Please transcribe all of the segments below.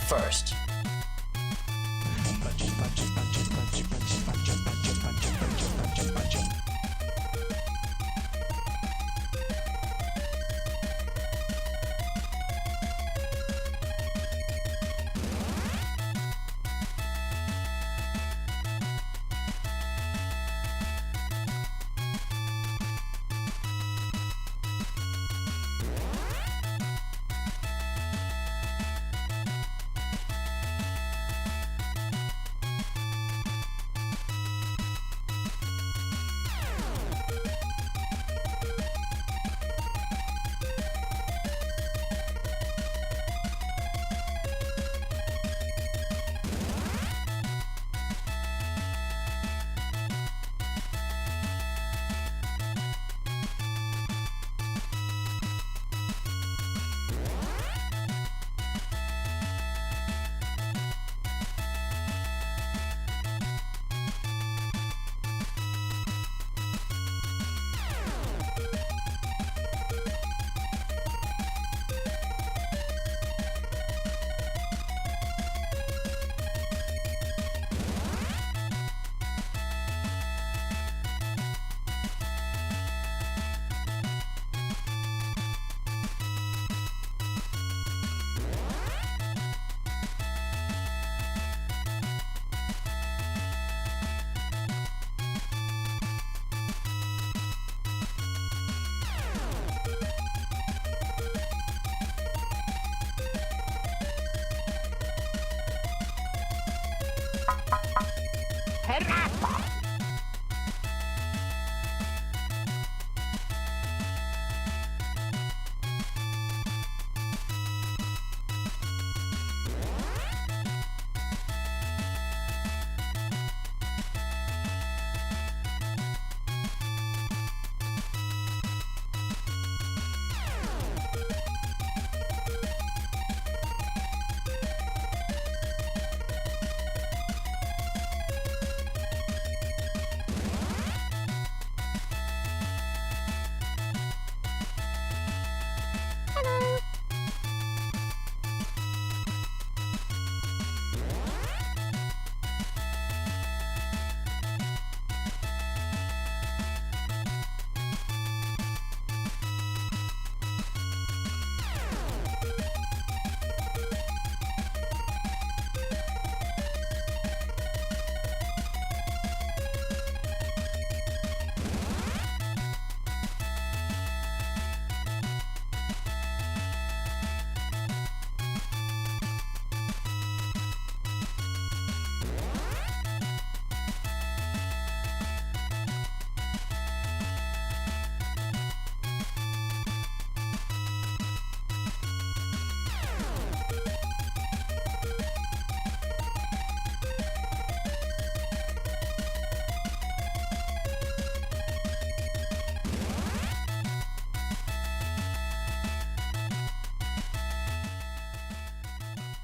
First.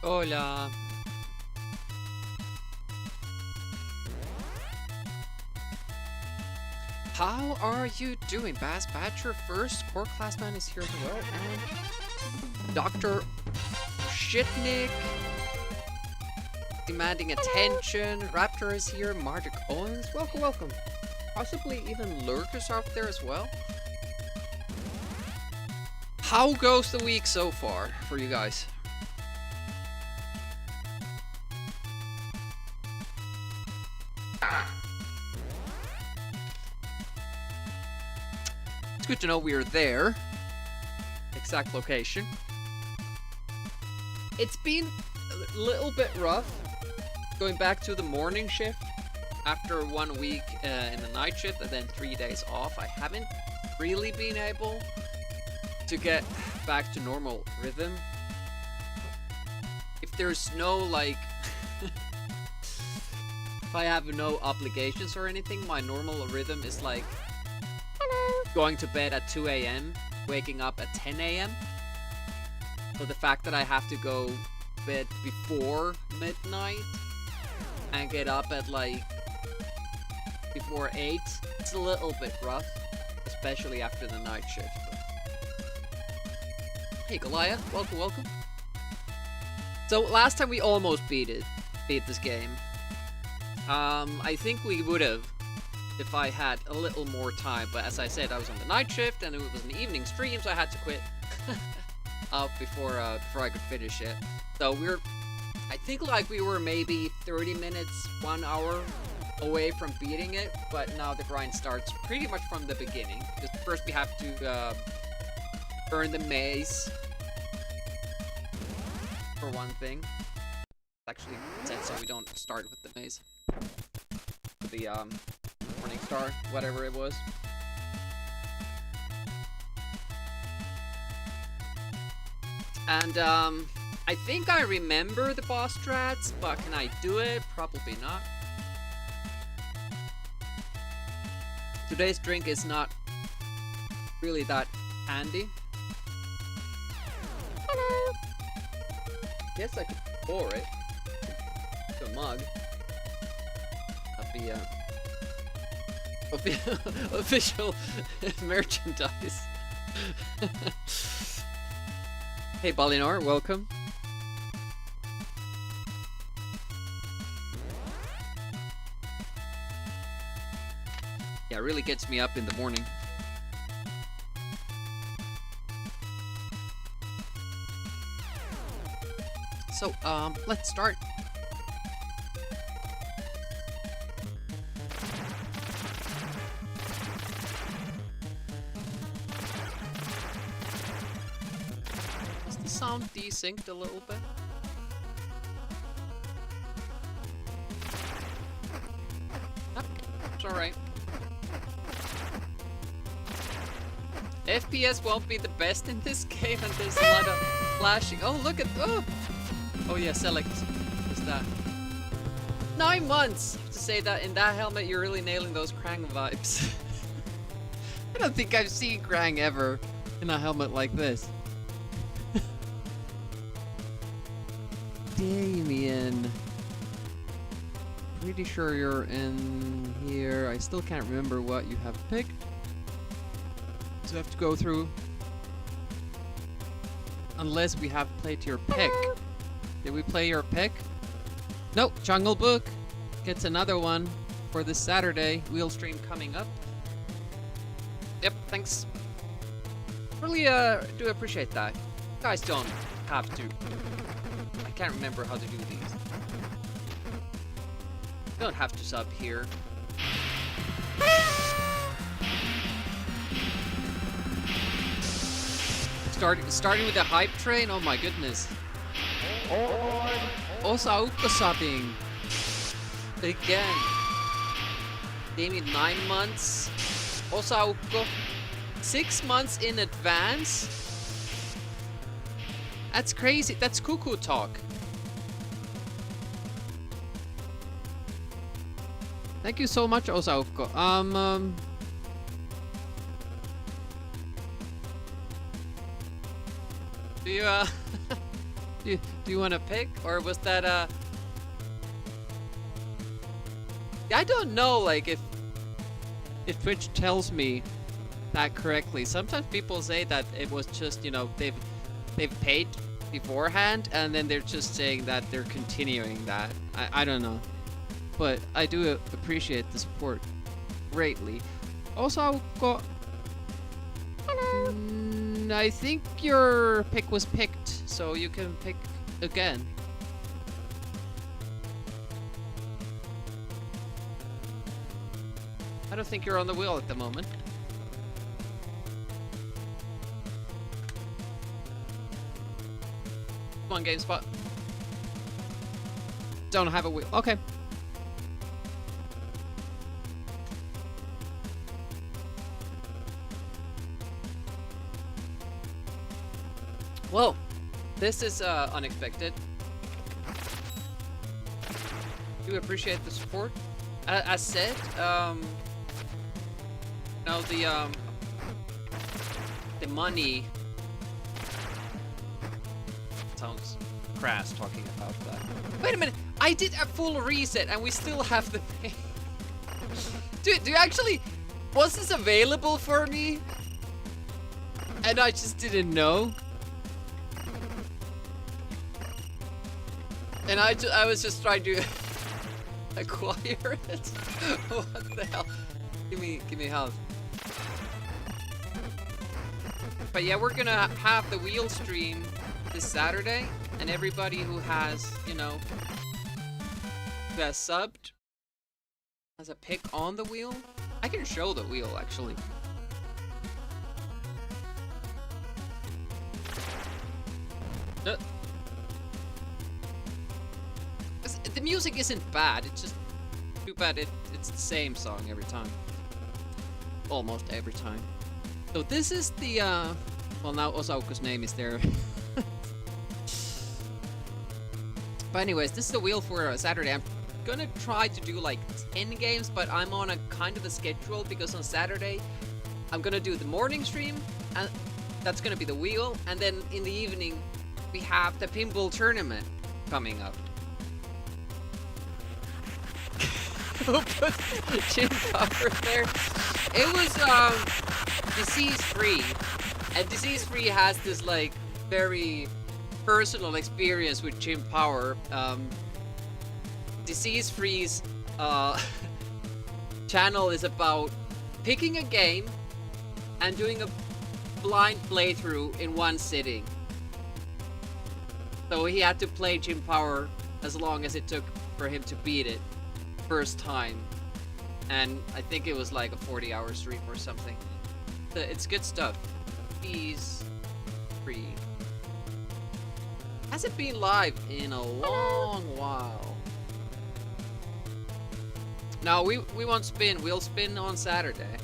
Hola. How are you doing, Bass Badger? First, Core Classman is here as well, and Dr. Shitnik demanding attention. Raptor is here. Mardic Owens, welcome, welcome. Possibly even lurkers out there as well. How goes the week so far for you guys? It's good to know we are there. Exact location. It's been a little bit rough going back to the morning shift after 1 week in the night shift and then 3 days off. I haven't really been able to get back to normal rhythm. If there's no like if I have no obligations or anything, my normal rhythm is like going to bed at 2 a.m, waking up at 10 a.m. So the fact that I have to go to bed before midnight and get up at like before 8, it's a little bit rough, especially after the night shift. But hey Goliath, welcome, welcome. So last time we almost beat this game. I think we would have if I had a little more time, but as I said, I was on the night shift and it was an evening stream, so I had to quit before I could finish it. So I think like we were maybe 30 minutes, 1 hour away from beating it, but now the grind starts pretty much from the beginning. Because first we have to earn the maze, for one thing. Actually said so we don't start with the maze. The Morning Star, whatever it was. And I think I remember the boss strats, but can I do it? Probably not. Today's drink is not really that handy. Hello. Guess I could pour it to a mug. Official merchandise. Hey Balinor, welcome. Yeah, it really gets me up in the morning. So, let's start. Is the sound desynced a little bit? Yep, it's alright. FPS won't be the best in this game, and there's a lot of flashing. Oh, look at oh yeah, select is that. 9 months to say that in that helmet you're really nailing those Krang vibes. I don't think I've seen Krang ever in a helmet like this. Damien. Pretty sure you're in here. I still can't remember what you have picked. So I have to go through. Unless we have played your pick. Did we play your pick? Nope, Jungle Book gets another one for this Saturday. Wheel stream coming up. Yep, thanks. Really do appreciate that. You guys don't have to. I can't remember how to do these. You don't have to sub here. Starting with the hype train? Oh my goodness. Osaukko subbing. Again. Damien 9 months. Osaukko 6 months in advance? That's crazy. That's cuckoo talk. Thank you so much, Osaukko. Do you do you want to pick, or was that I don't know, like if Twitch tells me that correctly. Sometimes people say that it was just, you know, they've paid beforehand and then they're just saying that they're continuing that. I don't know, but I do appreciate the support greatly. Also, I've got. Hello. I think your pick was picked, so you can pick again. I don't think you're on the wheel at the moment. Come on, GameSpot. Don't have a wheel. Okay. Whoa, this is unexpected. Do appreciate the support. As said, now the money sounds crass talking about that. Wait a minute, I did a full reset and we still have the pay. Do you actually, was this available for me? And I just didn't know. And I was just trying to acquire it. What the hell? Give me health. But yeah, we're gonna have the wheel stream this Saturday, and everybody who has, you know, who has subbed has a pick on the wheel. I can show the wheel actually. The music isn't bad, it's just too bad it's the same song every time. Almost every time. So this is the, well now Osaoku's name is there. But anyways, this is the wheel for Saturday. I'm gonna try to do like 10 games, but I'm on a kind of a schedule because on Saturday I'm gonna do the morning stream, and that's gonna be the wheel, and then in the evening we have the pinball tournament coming up. Who put Jim Power there? It was Disease Free, and Disease Free has this like very personal experience with Jim Power. Disease Free's channel is about picking a game and doing a blind playthrough in one sitting. So he had to play Jim Power as long as it took for him to beat it first time, and I think it was like a 40-hour stream or something. It's good stuff. He's free. Hasn't been live in a long while. No, we won't spin. We'll spin on Saturday.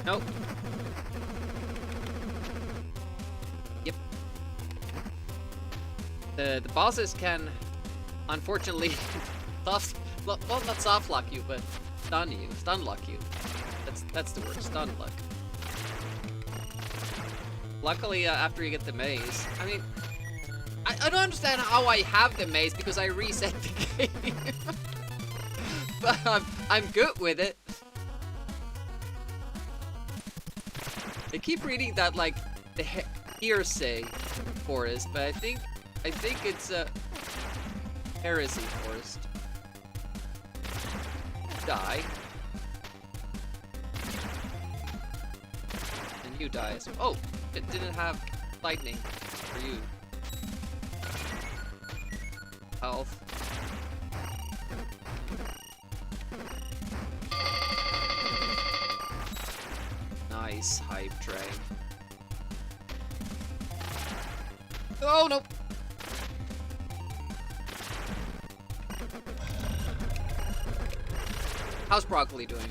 Nope. Yep. The bosses can, unfortunately, well, not soft lock you, but stun lock you. That's the word, stun lock. Luckily, after you get the maze, I mean, I don't understand how I have the maze because I reset the game. But I'm good with it. I keep reading that like the hearsay forest, but I think it's a heresy forest. Die. And you die as well. Oh, it didn't have lightning for you. Health. Nice hype train. Oh no! How's Broccoli doing?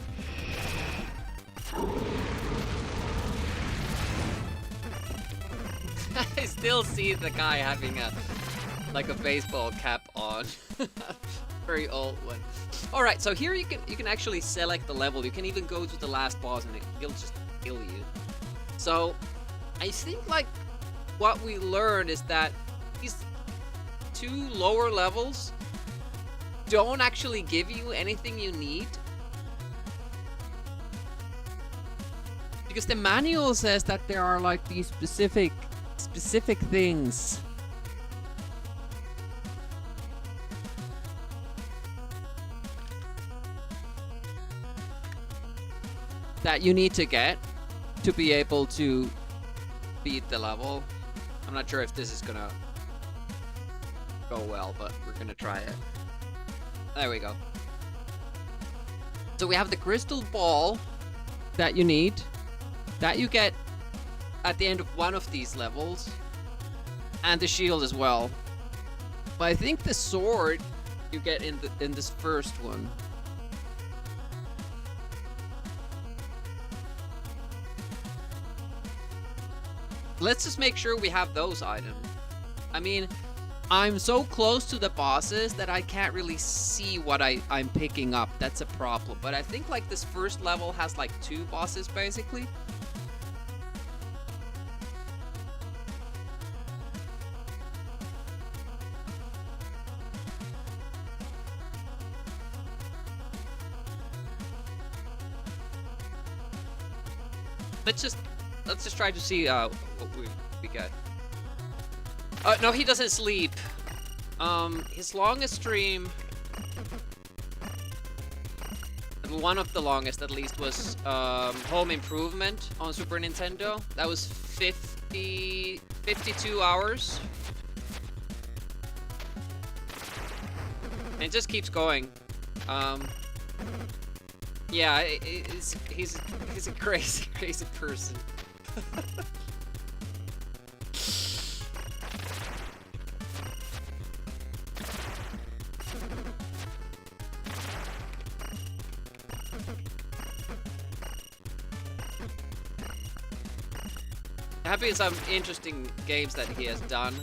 I still see the guy having like a baseball cap on. Very old one. Alright, so here you can actually select the level. You can even go to the last boss and he'll just kill you. So I think like what we learned is that these two lower levels don't actually give you anything you need. Because the manual says that there are like these specific things that you need to get to be able to beat the level. I'm not sure if this is gonna go well, but we're gonna try it. There we go. So we have the crystal ball that you need, that you get at the end of one of these levels, and the shield as well. But I think the sword you get in this first one. Let's just make sure we have those items. I mean, I'm so close to the bosses that I can't really see what I'm picking up. That's a problem. But I think like this first level has like 2 bosses basically. Let's just try to see what we get. No, he doesn't sleep. His longest stream, one of the longest at least, was Home Improvement on Super Nintendo. That was 52 hours. And it just keeps going. Yeah, he's a crazy, crazy person. Happy with some interesting games that he has done.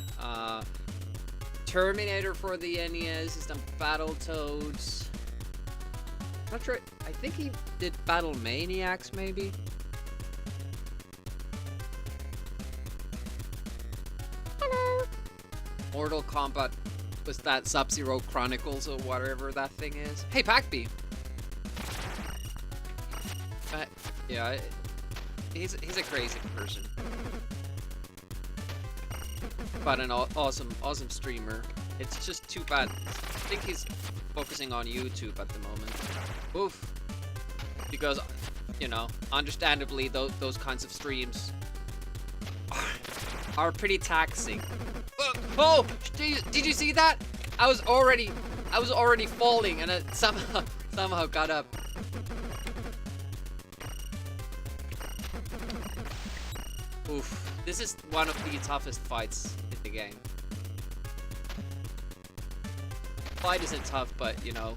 Terminator for the NES. He's done Battletoads. Not sure. I think he did Battle Maniacs, maybe. Hello. Mortal Kombat was that Sub-Zero Chronicles or whatever that thing is. Hey, Packbee. Yeah, he's a crazy person, but an awesome streamer. It's just too bad. I think he's focusing on YouTube at the moment. Oof. Because, you know, understandably, those kinds of streams are pretty taxing. Oh, did you see that? I was already falling, and it somehow got up. Oof. This is one of the toughest fights in the game. Fight isn't tough, but, you know,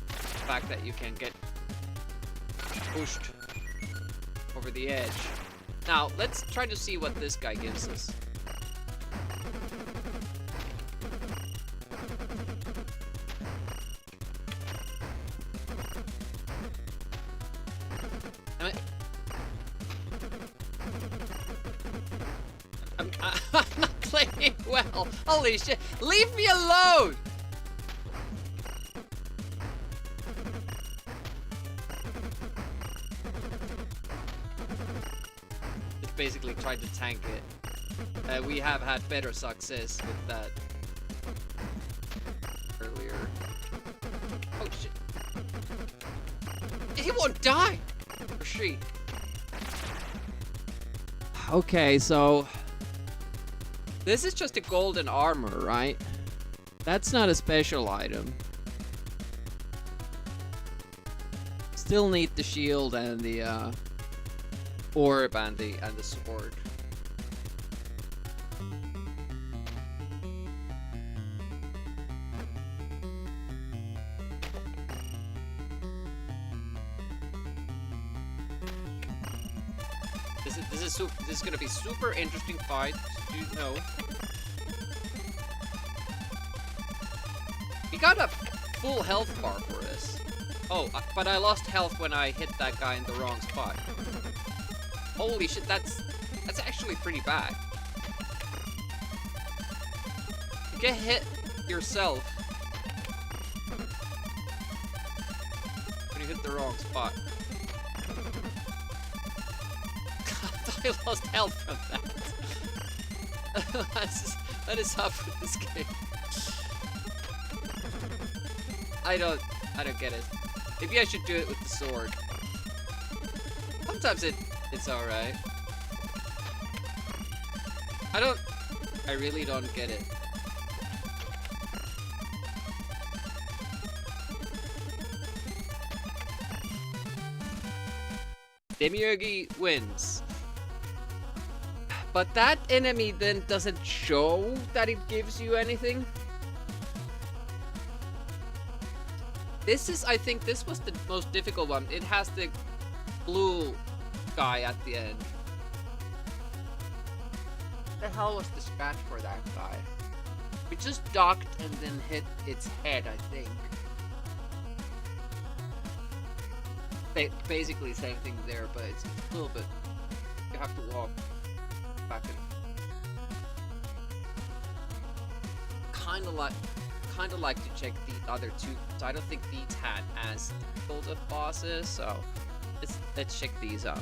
the fact that you can get pushed over the edge. Now, let's try to see what this guy gives us. I'm not playing well. Holy shit. Leave me alone! Just basically tried to tank it. We have had better success with that earlier. Oh shit. He won't die! Or she. Okay, so this is just a golden armor, right? That's not a special item. Still need the shield and the orb and the sword. This is gonna be super interesting fight. You know, we got a full health bar for this. Oh, but I lost health when I hit that guy in the wrong spot. Holy shit, that's actually pretty bad. You get hit yourself when you hit the wrong spot. I lost health from that. That is up with this game. I don't get it. Maybe I should do it with the sword. Sometimes it's alright. I really don't get it. Demiurge wins. But that enemy then doesn't show that it gives you anything. I think this was the most difficult one. It has the blue guy at the end. What the hell was the scratch for that guy? We just ducked and then hit its head, I think. Basically same thing there, but it's a little bit. You have to walk back and kind of like to check the other two. So I don't think these had as difficult of bosses. So let's check these out.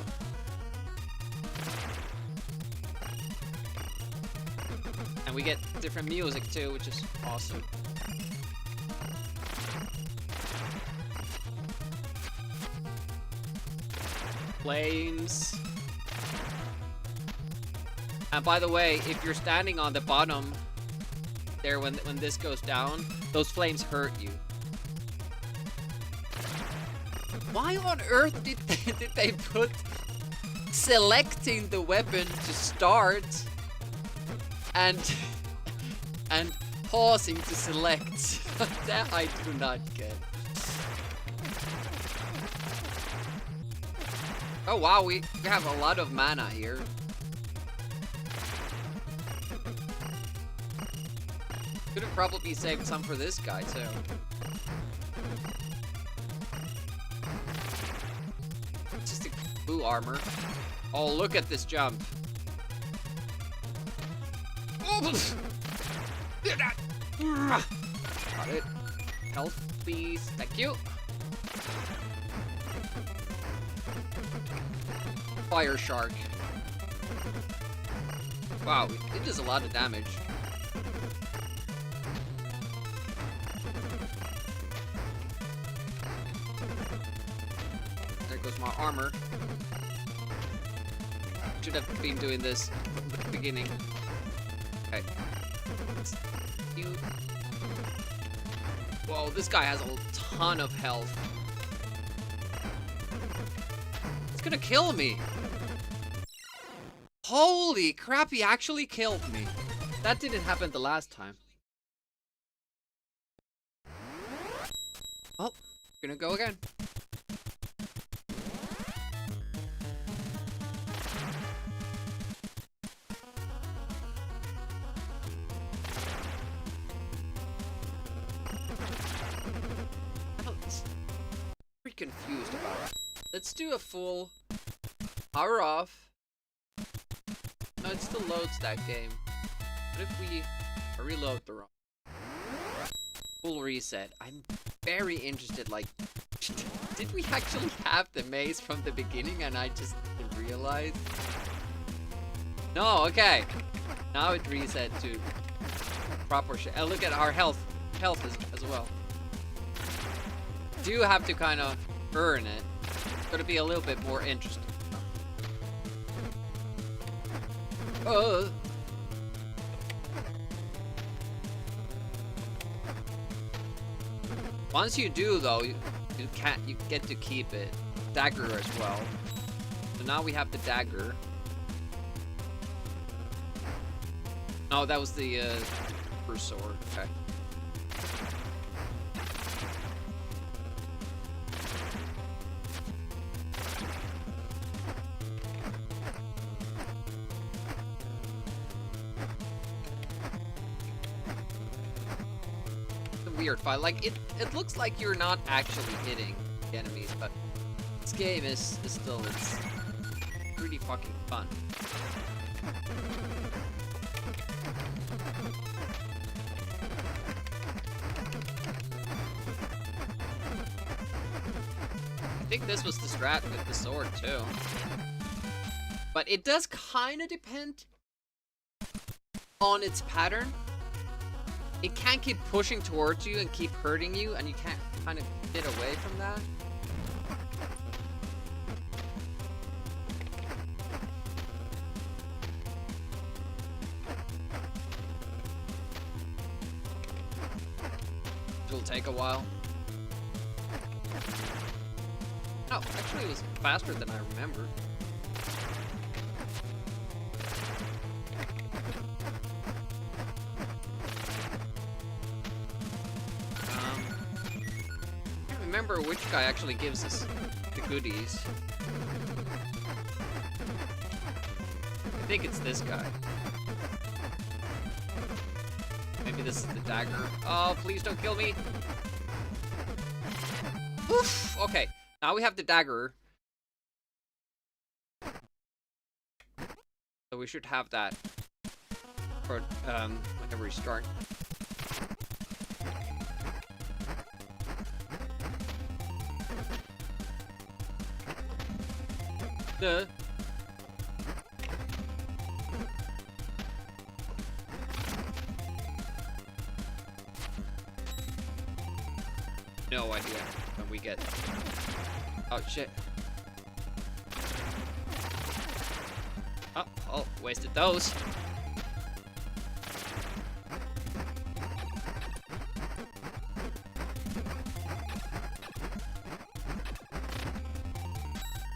And we get different music too, which is awesome. Flames. And by the way, if you're standing on the bottom there when this goes down, those flames hurt you. Why on earth did they put selecting the weapon to start and pausing to select? That I do not get. Oh wow, we have a lot of mana here. Could have probably saved some for this guy too. Just a blue armor. Oh, look at this jump. Got it. Health, please. Thank you. Fire shark. Wow, it does a lot of damage. There goes my armor. Should have been doing this at the beginning. Okay. Whoa, this guy has a ton of health. It's gonna kill me. Holy crap, he actually killed me. That didn't happen the last time. Oh, gonna go again. Confused about it. Let's do a full power off. No, it still loads that game. What if we reload the ROM? Full reset. I'm very interested, like, did we actually have the maze from the beginning and I just didn't realize? No, okay. Now it reset to proper shit. And look at our health as well. Do have to kind of earn it. It's gonna be a little bit more interesting. Once you do though, you get to keep it. Dagger as well. So now we have the dagger. Oh, that was the first sword. Okay. Weird fight. Like it looks like you're not actually hitting the enemies, but this game is still, it's pretty fucking fun. I think this was the strat with the sword too. But it does kind of depend on its pattern. It can't keep pushing towards you and keep hurting you, and you can't kind of get away from that. It'll take a while. No, actually it was faster than I remember. Remember which guy actually gives us the goodies. I think it's this guy. Maybe this is the dagger. Oh, please don't kill me. Oof. Okay, now we have the dagger. So we should have that for whenever we start. The no idea when we get... Oh, shit. Oh, wasted those.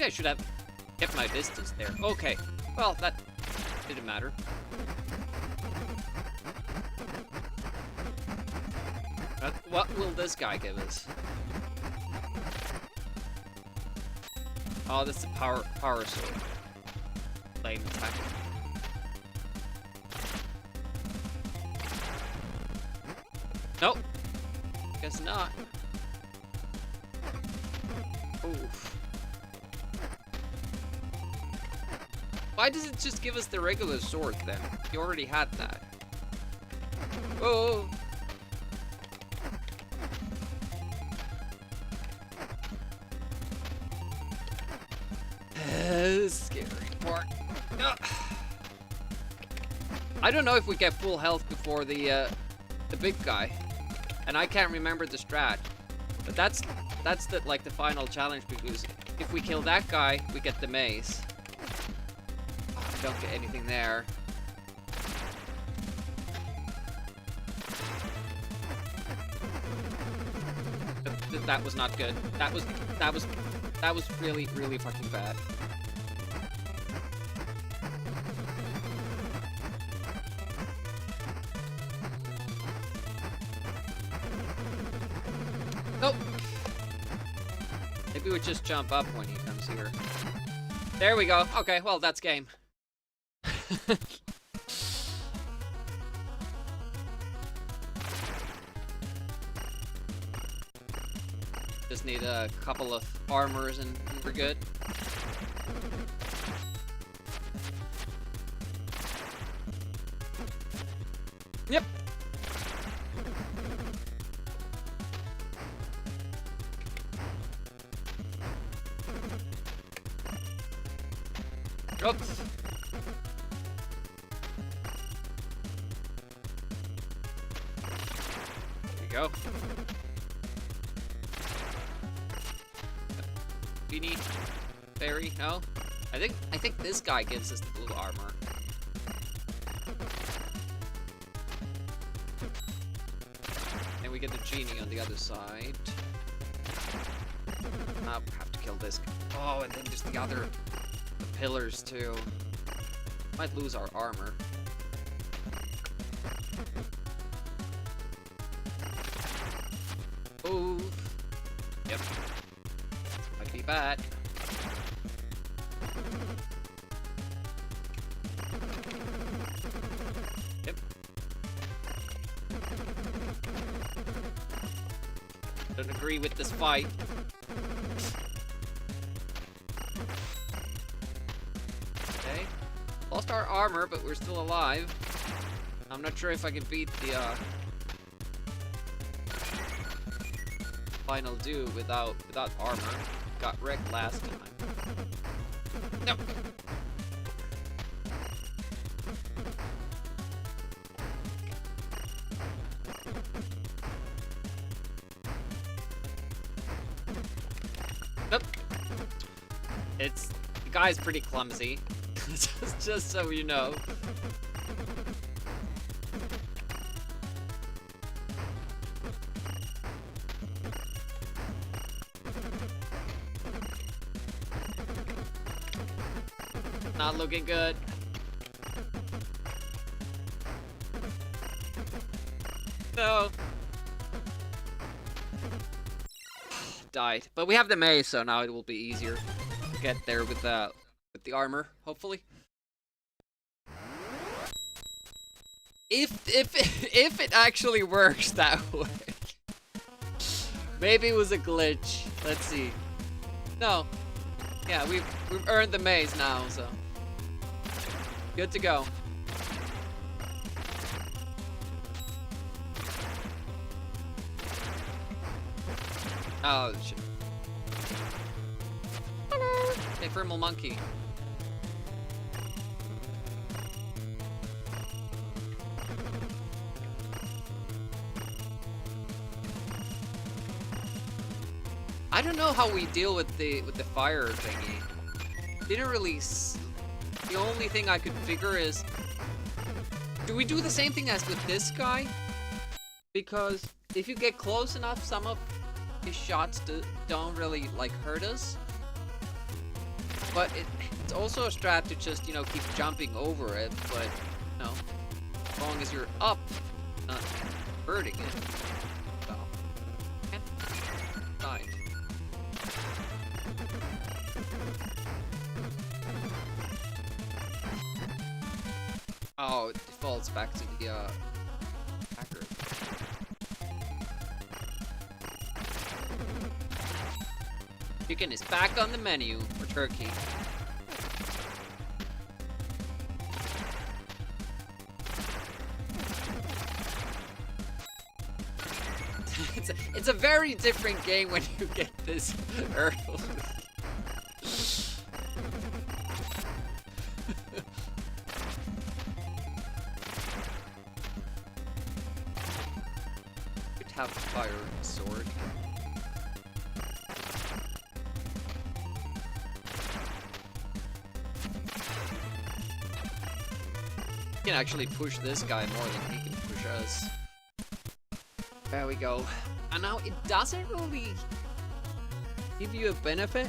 I should have kept my distance there. Okay, well, that didn't matter. But what will this guy give us? Oh, this is a power sword. Lane attack. Nope. Guess not. Oof. Why does it just give us the regular sword then? You already had that. Whoa! Scary part. I don't know if we get full health before the big guy, and I can't remember the strat. But that's the like the final challenge, because if we kill that guy, we get the mace. Oh, don't get anything there. That was not good. That was really, really fucking bad. Nope. Maybe we just jump up when he comes here. There we go. Okay, well, that's game. Just need a couple of armors and we're good. Yep. Oops. There you go. Beanie, fairy, no? I think this guy gives us the blue armor. Then we get the genie on the other side. Now we have to kill this guy. Oh, and then there's the pillars too. Might lose our armor. Oh. Yep. Might be bad. Yep. Don't agree with this fight. Okay. Lost our armor, but we're still alive. I'm not sure if I can beat the final dude without armor. Got wrecked last time. No. Nope. The guy's pretty clumsy. just so you know. Not looking good. No. Died. But we have the maze, so now it will be easier to get there with the armor, hopefully. If it actually works that way. Maybe it was a glitch. Let's see. No. Yeah, we've earned the maze now, so good to go. Oh shit. Hello. Hey, thermal monkey. I don't know how we deal with the fire thingy. Didn't really. The only thing I could figure is, do we do the same thing as with this guy? Because if you get close enough, some of his shots don't really like hurt us. But it's also a strat to just, you know, keep jumping over it. But you know, as long as you're up, not hurting it. So, died. Oh, it defaults back to the hacker. Chicken is back on the menu for turkey. It's a very different game when you get this early. Have fire sword. We can actually push this guy more than he can push us. There we go. And now it doesn't really give you a benefit.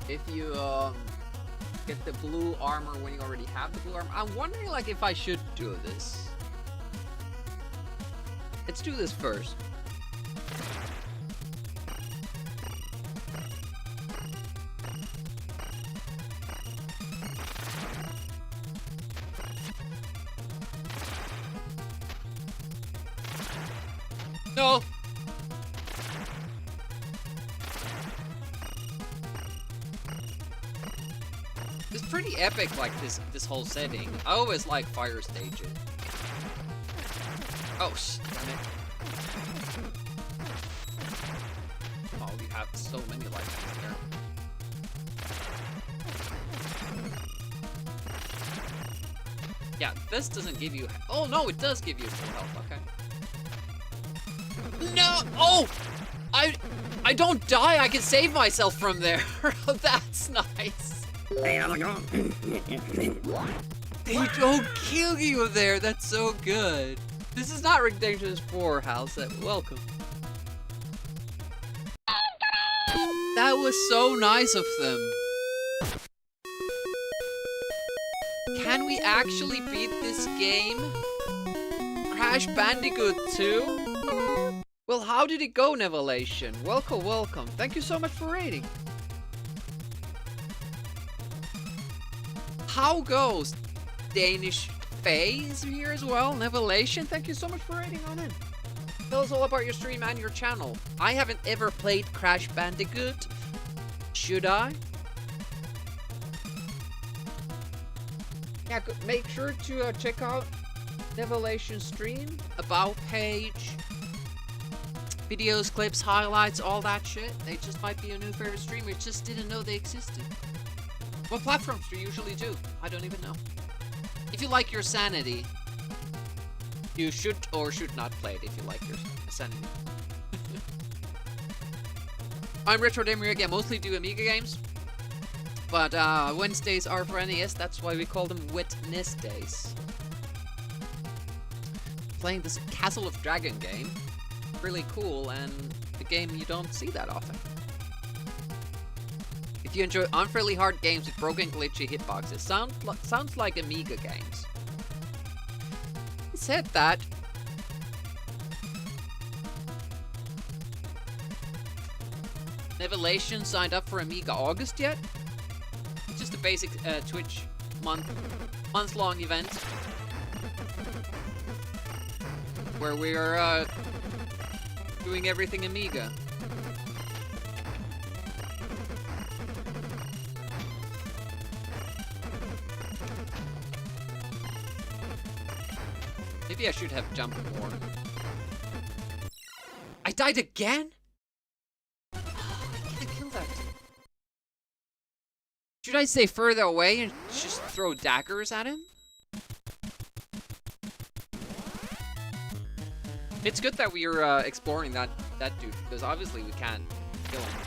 If you get the blue armor when you already have the blue armor. I'm wondering like if I should do this. Let's do this first. No. It's pretty epic, like this whole setting. I always like fire stages. Oh, damn it! Oh, we have so many lights here. Yeah, this doesn't give you. Oh no, it does give you full health. Okay. No! Oh! I don't die. I can save myself from there. That's nice. They don't kill you there. That's so good. This is not Rick Dangerous 4 house. Welcome. That was so nice of them. Can we actually beat this game? Crash Bandicoot 2? Well, how did it go, Nevelation? Welcome, welcome. Thank you so much for raiding. How goes? Danish Faye is here as well. Nevelation, thank you so much for raiding on in. Tell us all about your stream and your channel. I haven't ever played Crash Bandicoot. Should I? Yeah, make sure to check out Nevelation stream, about page, videos, clips, highlights, all that shit. They just might be a new favorite streamer. Just didn't know they existed. What platforms do you usually do? I don't even know. If you like your sanity, you should or should not play it if you like your sanity. I'm Retro Gamer again. Mostly do Amiga games, but Wednesdays are for NES. That's why we call them WedNESdays. Playing this Castle of Dragon game, really cool, and the game you don't see that often. If you enjoy unfairly hard games with broken, glitchy hitboxes, sounds like Amiga games. He said that. Nevelation signed up for Amiga August yet? It's just a basic Twitch month-long event where we are doing everything Amiga. Maybe I should have jumped more. I died again? I can't kill that. Should I stay further away and just throw daggers at him? It's good that we're exploring that dude, because obviously we can't kill him.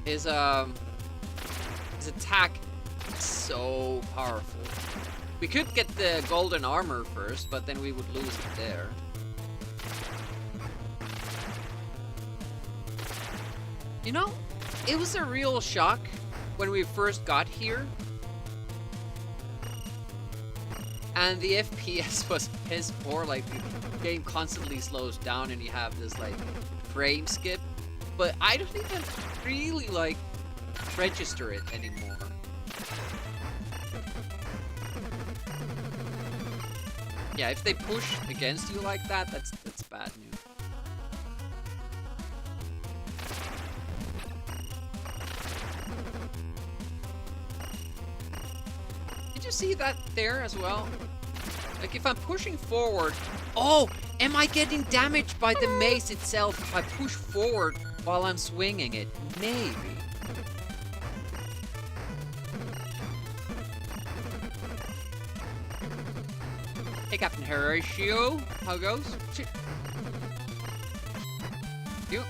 His attack is so powerful. We could get the golden armor first, but then we would lose it there. You know, it was a real shock when we first got here. And the FPS was piss poor, like the game constantly slows down and you have this like frame skip. But I don't even really like register it anymore. Yeah, if they push against you like that, that's bad news. Did you see that there as well? Like if I'm pushing forward, oh, am I getting damaged by the mace itself if I push forward while I'm swinging it? Maybe. Hey, Captain Horatio. How it goes? Shit. You.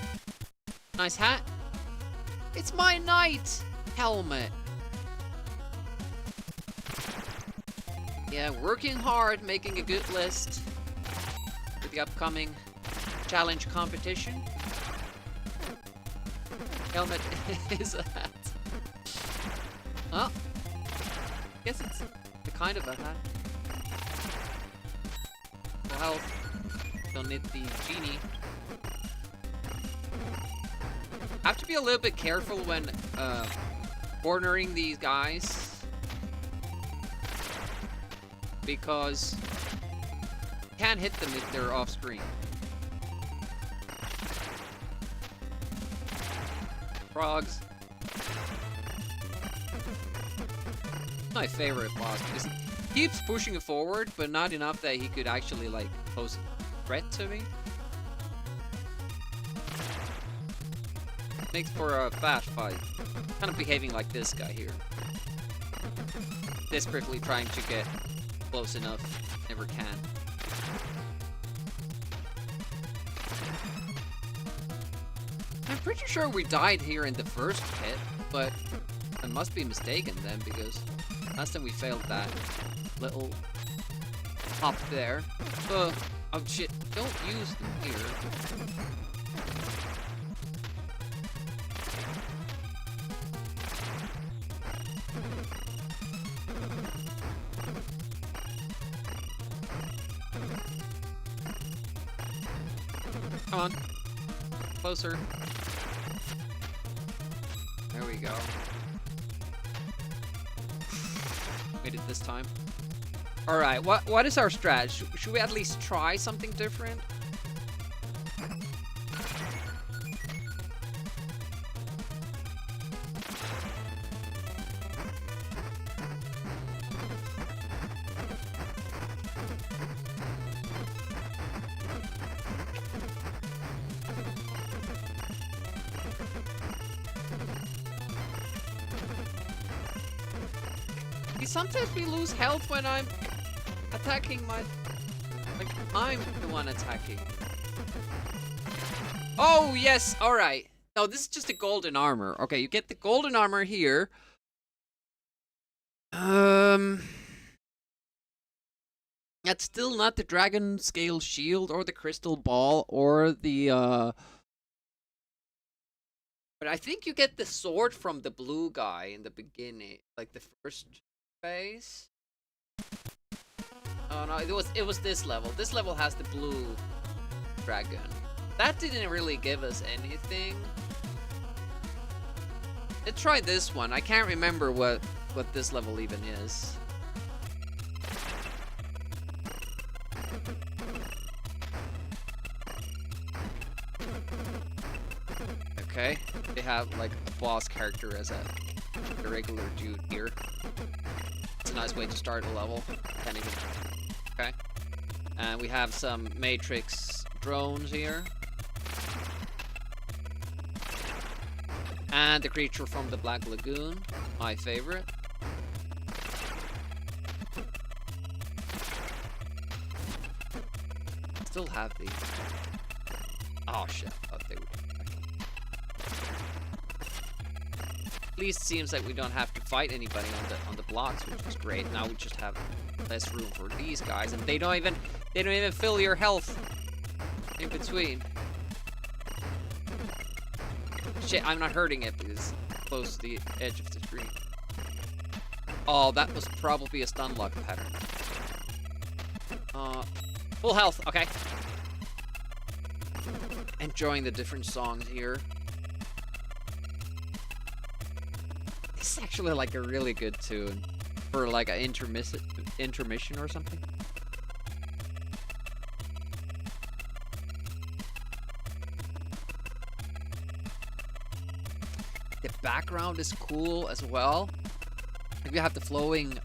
Nice hat. It's my knight helmet. Yeah, working hard, making a good list for the upcoming challenge competition. Helmet is a hat. Oh. Guess it's the kind of a hat. Full health. Don't need the genie. Have to be a little bit careful when cornering these guys, because you can't hit them if they're off screen. Frogs. My favorite boss, because he keeps pushing it forward, but not enough that he could actually like pose a threat to me. Makes for a fast fight. Kind of behaving like this guy here. Desperately trying to get close enough. Never can. I'm pretty sure we died here in the first pit, but I must be mistaken then, because last time we failed that little hop there. Oh shit, don't use them here. Come on. Closer. There we go. Made it this time. Alright, what is our strat? Should we at least try something different? Sometimes we lose health when I'm attacking my... Like, I'm the one attacking. Oh, yes! Alright. No, this is just a golden armor. Okay, you get the golden armor here. That's still not the dragon scale shield or the crystal ball or the, But I think you get the sword from the blue guy in the beginning. Like, the first... phase. Oh no, it was this level. This level has the blue dragon. That didn't really give us anything. Let's try this one. I can't remember what this level even is. Okay, they have like a boss character as a regular dude here. It's a nice way to start a level. Can't even... Okay. And we have some Matrix drones here. And the creature from the Black Lagoon, my favorite. still have the... Oh shit, I thought they would... At least it seems like we don't have to fight anybody on the blocks, which is great. Now we just have less room for these guys, and they don't even fill your health in between. Shit, I'm not hurting it because it's close to the edge of the screen. Oh, that was probably a stun lock pattern. Full health, okay. Enjoying the different songs here. This is actually like a really good tune for like an intermission or something. The background is cool as well. We have the flowing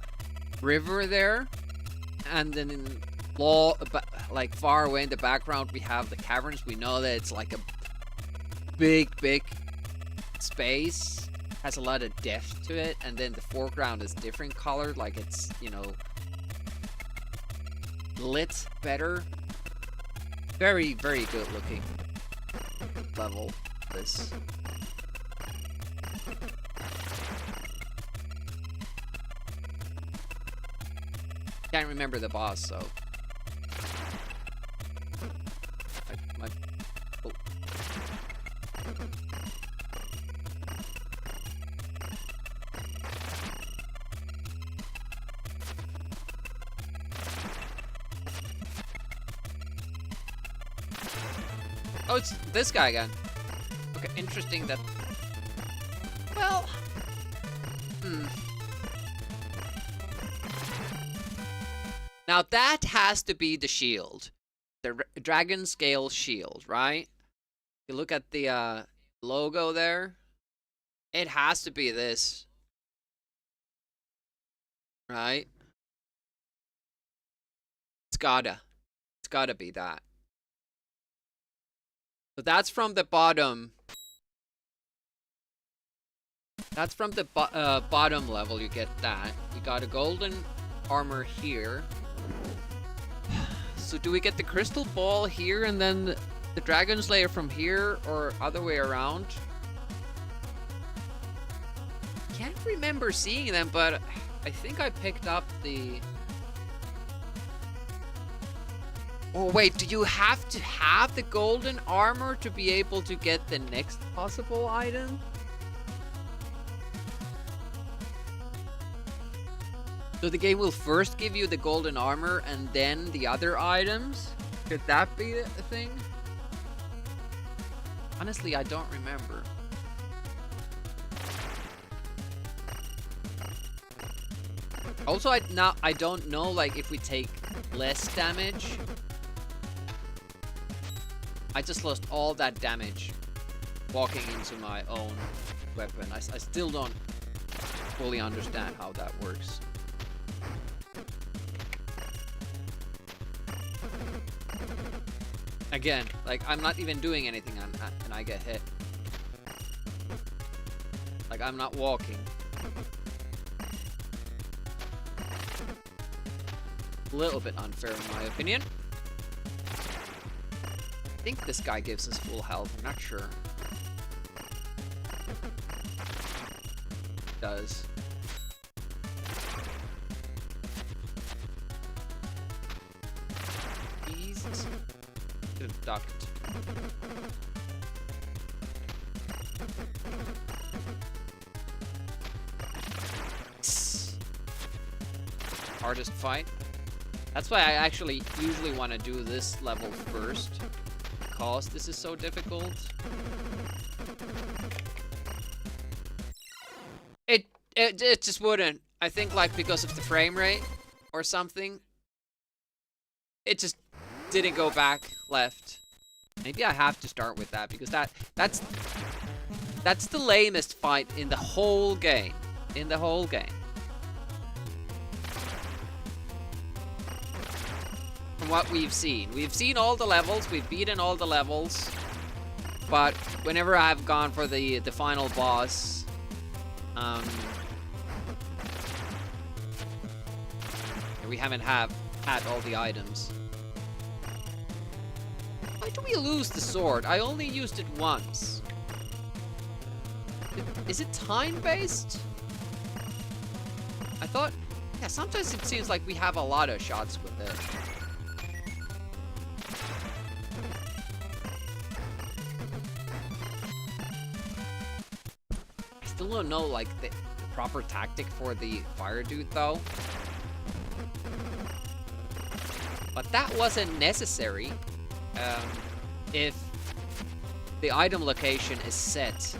river there, and then like far away in the background we have the caverns. We know that it's like a big space, has a lot of depth to it, and then the foreground is different colored, like it's, you know, lit better. Very good looking level, this. Can't remember the boss, so oh. Oh, it's this guy again. Okay, interesting that. Well, Now that has to be the shield. The dragon scale shield, right? You look at the logo there. It has to be this. Right? It's gotta be that. So that's from the bottom. That's from the bottom level, you get that. We got a golden armor here. So do we get the crystal ball here and then the dragon slayer from here, or other way around? Can't remember seeing them, but I think I picked up the... Oh wait, do you have to have the golden armor to be able to get the next possible item? So the game will first give you the golden armor and then the other items? Could that be a thing? Honestly, I don't remember. Also, I don't know, like, if we take less damage. I just lost all that damage walking into my own weapon. I still don't fully understand how that works. Again, like, I'm not even doing anything and I get hit. Like, I'm not walking. A little bit unfair in my opinion. I think this guy gives us full health, I'm not sure. It does. Jesus. Could have ducked. Hardest fight. That's why I actually usually want to do this level first, because this is so difficult. It just wouldn't. I think, like, because of the frame rate or something, it just didn't go back left. Maybe I have to start with that, because that's the lamest fight in the whole game. In the whole game. From what we've seen. We've seen all the levels, we've beaten all the levels, but whenever I've gone for the final boss, we haven't had all the items. do we lose the sword? I only used it once. Is it time-based? I thought... Yeah, sometimes it seems like we have a lot of shots with it. I still don't know, like, the proper tactic for the fire dude, though. But that wasn't necessary. If the item location is set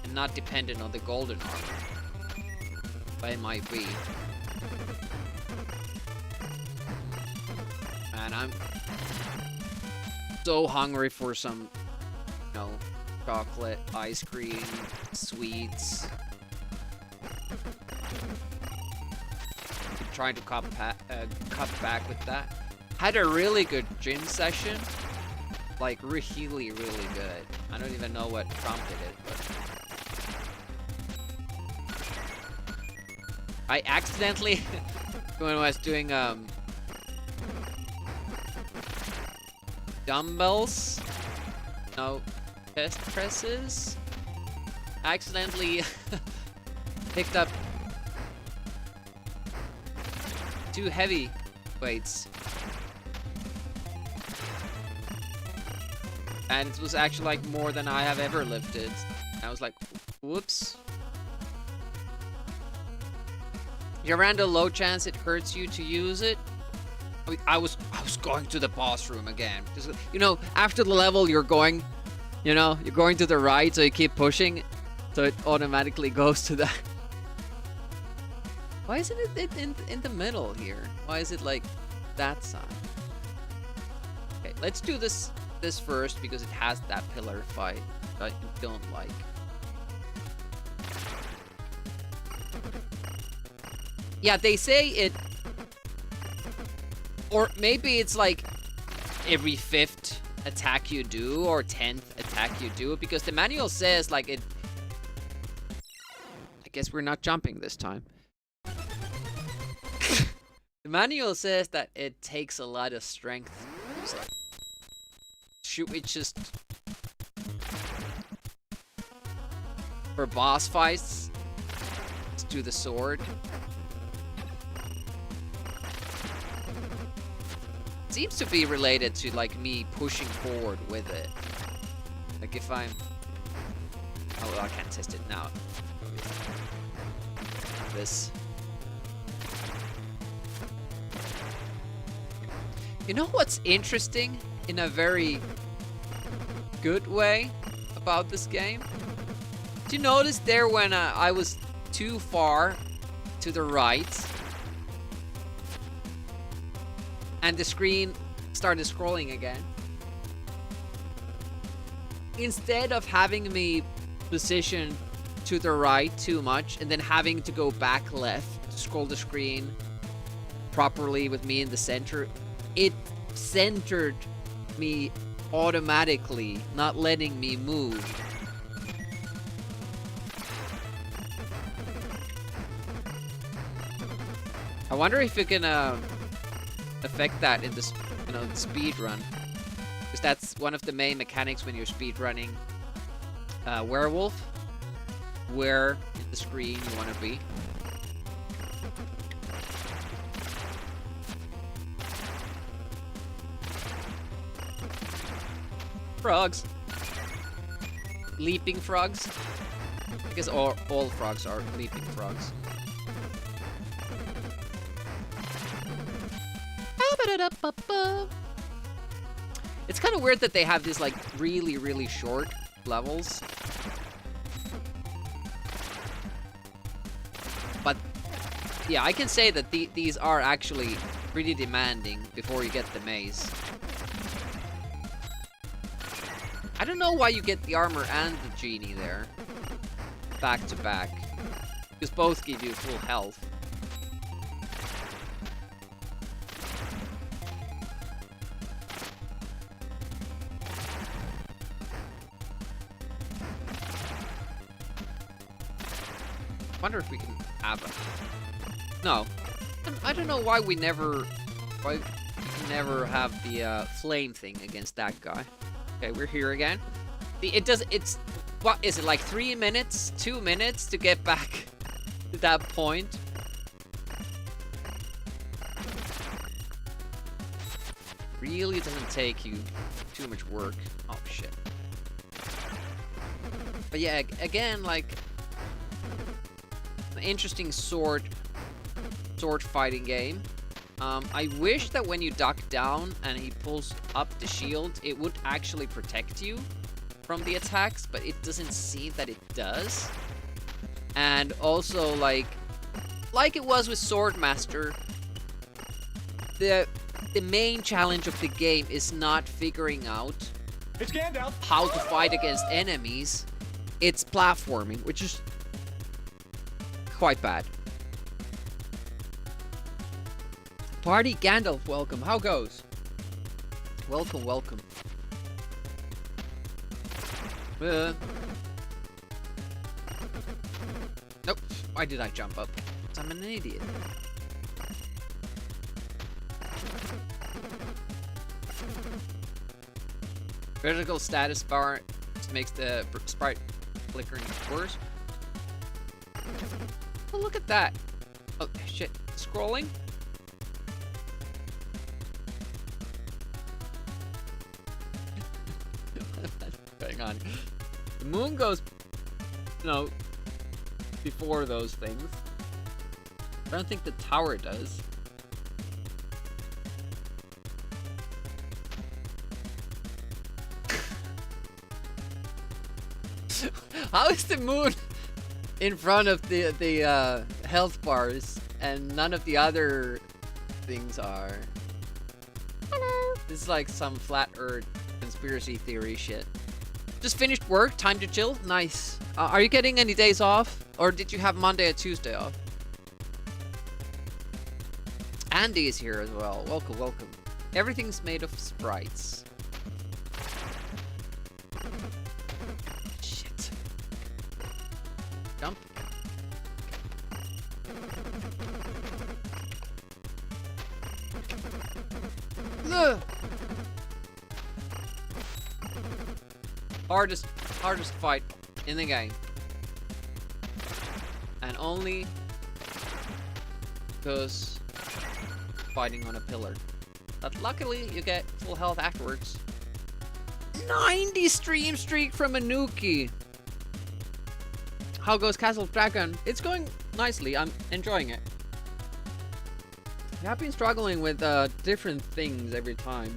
and not dependent on the golden armor. But it might be. Man, I'm so hungry for some, you know, chocolate, ice cream, sweets. I'm trying to cut back with that. Had a really good gym session. Like, really, really good. I don't even know what prompted it, but... I accidentally, when I was doing, dumbbells, no, chest presses, I accidentally picked up 2 heavy weights. And it was actually like more than I have ever lifted. I was like, whoops. You ran a low chance it hurts you to use it. I was going to the boss room again. Just, you know, after the level you're going, you know, you're going to the right, so you keep pushing, so it automatically goes to the... Why isn't it in the middle here? Why is it like that side? Okay, let's do this first because it has that pillar fight that I don't like. Yeah, they say it, or maybe it's like every 5th attack you do or 10th attack you do, because the manual says like it. I guess we're not jumping this time. The manual says that it takes a lot of strength. So should we just, for boss fights, let's do the sword? Seems to be related to like me pushing forward with it. Like if I'm... Oh, well, I can't test it now. This. You know what's interesting in a very good way about this game? Did you notice there when I was too far to the right and the screen started scrolling again? Instead of having me positioned to the right too much and then having to go back left to scroll the screen properly with me in the center, it centered me automatically, not letting me move. I wonder if you can affect that in this, you know, the speed run, because that's one of the main mechanics when you're speed running Werewolf, where in the screen you want to be. Frogs. Leaping frogs. I guess all frogs are leaping frogs. It's kind of weird that they have these like really, really short levels. But yeah, I can say that these are actually pretty demanding before you get the maze. I don't know why you get the armor and the genie there, back to back, because both give you full health. Wonder if we can have it. No, I don't know why we never, why we can never have the flame thing against that guy. Okay, we're here again. It's what is it, like 3 minutes, 2 minutes to get back to that point? Really doesn't take you too much work. Oh shit. But yeah, again, like an interesting sword fighting game. I wish that when you duck down and he pulls up the shield, it would actually protect you from the attacks, but it doesn't seem that it does. And also, like it was with Swordmaster, the main challenge of the game is not figuring out how to fight against enemies. It's platforming, which is quite bad. Party Gandalf, welcome. How goes? Welcome, welcome. Nope. Why did I jump up? 'Cause I'm an idiot. Vertical status bar just makes the sprite flickering worse. Oh, look at that. Oh, shit. Scrolling? What's going on? The moon goes, before those things. I don't think the tower does. How is the moon in front of the health bars and none of the other things are? Hello. This is like some flat earth conspiracy theory shit. Just finished work, time to chill. Nice. Are you getting any days off? Or did you have Monday and Tuesday off? Andy is here as well. Welcome, welcome. Everything's made of sprites. Shit. Jump. Ugh. Hardest fight in the game. And only because fighting on a pillar. But luckily you get full health afterwards. 90 stream streak from Anuki. How goes Castle Dragon? It's going nicely. I'm enjoying it. I've been struggling with different things every time.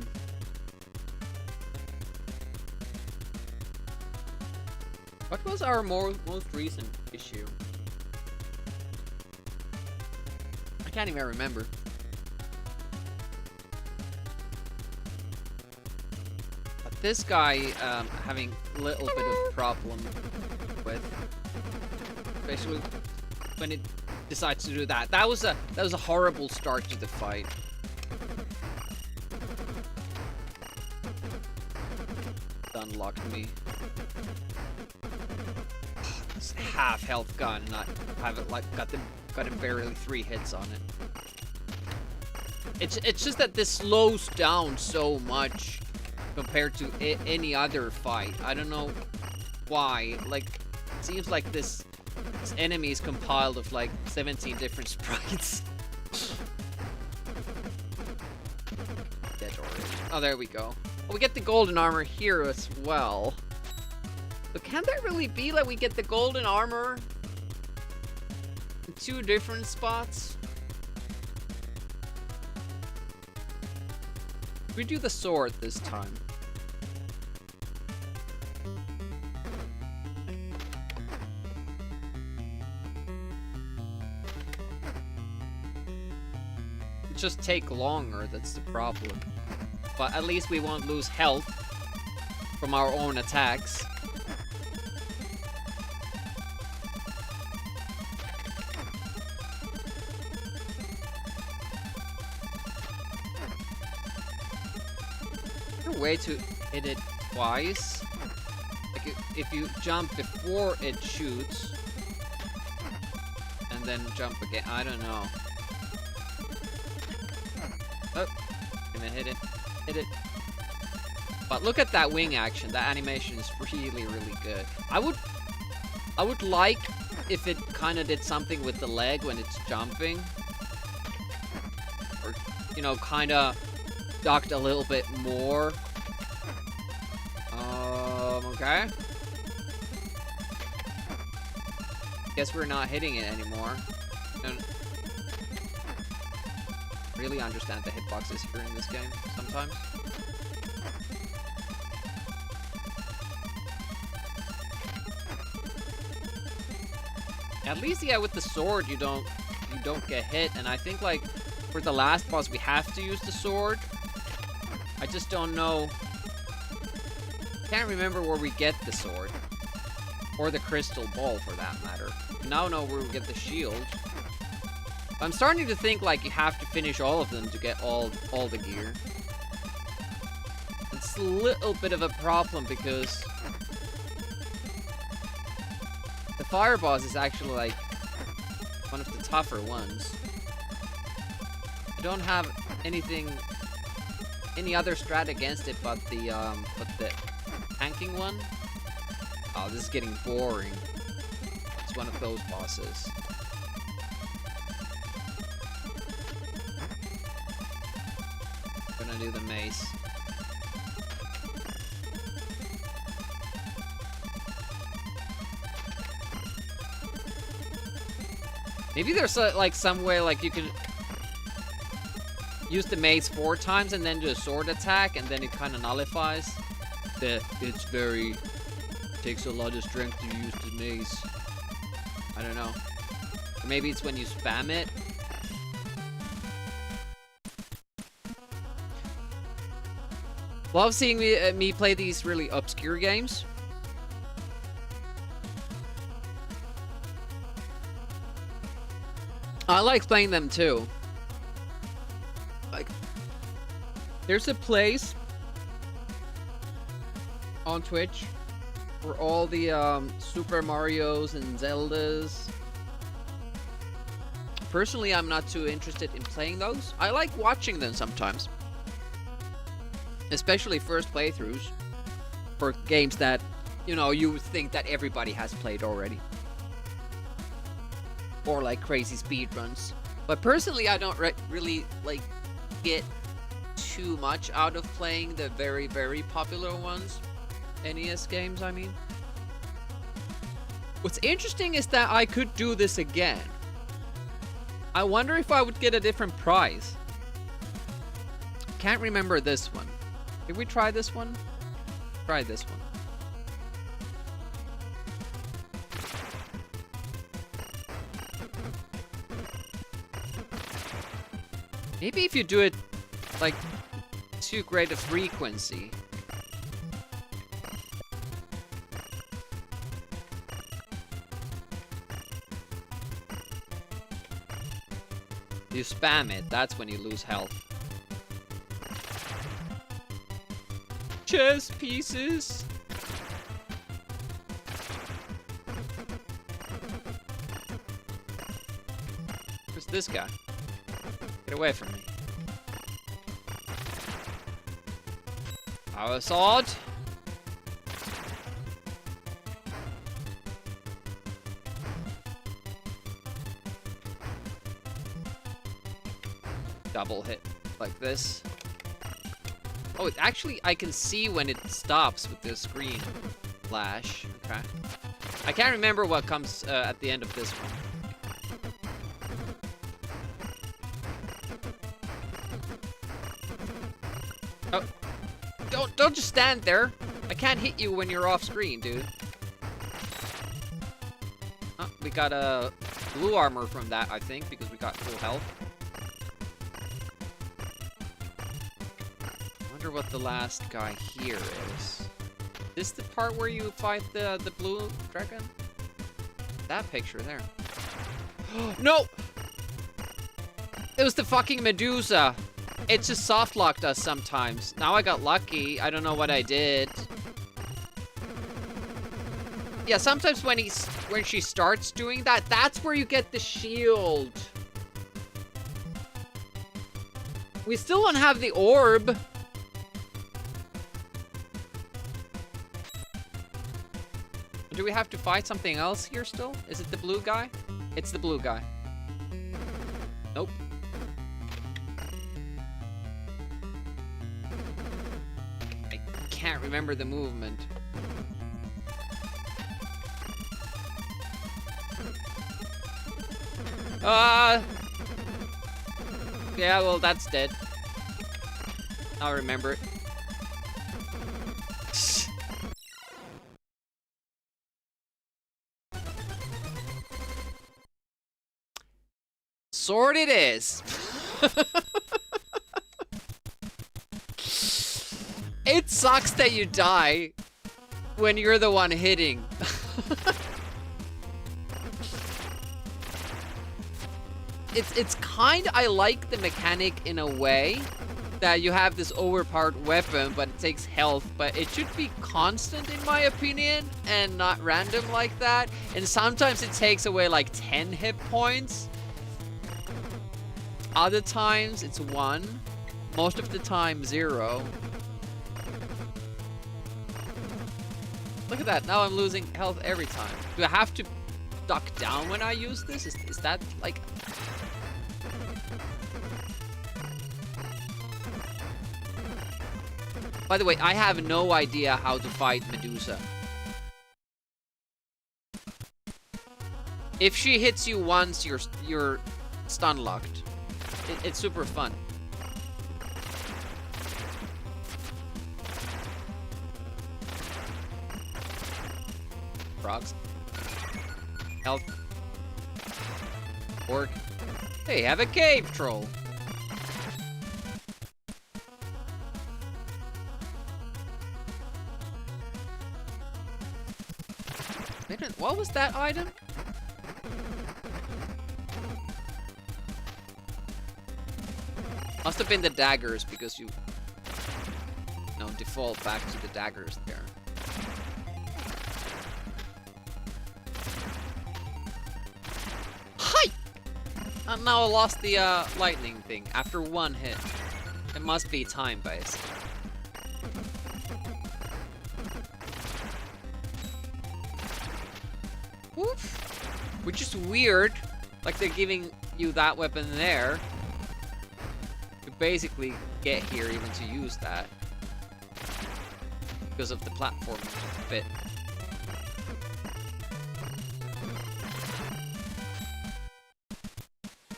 What was our most recent issue? I can't even remember. But this guy having a little bit of problem with, especially when it decides to do that. That was a horrible start to the fight. Unlocked me. This half health gun, not have it like got him barely 3 hits on it. It's just that this slows down so much compared to any other fight. I don't know why. Like, it seems like this enemy is compiled of like 17 different sprites. Dead already. Oh, there we go. Oh, we get the golden armor here as well. But can that really be that we get the golden armor in 2 different spots? We do the sword this time. It just take longer, that's the problem. But at least we won't lose health from our own attacks. Is there a way to hit it twice? Like if you jump before it shoots and then jump again. I don't know. Oh, even hit it. Hit it. But look at that wing action. That animation is really, really good. I would like if it kind of did something with the leg when it's jumping. Or, you know, kind of ducked a little bit more. Okay. Guess we're not hitting it anymore. Don't really understand the hitboxes here in this game sometimes. At least, yeah, with the sword you don't get hit, and I think like for the last boss we have to use the sword. I just don't know. Can't remember where we get the sword. Or the crystal ball, for that matter. Now know where we get the shield. I'm starting to think like you have to finish all of them to get all the gear. It's a little bit of a problem because the fire boss is actually like one of the tougher ones. I don't have any other strat against it but the tanking one. Oh, this is getting boring. It's one of those bosses. I'm gonna do the mace. Maybe there's like some way like you can use the mace 4 times and then do a sword attack and then it kind of nullifies. Takes a lot of strength to use the mace. I don't know. Or maybe it's when you spam it. Love seeing me play these really obscure games. I like playing them too. Like, there's a place on Twitch for all the Super Marios and Zeldas. Personally, I'm not too interested in playing those. I like watching them sometimes. Especially first playthroughs for games that, you know, you would think that everybody has played already. Or like crazy speedruns. But personally, I don't really like get too much out of playing the very, very popular ones. NES games, I mean. What's interesting is that I could do this again. I wonder if I would get a different prize. Can't remember this one. Did we try this one? Try this one. Maybe if you do it like too great a frequency. You spam it, that's when you lose health. Chess pieces! Who's this guy? Get away from me. Our sword! Double hit like this. Oh, it actually, I can see when it stops with the screen flash. Okay. I can't remember what comes at the end of this one. Oh, don't just stand there. I can't hit you when you're off screen, dude. Oh, we got a blue armor from that, I think, because we got full health. What the last guy here is. This the part where you fight the blue dragon? That picture there. No! It was the fucking Medusa. It just soft locked us sometimes. Now I got lucky. I don't know what I did. Yeah, sometimes when she starts doing that, that's where you get the shield. We still don't have the orb. Do we have to fight something else here still? Is it the blue guy? It's the blue guy. Nope. I can't remember the movement. Yeah, well, that's dead. I'll remember it. Sword it is. It sucks that you die when you're the one hitting. It's kind of, I like the mechanic in a way that you have this overpowered weapon, but it takes health, but it should be constant in my opinion and not random like that. And sometimes it takes away like 10 hit points. Other times it's 1. Most of the time 0. Look at that, now I'm losing health every time. Do I have to duck down when I use this? Is that like... By the way, I have no idea how to fight Medusa. If she hits you once, you're stun locked. It's super fun. Frogs. Health. Orc. Hey, have a cave troll. What was that item? Must have been the daggers because you default back to the daggers there. Hi! And now I lost the lightning thing after 1 hit. It must be time-based. Oof. Which is weird. Like they're giving you that weapon there. To basically get here even to use that. Because of the platform bit.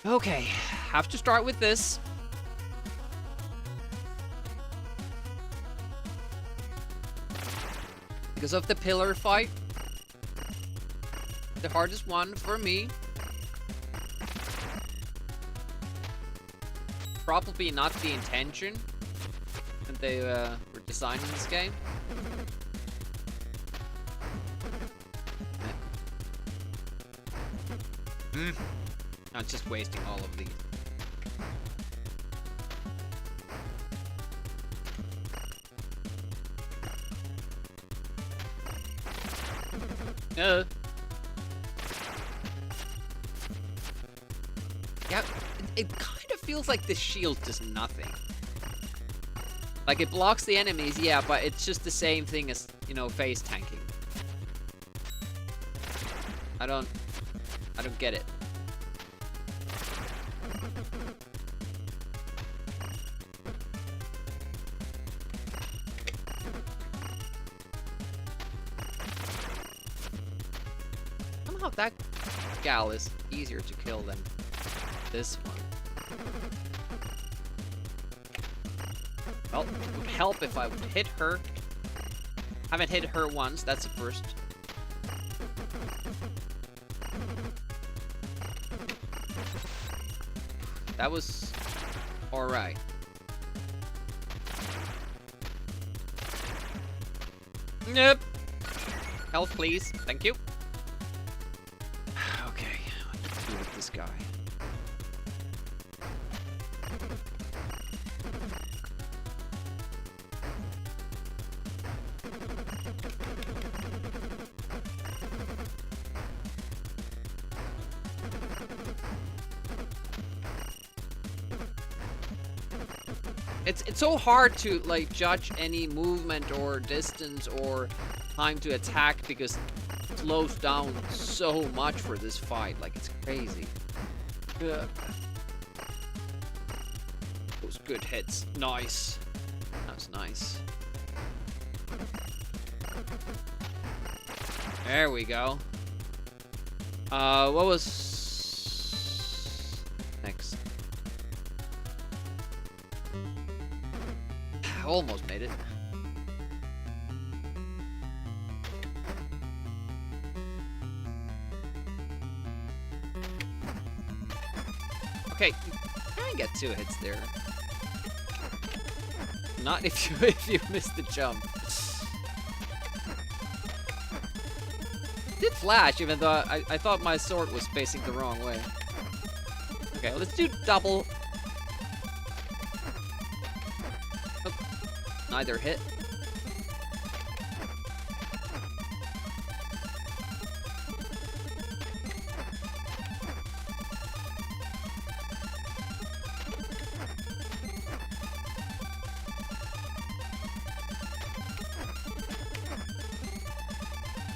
Okay, have to start with this. Because of the pillar fight. The hardest one for me. Probably not the intention that they were designing this game. Not just wasting all of these. Yeah, it kind of feels like this shield does nothing. Like it blocks the enemies, yeah, but it's just the same thing as, phase tanking. I don't get it. Somehow that gal is easier to kill than this one. Well, it would help if I would hit her. Haven't hit her once, that's a first. That was alright. Nope. Health, please. Thank you. Okay, what to do with this guy? It's so hard to like judge any movement or distance or time to attack because it slows down so much for this fight. Like, it's crazy. Good. Those good hits. Nice. That's nice. There we go. What was next? Almost made it. Okay, you can get 2 hits there. Not if you miss the jump. Did flash, even though I thought my sword was facing the wrong way. Okay, let's do double. Oh, neither hit.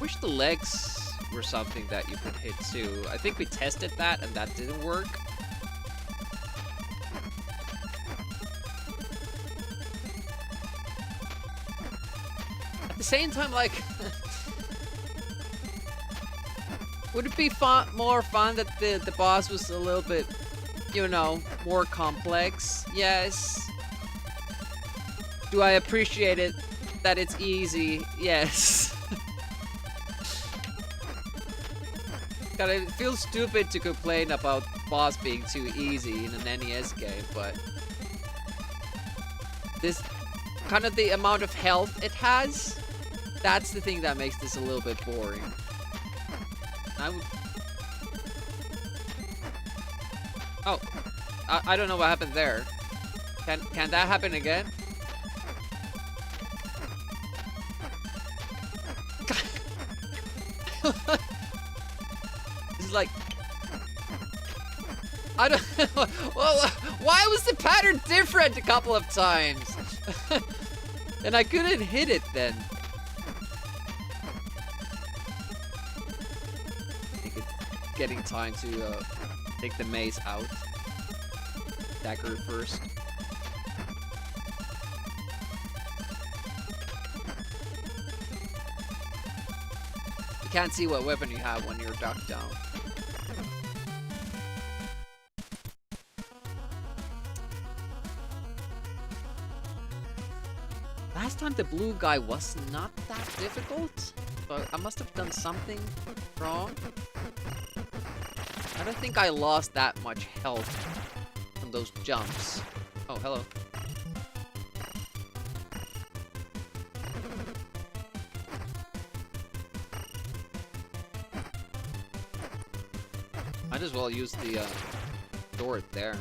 Wish the legs were something that you could hit too. I think we tested that and that didn't work. At the same time, like, would it be more fun that the boss was a little bit, you know, more complex? Yes. Do I appreciate it that it's easy? Yes. God, it feels stupid to complain about boss being too easy in an NES game, but this kind of the amount of health it has, that's the thing that makes this a little bit boring. Oh, I don't know what happened there. Can that happen again? Like, I don't well, why was the pattern different a couple of times? And I couldn't hit it then. I think it's getting time to take the maze out. Dagger first. You can't see what weapon you have when you're ducked down. Last time the blue guy was not that difficult, but I must have done something wrong. I don't think I lost that much health from those jumps. Oh, hello. Might as well use the door there.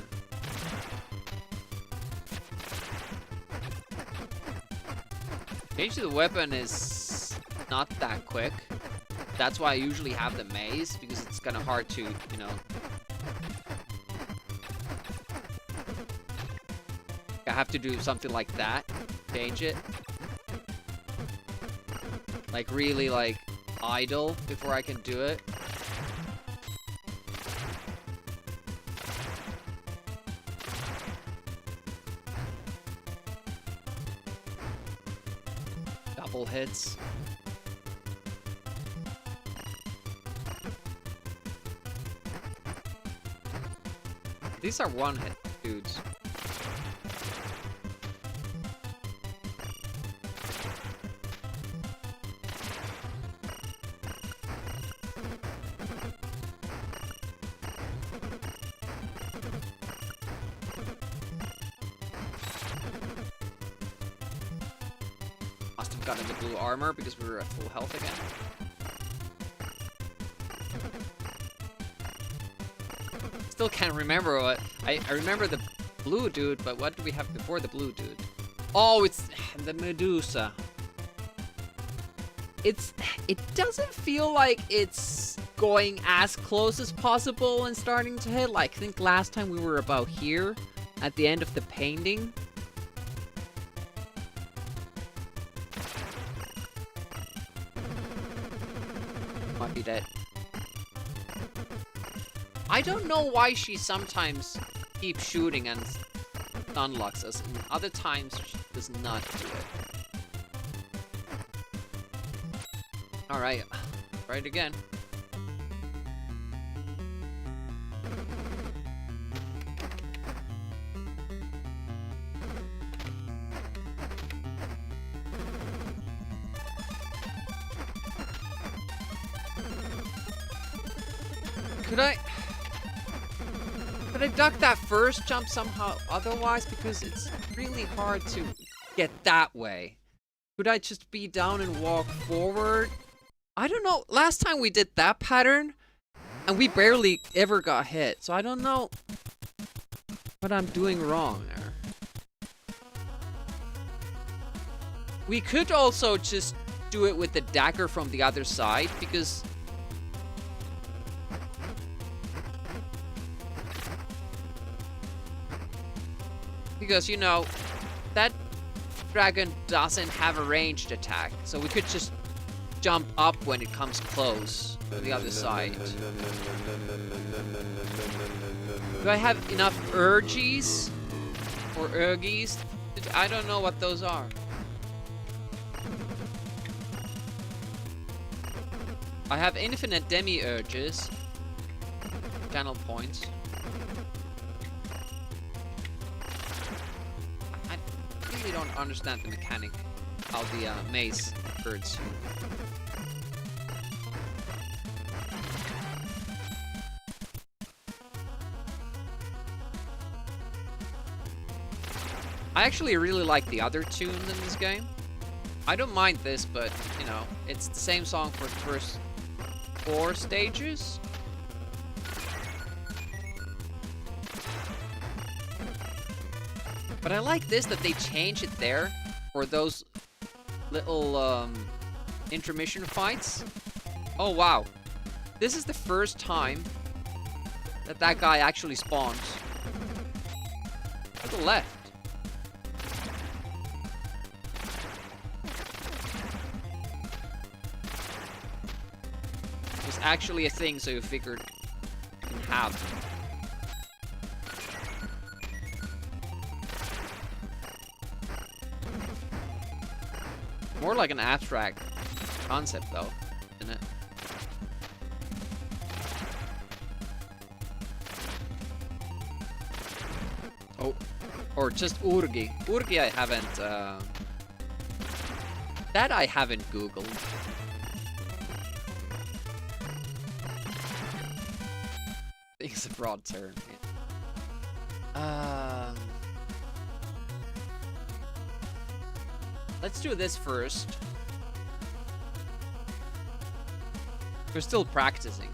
Changing the weapon is not that quick. That's why I usually have the maze, because it's kind of hard to, you know. I have to do something like that. Change it. Like really like idle before I can do it. Double hits. These are one-hit dudes. Must have gotten the blue armor because we were at full health again. Still can't remember what I remember the blue dude, but what do we have before the blue dude? Oh, it's the Medusa. It doesn't feel like it's going as close as possible and starting to hit. Like, I think last time we were about here at the end of the painting. Might be dead. I don't know why she sometimes keeps shooting and unlocks us, and other times she does not do it. Alright, try it again. Could I duck that first jump somehow otherwise? Because it's really hard to get that way. Could I just be down and walk forward? I don't know. Last time we did that pattern, and we barely ever got hit. So I don't know what I'm doing wrong there. We could also just do it with the dagger from the other side, because you know, that dragon doesn't have a ranged attack, so we could just jump up when it comes close to the other side. Do I have enough urgies? Or urgies? I don't know what those are. I have infinite demi-urges. Channel points. I really don't understand the mechanic how the maze hurts. I actually really like the other tunes in this game. I don't mind this, but, you know, it's the same song for the first 4 stages. But I like this, that they change it there for those little intermission fights. Oh wow. This is the first time that that guy actually spawns. To the left. It's actually a thing, so you figured you can have. More like an abstract concept, though, isn't it? Oh, or just Urgi. Urgi I haven't, that I haven't Googled. I think it's a broad term, yeah. Let's do this first. We're still practicing.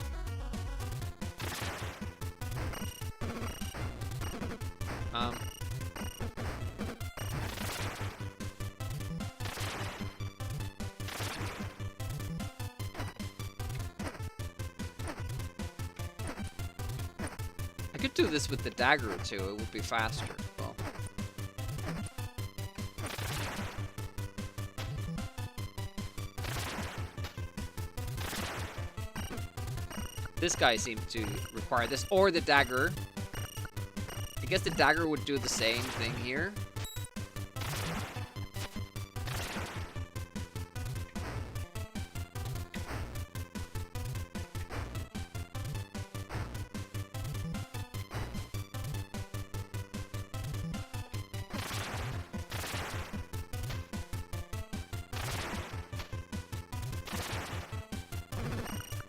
I could do this with the dagger too, it would be faster. Well. This guy seems to require this, or the dagger. I guess the dagger would do the same thing here.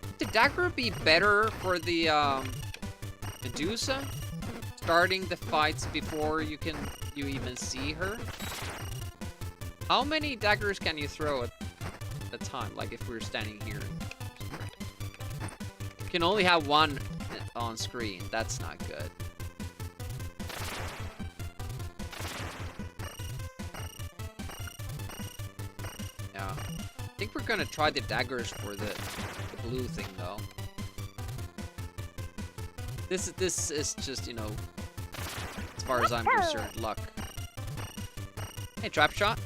Would the dagger be better for the Medusa? Starting the fights before you even see her? How many daggers can you throw at a time? Like if we were standing here. You can only have one on screen. That's not good. Yeah. I think we're gonna try the daggers for the blue thing though. This is just, you know, as far as I'm concerned, luck. Hey, trap shot.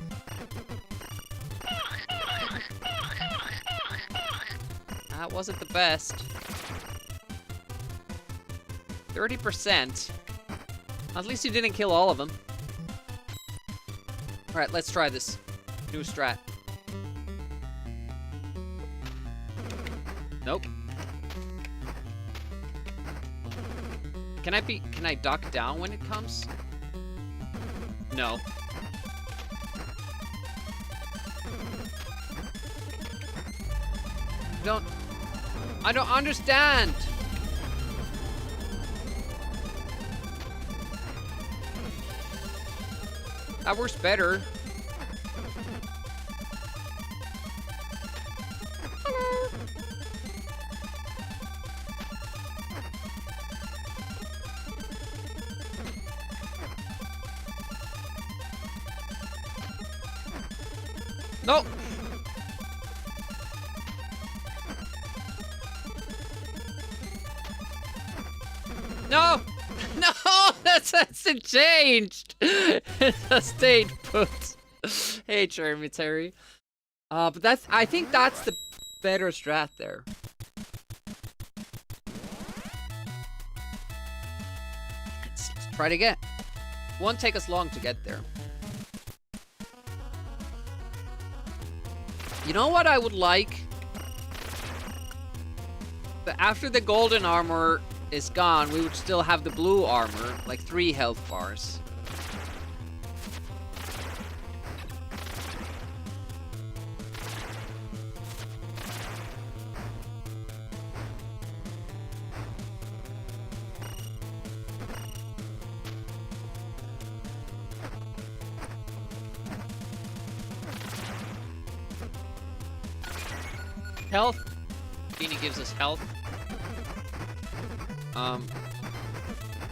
That wasn't the best. 30%. At least you didn't kill all of them. Alright, let's try this new strat. Nope. Can I duck down when it comes? No. I don't understand. That works better. Hello. No. No! No! That's changed! It stayed put. Hey, Jeremy Terry. But I think that's the better strat there. Let's try it again. Won't take us long to get there. You know what I would like? But after the golden armor is gone, we would still have the blue armor, like 3 health bars. Health. Beanie gives us health.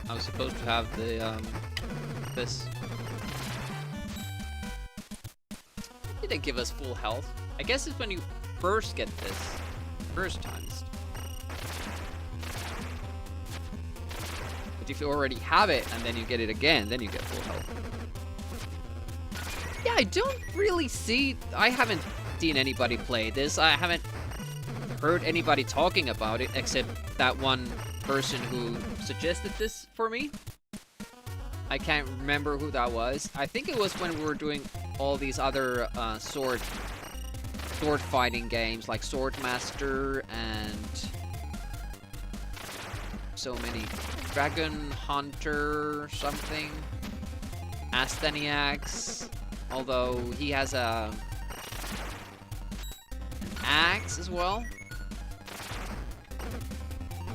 I was supposed to have the, this. Did it give us full health? I guess it's when you first get this. First times. But if you already have it, and then you get it again, then you get full health. Yeah, I don't really see... I haven't seen anybody play this. I haven't heard anybody talking about it, except that one person who suggested this for me. I can't remember who that was. I think it was when we were doing all these other sword fighting games like Swordmaster and so many. Dragon Hunter something. Asteniacs. Although he has an axe as well.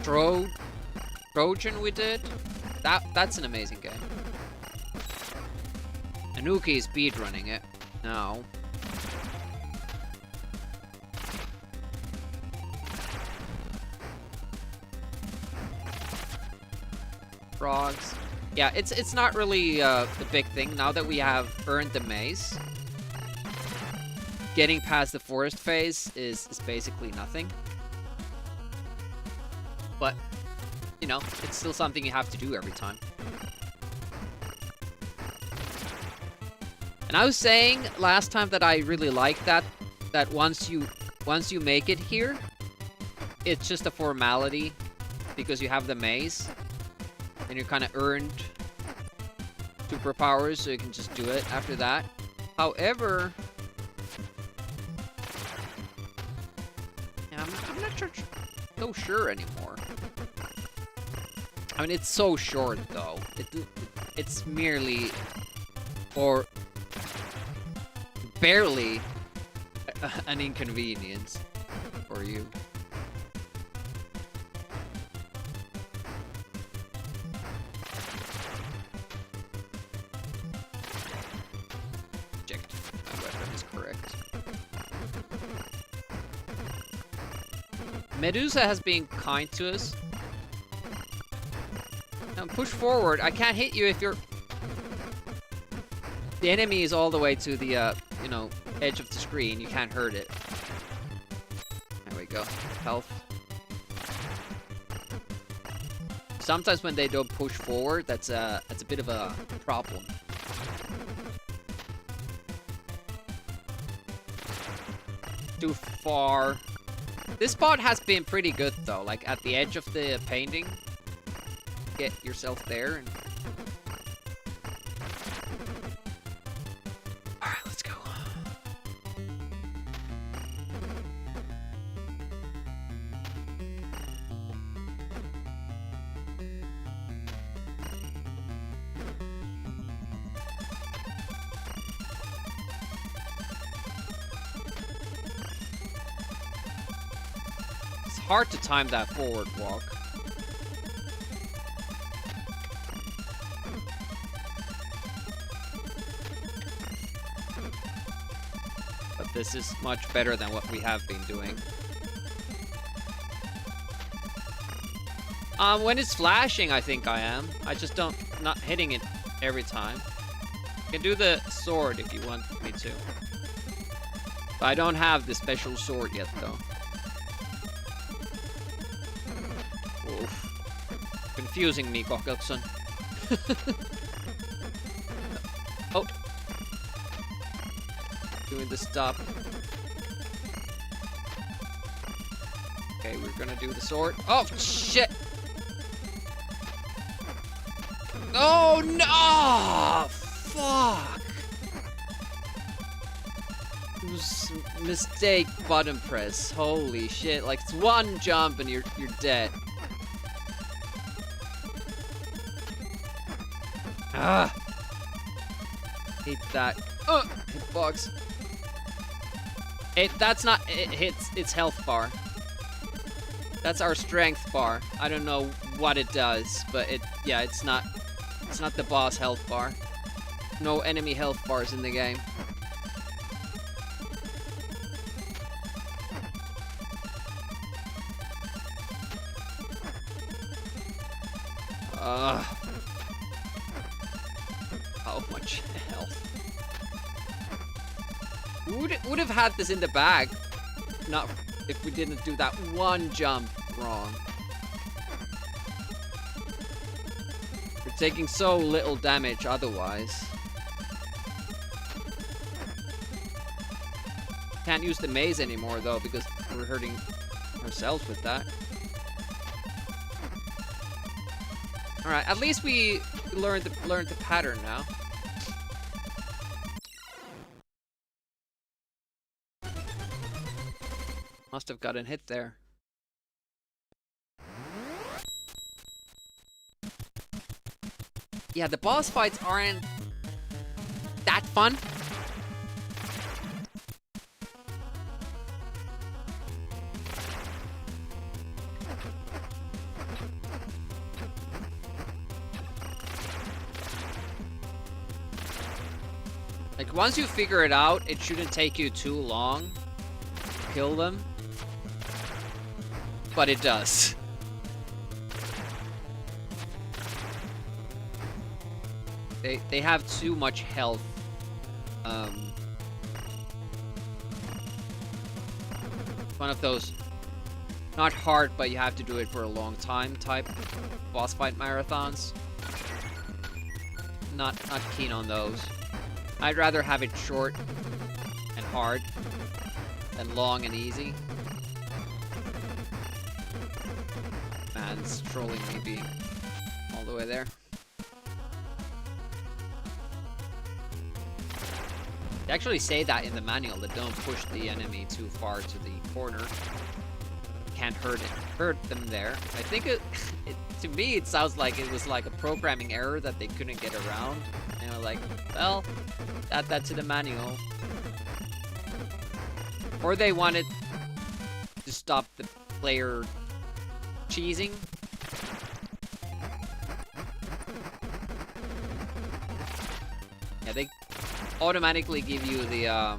Trojan we did. That's an amazing game. Anuki is speedrunning it now. Frogs. Yeah, it's not really the big thing now that we have earned the maze. Getting past the forest phase is basically nothing. But, you know, it's still something you have to do every time. And I was saying last time that I really like that once you make it here, it's just a formality because you have the maze and you kind of earned superpowers, so you can just do it after that. However, yeah, I'm not so sure anymore. I mean, it's so short though. It's merely or barely an inconvenience for you. Checked. My weapon is correct. Medusa has been kind to us. Now push forward. I can't hit you if you're... The enemy is all the way to the, you know, edge of the screen. You can't hurt it. There we go. Health. Sometimes when they don't push forward, that's a bit of a problem. Too far. This spot has been pretty good though, like at the edge of the painting. Get yourself there and... Alright, let's go. It's hard to time that forward walk. But this is much better than what we have been doing. When it's flashing, I think I am. I just not hitting it every time. You can do the sword if you want me to. But I don't have the special sword yet, though. Oof. Confusing me, Gokkelson. Oh. Doing the stop. Okay, we're gonna do the sword. Oh, shit! Oh, no! Fuck! It was a mistake button press. Holy shit. Like, it's one jump and you're dead. Ah! Hate that. Hitbox. That's not... It hits its health bar. That's our strength bar. I don't know what it does, but yeah, it's not the boss health bar. No enemy health bars in the game. How much health? Would have had this in the bag, not if we didn't do that one jump wrong. We're taking so little damage otherwise. Can't use the maze anymore though because we're hurting ourselves with that. All right, at least we learned the pattern now. Must have gotten hit there. Yeah, the boss fights aren't that fun. Like, once you figure it out, it shouldn't take you too long to kill them. But it does. They have too much health. One of those not hard, but you have to do it for a long time type boss fight marathons. Not keen on those. I'd rather have it short and hard than long and easy. Man's trolling me being all the way there. They actually say that in the manual, that don't push the enemy too far to the corner. Can't hurt them there. I think to me it sounds like it was like a programming error that they couldn't get around. And they were like, well, add that to the manual. Or they wanted to stop the player cheesing. Yeah, they automatically give you the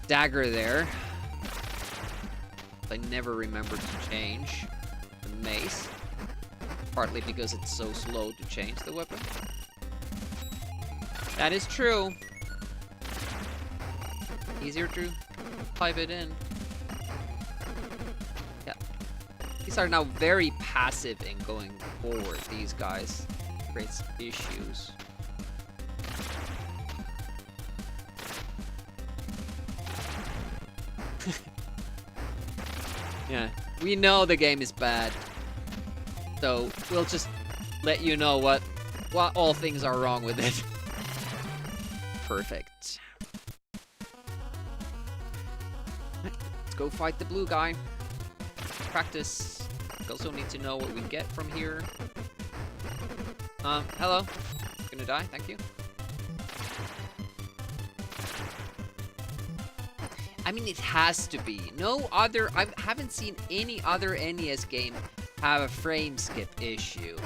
dagger there. I never remembered to change the mace. Partly because it's so slow to change the weapon. That is true. Easier to pipe it in. Yeah. These are now very passive in going forward, these guys. Creates issues. Yeah, we know the game is bad. So we'll just let you know what all things are wrong with it. Perfect. Let's go fight the blue guy. Practice. We also need to know what we get from here. Hello. Gonna die, thank you. I mean, it has to be. No other, I haven't seen any other NES game have a frame skip issue.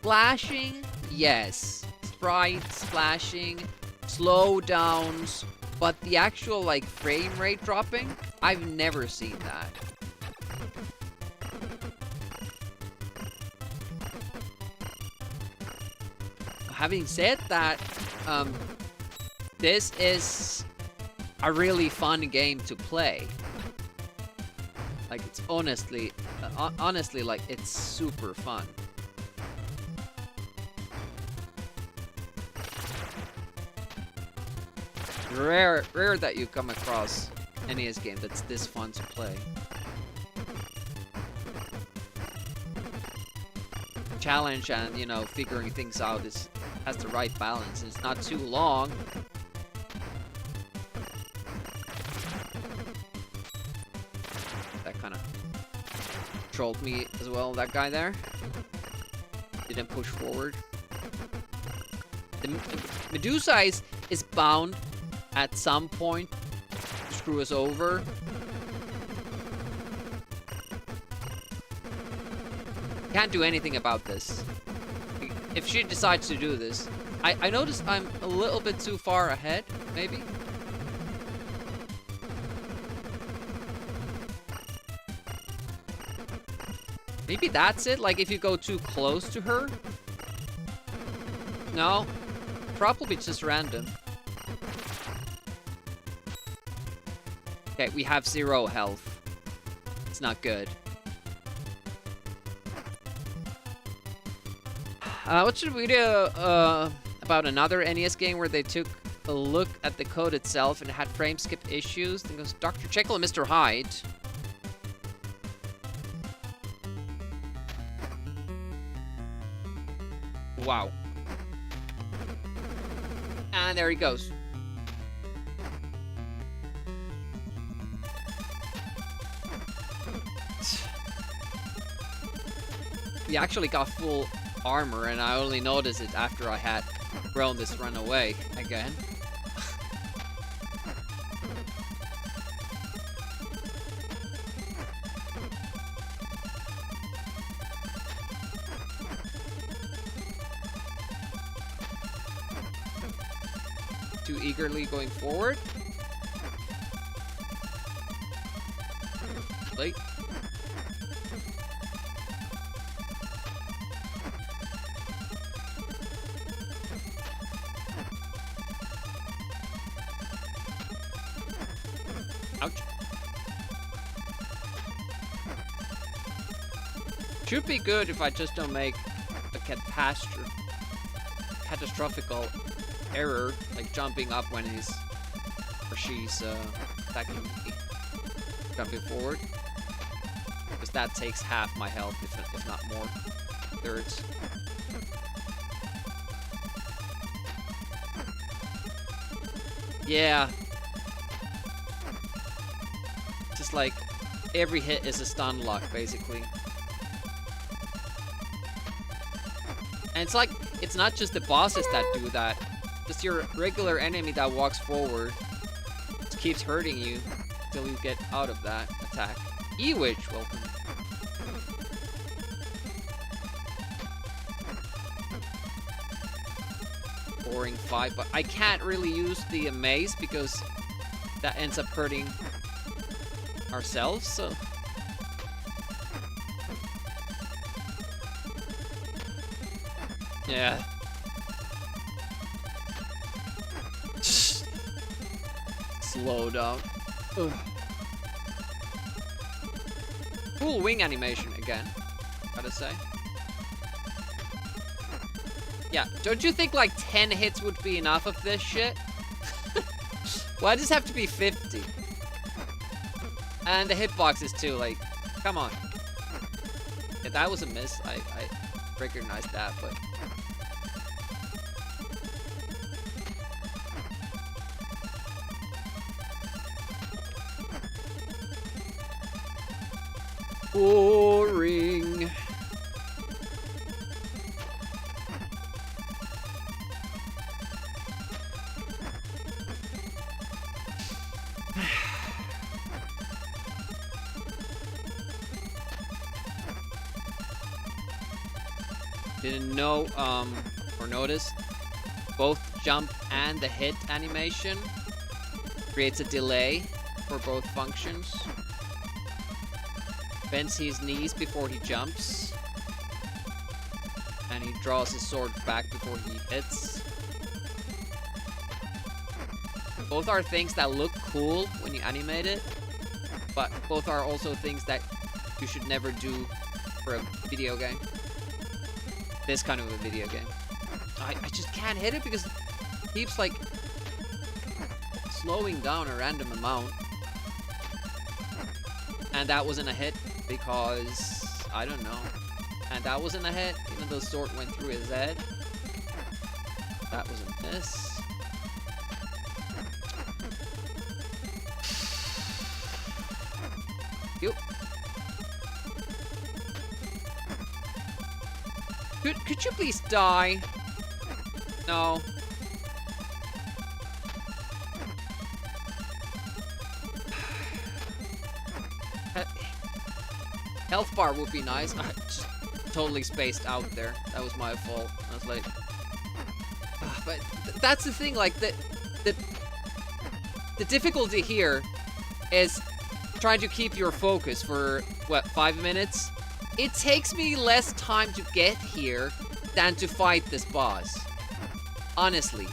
Flashing, yes. Sprites, flashing, slowdowns, but the actual, like, frame rate dropping, I've never seen that. Having said that, this is a really fun game to play. Like, it's honestly, like, it's super fun. Rare that you come across an NES game that's this fun to play. Challenge and, you know, figuring things out has the right balance. It's not too long. That kind of trolled me as well, that guy there. Didn't push forward. The Medusa is bound at some point to screw us over. Can't do anything about this. If she decides to do this, I noticed I'm a little bit too far ahead, maybe. Maybe that's it, like if you go too close to her. No, probably just random. Okay, we have 0 health. It's not good. What should we do about another NES game where they took a look at the code itself and had frame skip issues? I think it was Dr. Jekyll and Mr. Hyde. Wow. And there he goes. We actually got full armor, and I only noticed it after I had thrown this run away again. Too eagerly going forward. Late. Ouch. Should be good if I just don't make a catastrophical error, like jumping up when he's or she's attacking me, jumping forward, because that takes half my health, if not more, thirds. Yeah. Just like every hit is a stun lock, basically. And it's like, it's not just the bosses that do that. Just your regular enemy that walks forward just keeps hurting you until you get out of that attack. E-Witch, welcome. Boring fight, but I can't really use the maze because that ends up hurting ourselves, so... Yeah. Slow down. Ugh. Cool wing animation again, gotta say. Yeah, don't you think like 10 hits would be enough of this shit? Why does it have to be 50? And the hitboxes too, like, Come on. Yeah, that was a miss. I recognized that, but... Boring. Didn't know, or notice, both jump and the hit animation creates a delay for both functions. Bends his knees before he jumps. And he draws his sword back before he hits. Both are things that look cool when you animate it, but both are also things that you should never do for a video game. This kind of a video game. I just can't hit it because it keeps like slowing down a random amount. And that wasn't a hit because I don't know. And that wasn't a hit, even though the sword went through his head. That was a miss. Yep. Could you please die? No. Health bar would be nice. I just totally spaced out there. That was my fault. I was like... But that's the thing, like, the difficulty here is trying to keep your focus for, what, 5 minutes? It takes me less time to get here than to fight this boss. Honestly.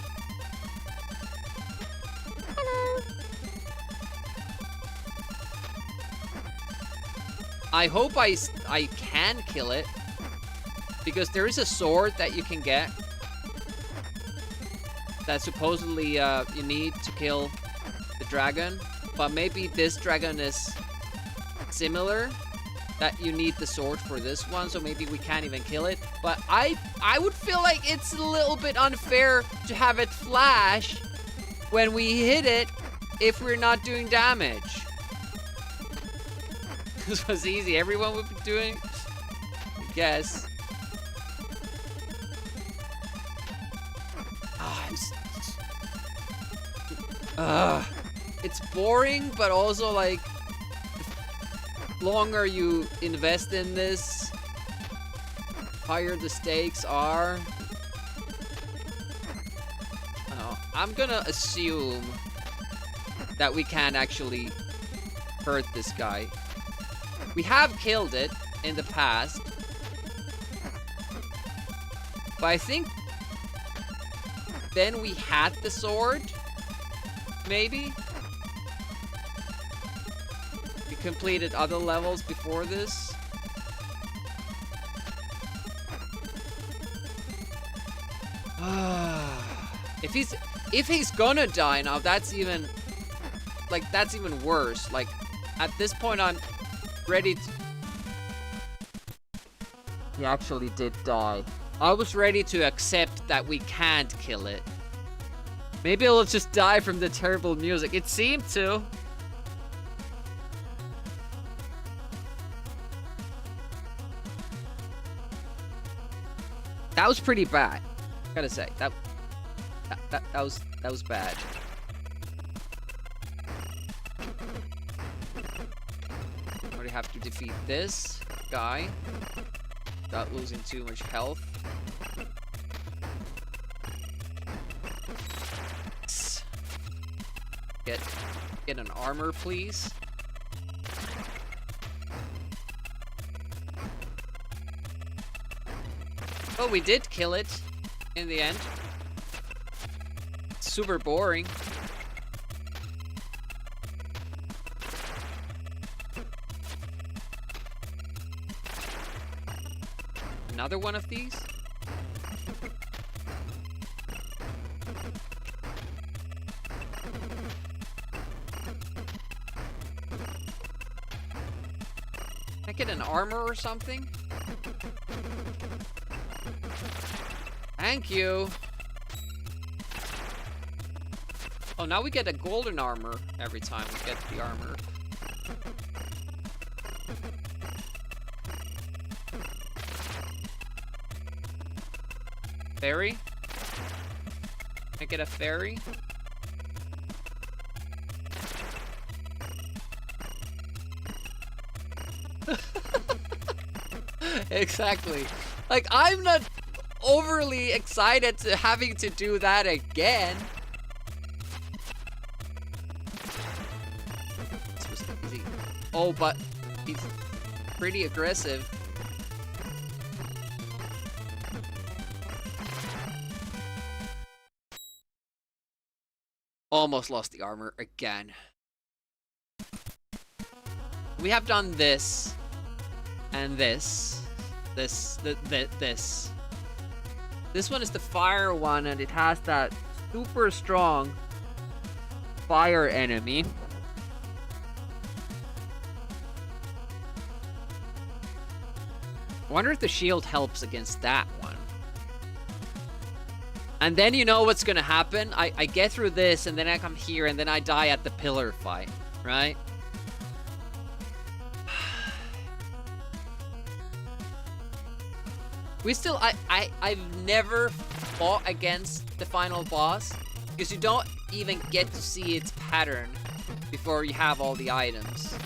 Hello. I hope I can kill it. Because there is a sword that you can get. That supposedly you need to kill the dragon. But maybe this dragon is similar. That you need the sword for this one, so maybe we can't even kill it. But I would feel like it's a little bit unfair to have it flash when we hit it if we're not doing damage. This was easy. Everyone would be doing, I guess. It's boring, but also like longer you invest in this, higher the stakes are. I'm gonna assume that we can't actually hurt this guy. We have killed it in the past, but I think then we had the sword, maybe? Completed other levels before this. If he's gonna die now, that's even worse. Like at this point I'm ready to... He actually did die. I was ready to accept that we can't kill it. Maybe it'll just die from the terrible music. It seemed to. That was pretty bad. Gotta say, that was bad. Already have to defeat this guy without losing too much health. Get an armor, please. Oh, we did kill it in the end. Super boring. Another one of these? get an armor or something? Thank you. Oh, now we get a golden armor every time we get the armor. Fairy? Can I get a fairy? Exactly. Like, I'm not overly excited to having to do that again. This was easy. Oh, but he's pretty aggressive. Almost lost the armor again. We have done this. And this. This one is the fire one, and it has that super strong fire enemy. I wonder if the shield helps against that one. And then you know what's gonna happen? I get through this, and then I come here, and then I die at the pillar fight, right? We still, I've never fought against the final boss, because you don't even get to see its pattern before you have all the items.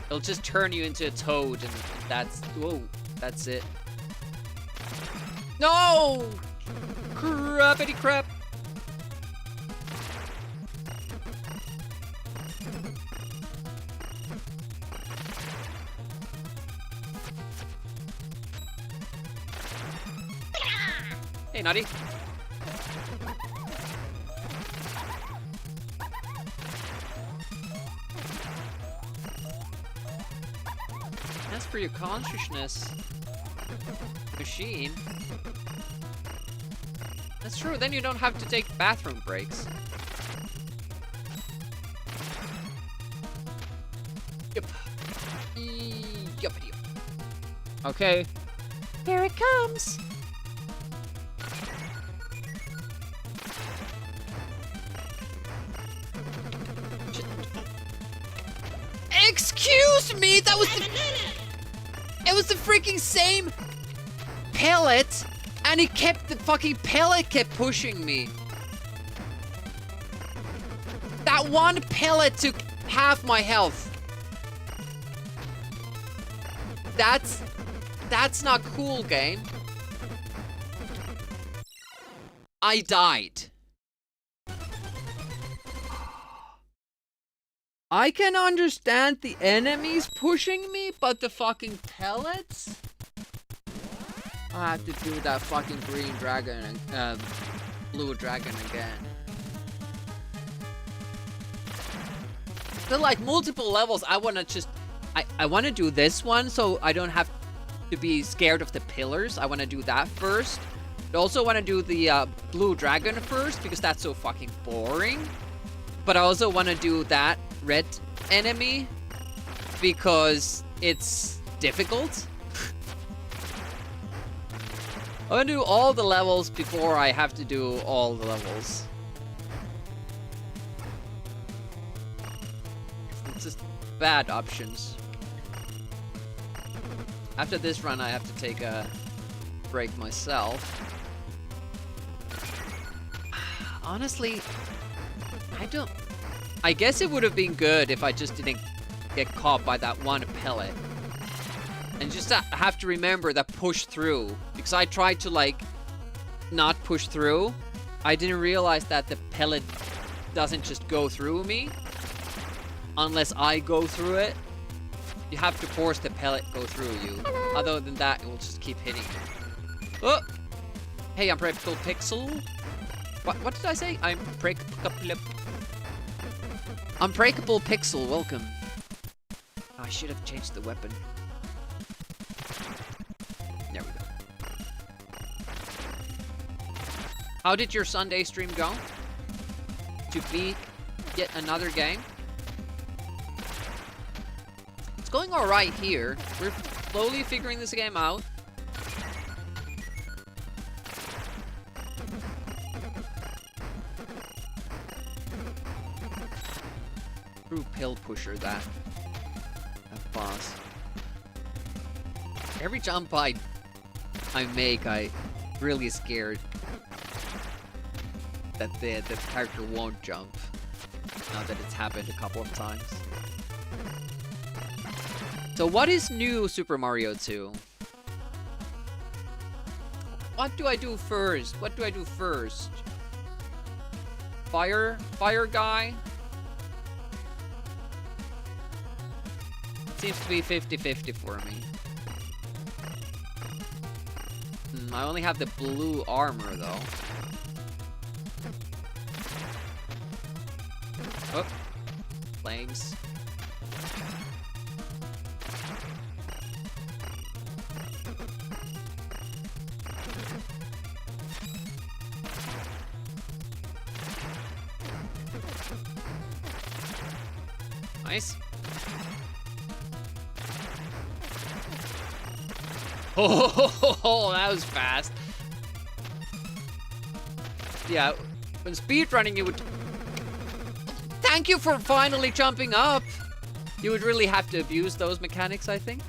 It'll just turn you into a toad, and that's, whoa, that's it. No! Crappity crap! Hey, Nutty. That's for your consciousness. Machine. That's true, then you don't have to take bathroom breaks. Yep. Yup. Okay. Here it comes! Excuse me, that was the... It was the freaking same pellet, and the fucking pellet kept pushing me. That one pellet took half my health. That's not cool, game. I died. I can understand the enemies pushing me, but the fucking pellets? I have to do that fucking green dragon and blue dragon again. So like multiple levels, I wanna just I wanna do this one so I don't have to be scared of the pillars. I wanna do that first. I also wanna do the blue dragon first because that's so fucking boring. But I also wanna do that red enemy because it's difficult. I want to do all the levels before I have to do all the levels. It's just bad options. After this run, I have to take a break myself. Honestly, I guess it would have been good if I just didn't get caught by that one pellet. And just have to remember that push through. Because I tried to, like, not push through. I didn't realize that the pellet doesn't just go through me. Unless I go through it. You have to force the pellet go through you. Other than that, it will just keep hitting you. Oh! Hey, Unbreakable Pixel. What did I say? Unbreakable Pixel, welcome. Oh, I should have changed the weapon. There we go. How did your Sunday stream go? To beat yet another game? going alright here. We're slowly figuring this game out. True pill pusher, that boss. Every jump I make, I really scared that the character won't jump. Now that it's happened a couple of times. So what is new Super Mario 2? What do I do first? What do I do first? Fire guy? Seems to be 50-50 for me. I only have the blue armor though. Oh, flames. Nice. Oh, that was fast. Yeah, when speedrunning you would... Thank you for finally jumping up! You would really have to abuse those mechanics, I think.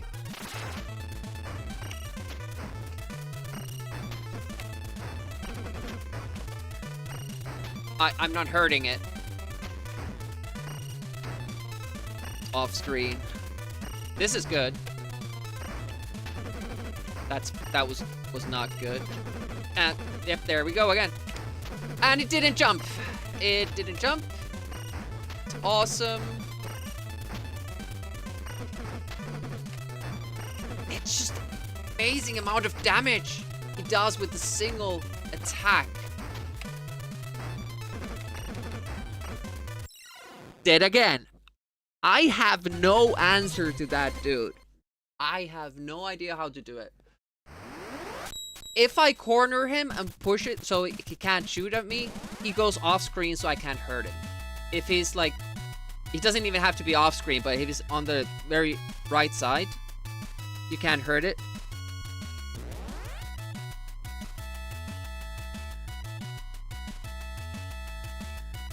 I'm not hurting it. Off screen. This is good. That was not good. And yep, there we go again. And it didn't jump. It didn't jump. It's awesome. It's just amazing amount of damage he does with a single attack. Dead again. I have no answer to that, dude. I have no idea how to do it. If I corner him and push it so he can't shoot at me, he goes off screen so I can't hurt him. If he's like, he doesn't even have to be off screen, but if he's on the very right side, you can't hurt it.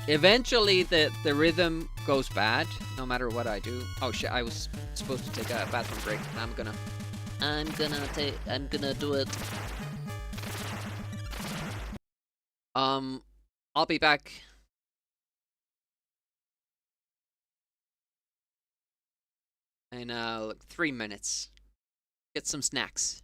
Eventually the rhythm goes bad, no matter what I do. Oh shit, I was supposed to take a bathroom break. I'm gonna do it. I'll be back. In like 3 minutes. Get some snacks.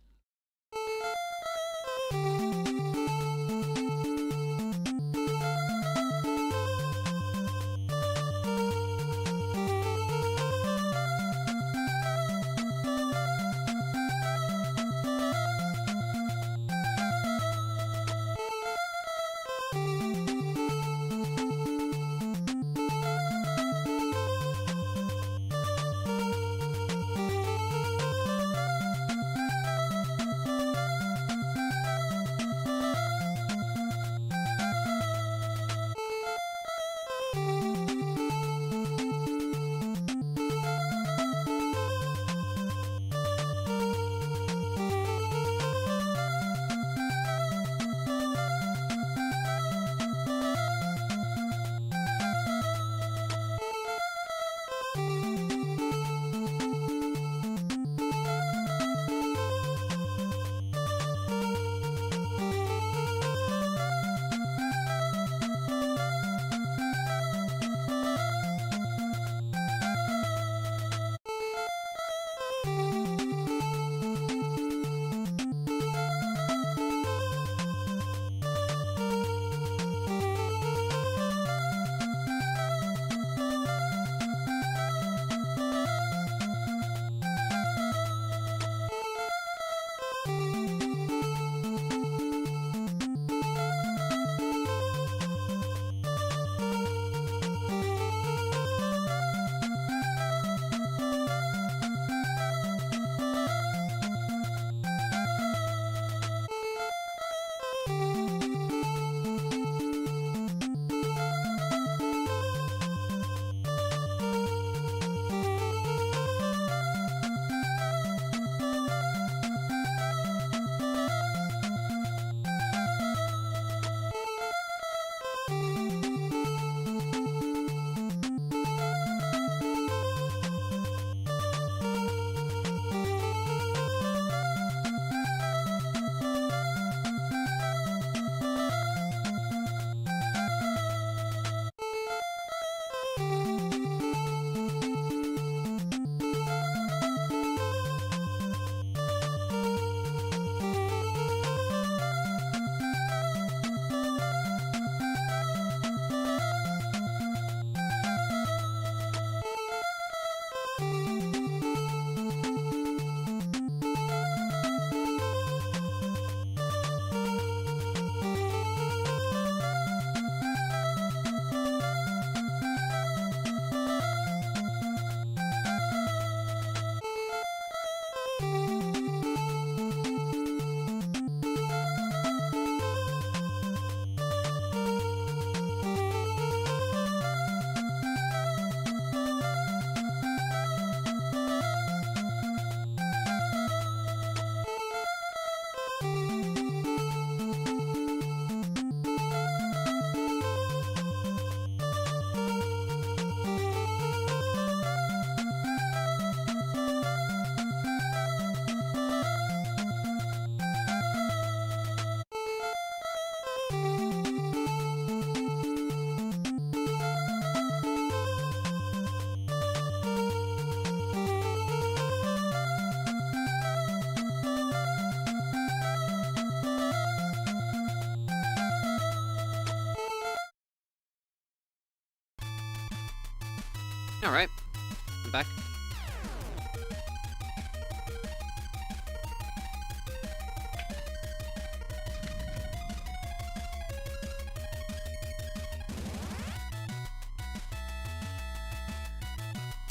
Alright. I'm back.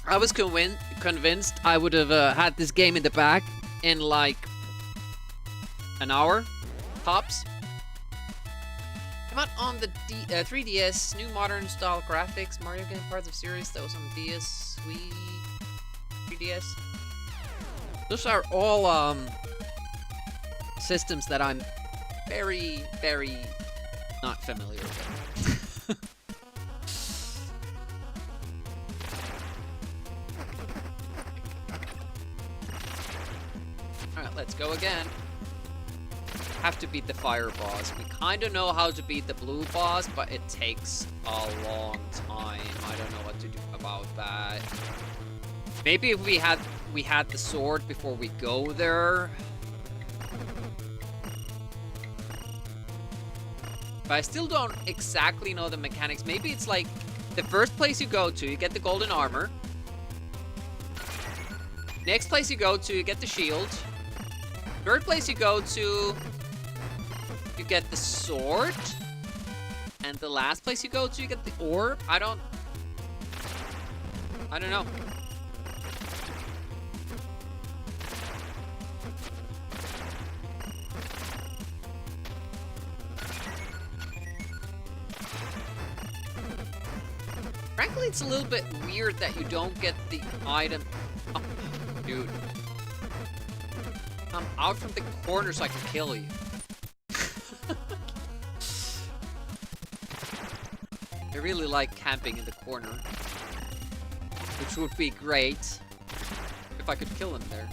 I was convinced I would have had this game in the back in like an hour, tops. Came out on the 3DS, new modern style graphics, Mario game parts of series that was on DS, Wii, 3DS. Those are all systems that I'm very, very not familiar with. Alright, let's go again. Have to beat the fire boss. We kind of know how to beat the blue boss, but it takes a long time. I don't know what to do about that. Maybe if we had the sword before we go there. But I still don't exactly know the mechanics. Maybe it's like the first place you go to, you get the golden armor. Next place you go to, you get the shield. Third place you go to, you get the sword. And the last place you go to, you get the orb. I don't know. Frankly, it's a little bit weird that you don't get the item. Oh, dude. Come out from the corner so I can kill you. I really like camping in the corner. Which would be great if I could kill him there.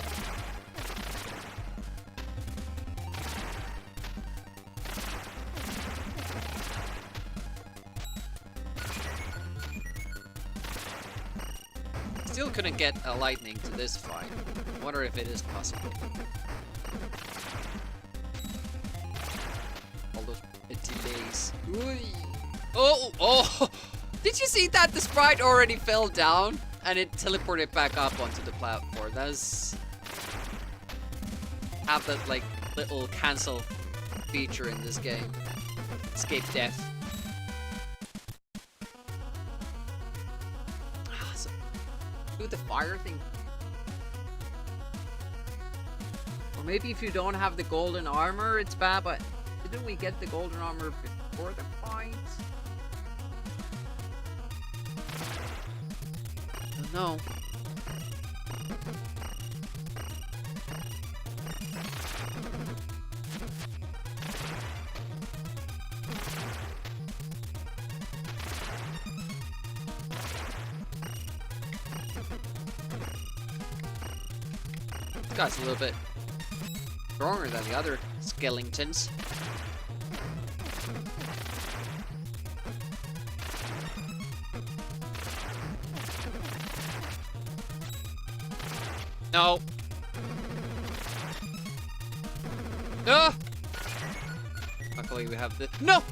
Still couldn't get a lightning to this fight. I wonder if it is possible. All those delays. Oh! Did you see that? The sprite already fell down and it teleported back up onto the platform. That's have that like little cancel feature in this game. Escape death. So, do the fire thing. Or maybe if you don't have the golden armor, it's bad, but didn't we get the golden armor before the fight? No. This guy's a little bit stronger than the other skeletons. No. No. Luckily we have the no.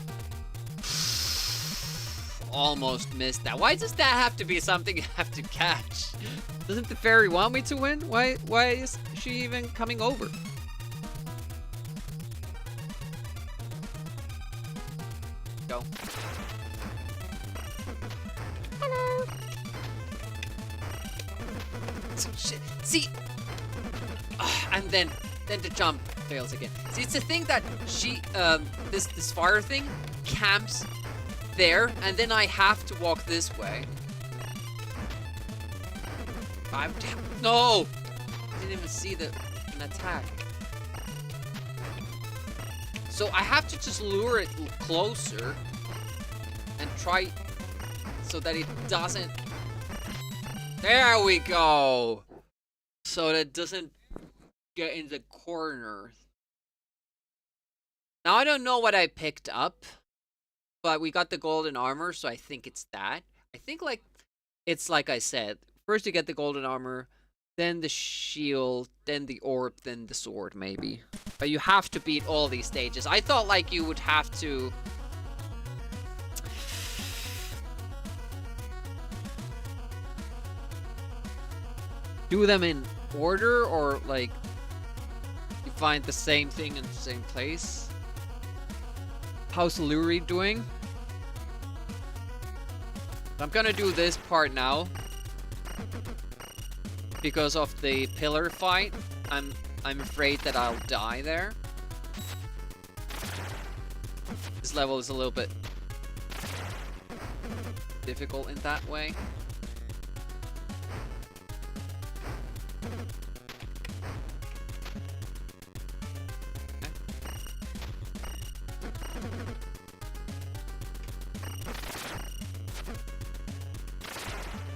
Almost missed that. Why does that have to be something you have to catch? Doesn't the fairy want me to win? Why is she even coming over? Go. Hello. Some shit. See, and then the jump fails again. See, it's a thing that she, this fire thing camps there, and then I have to walk this way. No! I didn't even see an attack. So I have to just lure it closer and try so that it doesn't. There we go! So that it doesn't get in the corner. Now I don't know what I picked up, but we got the golden armor, so I think it's that. I think it's like I said. First you get the golden armor, then the shield, then the orb, then the sword, maybe. But you have to beat all these stages. I thought like you would have to... do them in order, or like you find the same thing in the same place? How's Luri doing? I'm gonna do this part now because of the pillar fight. I'm afraid that I'll die there. This level is a little bit difficult in that way.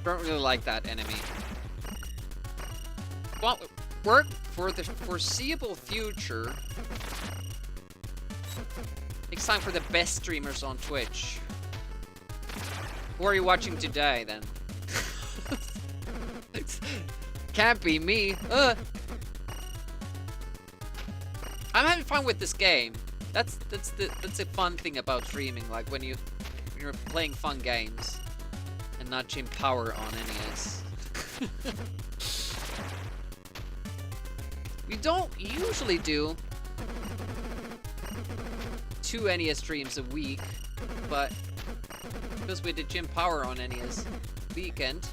Don't really like that enemy. Well, work for the foreseeable future. It's time for the best streamers on Twitch. Who are you watching today, then? Can't be me. I'm having fun with this game. That's a fun thing about streaming. Like when you're playing fun games. And not Jim Power on NES. We don't usually do 2 NES streams a week, but because we did Jim Power on NES weekend,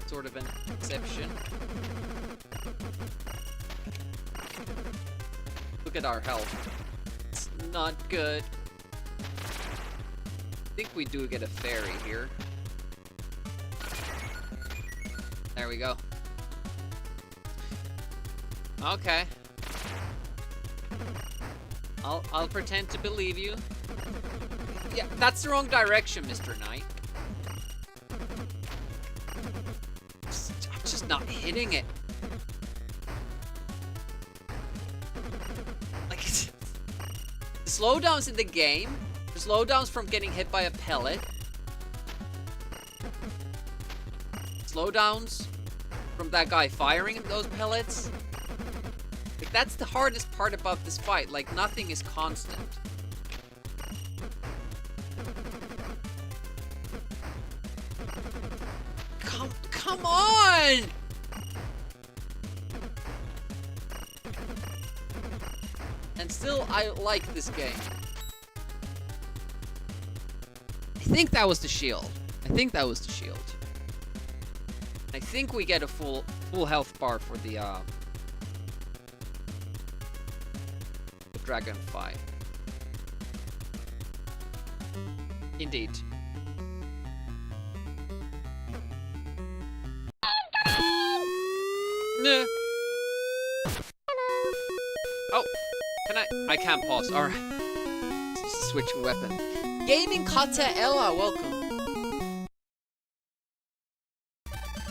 sort of an exception. Look at our health. It's not good. I think we do get a fairy here. There we go. Okay. I'll pretend to believe you. Yeah, that's the wrong direction, Mr. Knight. I'm just not hitting it. Like, the slowdowns in the game, the slowdowns from getting hit by a pellet, slowdowns from that guy firing those pellets. Like, that's the hardest part about this fight. Like, nothing is constant. Come on! And still, I like this game. I think that was the shield. I think we get a full health bar for the dragon fight. Indeed. Nah. Oh, I can't pause. Alright. Switching weapon. Gaming Kata Ella, welcome.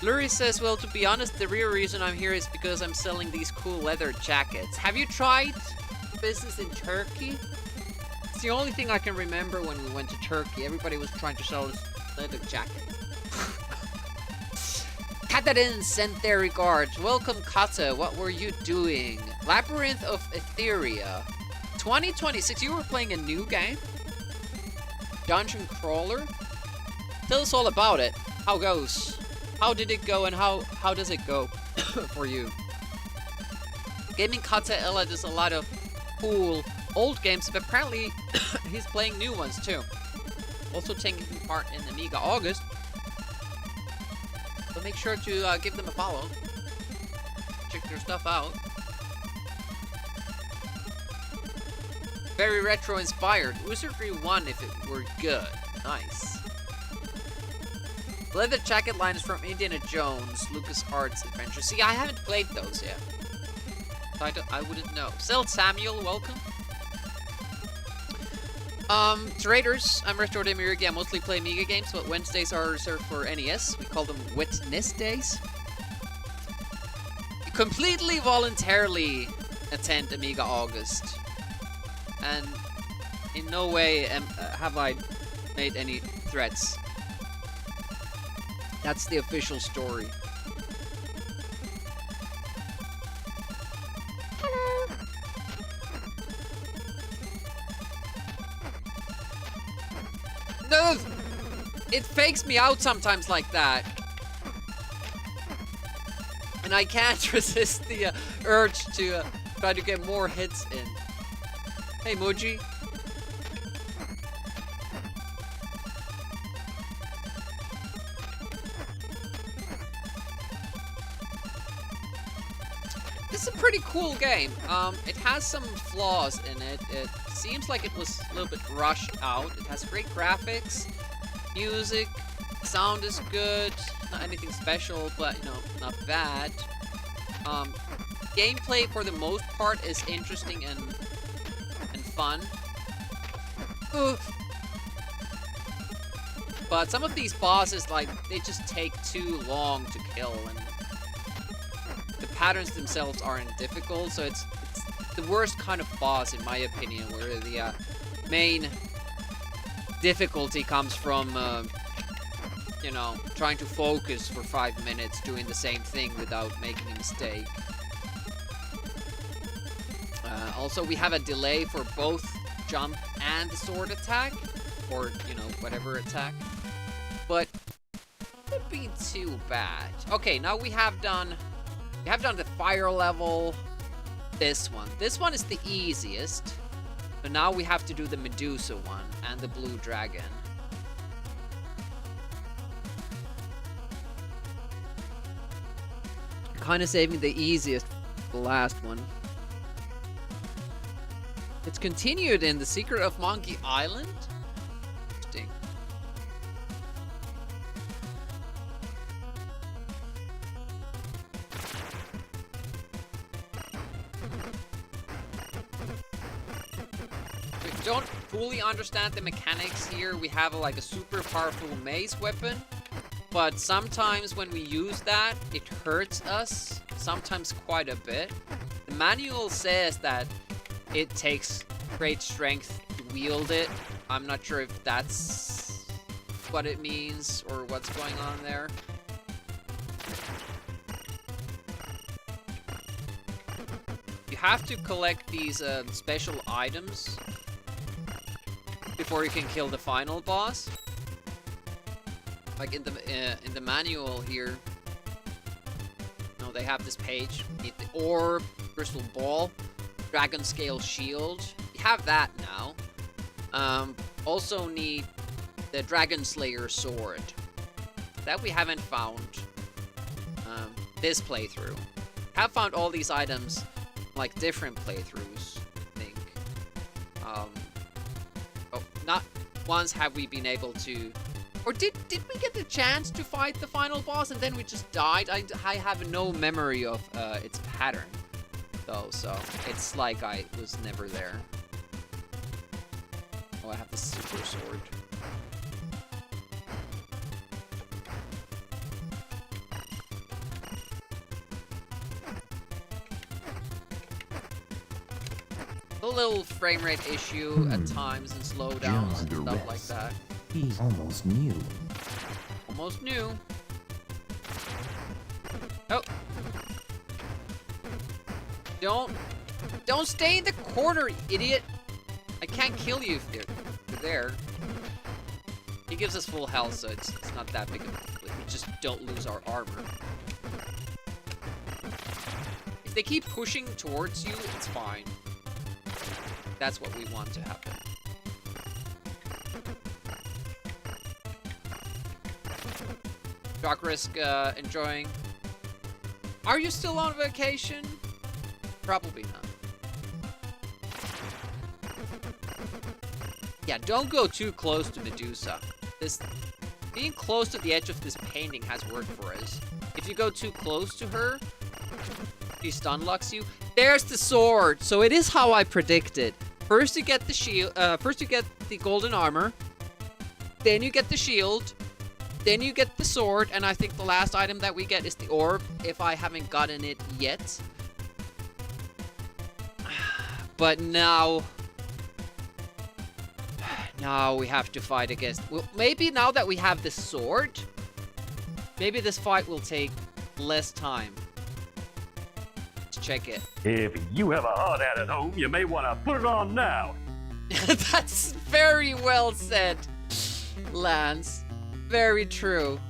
Lurie says, well, to be honest, the real reason I'm here is because I'm selling these cool leather jackets. Have you tried business in Turkey? It's the only thing I can remember when we went to Turkey. Everybody was trying to sell us leather jackets. Katarin sent their regards. Welcome, Kata. What were you doing? Labyrinth of Etheria. 2026. You were playing a new game? Dungeon Crawler? Tell us all about it. How goes? How did it go and how does it go for you? Gaming Kata Ella does a lot of cool old games, but apparently he's playing new ones too. Also taking part in Amiga August. So make sure to give them a follow. Check their stuff out. Very retro inspired. Wizardry 1 if it were good. Nice. Leather jacket line is from Indiana Jones, LucasArts Adventure. See, I haven't played those yet. So I wouldn't know. Sel Samuel, welcome. Traders, I'm Retro Demiurge. I mostly play Amiga games, but Wednesdays are reserved for NES. We call them WedNESdays. You completely voluntarily attend Amiga August. And in no way have I made any threats. That's the official story. Hello. No! It fakes me out sometimes like that. And I can't resist the urge to try to get more hits in. Hey, Muji. This is a pretty cool game. It has some flaws in it. It seems like it was a little bit rushed out. It has great graphics, music, sound is good. Not anything special, but you know, not bad. Gameplay for the most part is interesting and fun. Ugh. But some of these bosses, like, they just take too long to kill, and the patterns themselves aren't difficult, so it's the worst kind of boss, in my opinion, where the main difficulty comes from, you know, trying to focus for 5 minutes doing the same thing without making a mistake. Also, we have a delay for both jump and the sword attack, or, you know, whatever attack. But it wouldn't be too bad. Okay, now we have done the fire level. This one is the easiest. But now we have to do the Medusa one and the blue dragon. Kind of saving the easiest for the last one. It's continued in The Secret of Monkey Island. Interesting. We don't fully understand the mechanics here. We have like a super powerful mace weapon, but sometimes when we use that, it hurts us, sometimes quite a bit. The manual says that it takes great strength to wield it. I'm not sure if that's what it means or what's going on there. You have to collect these special items before you can kill the final boss. Like in the manual here. No, they have this page. You need the orb, crystal ball, dragon scale shield. You have that now. Also need the Dragon Slayer sword. That we haven't found this playthrough. Have found all these items like different playthroughs, I think. Oh, not once have we been able to. Or did we get the chance to fight the final boss and then we just died? I have no memory of its pattern. Though, so it's like I was never there. Oh, I have the super sword. A little frame rate issue at times and slowdowns and stuff like that. He's almost new. Almost new. Oh. Don't stay in the corner, idiot! I can't kill you if you're there. He gives us full health, so it's not that big of a deal. We just don't lose our armor. If they keep pushing towards you, it's fine. That's what we want to happen. Risk enjoying. Are you still on vacation? Probably not. Yeah, don't go too close to Medusa. Being close to the edge of this painting has worked for us. If you go too close to her, she stun locks you. There's the sword. So it is how I predicted. First you get the shield. First you get the golden armor. Then you get the shield. Then you get the sword. And I think the last item that we get is the orb, if I haven't gotten it yet. But now we have to fight against. Well, maybe now that we have the sword, maybe this fight will take less time. Let's check it. If you have a hot hat at home, you may want to put it on now. That's very well said, Lance. Very true.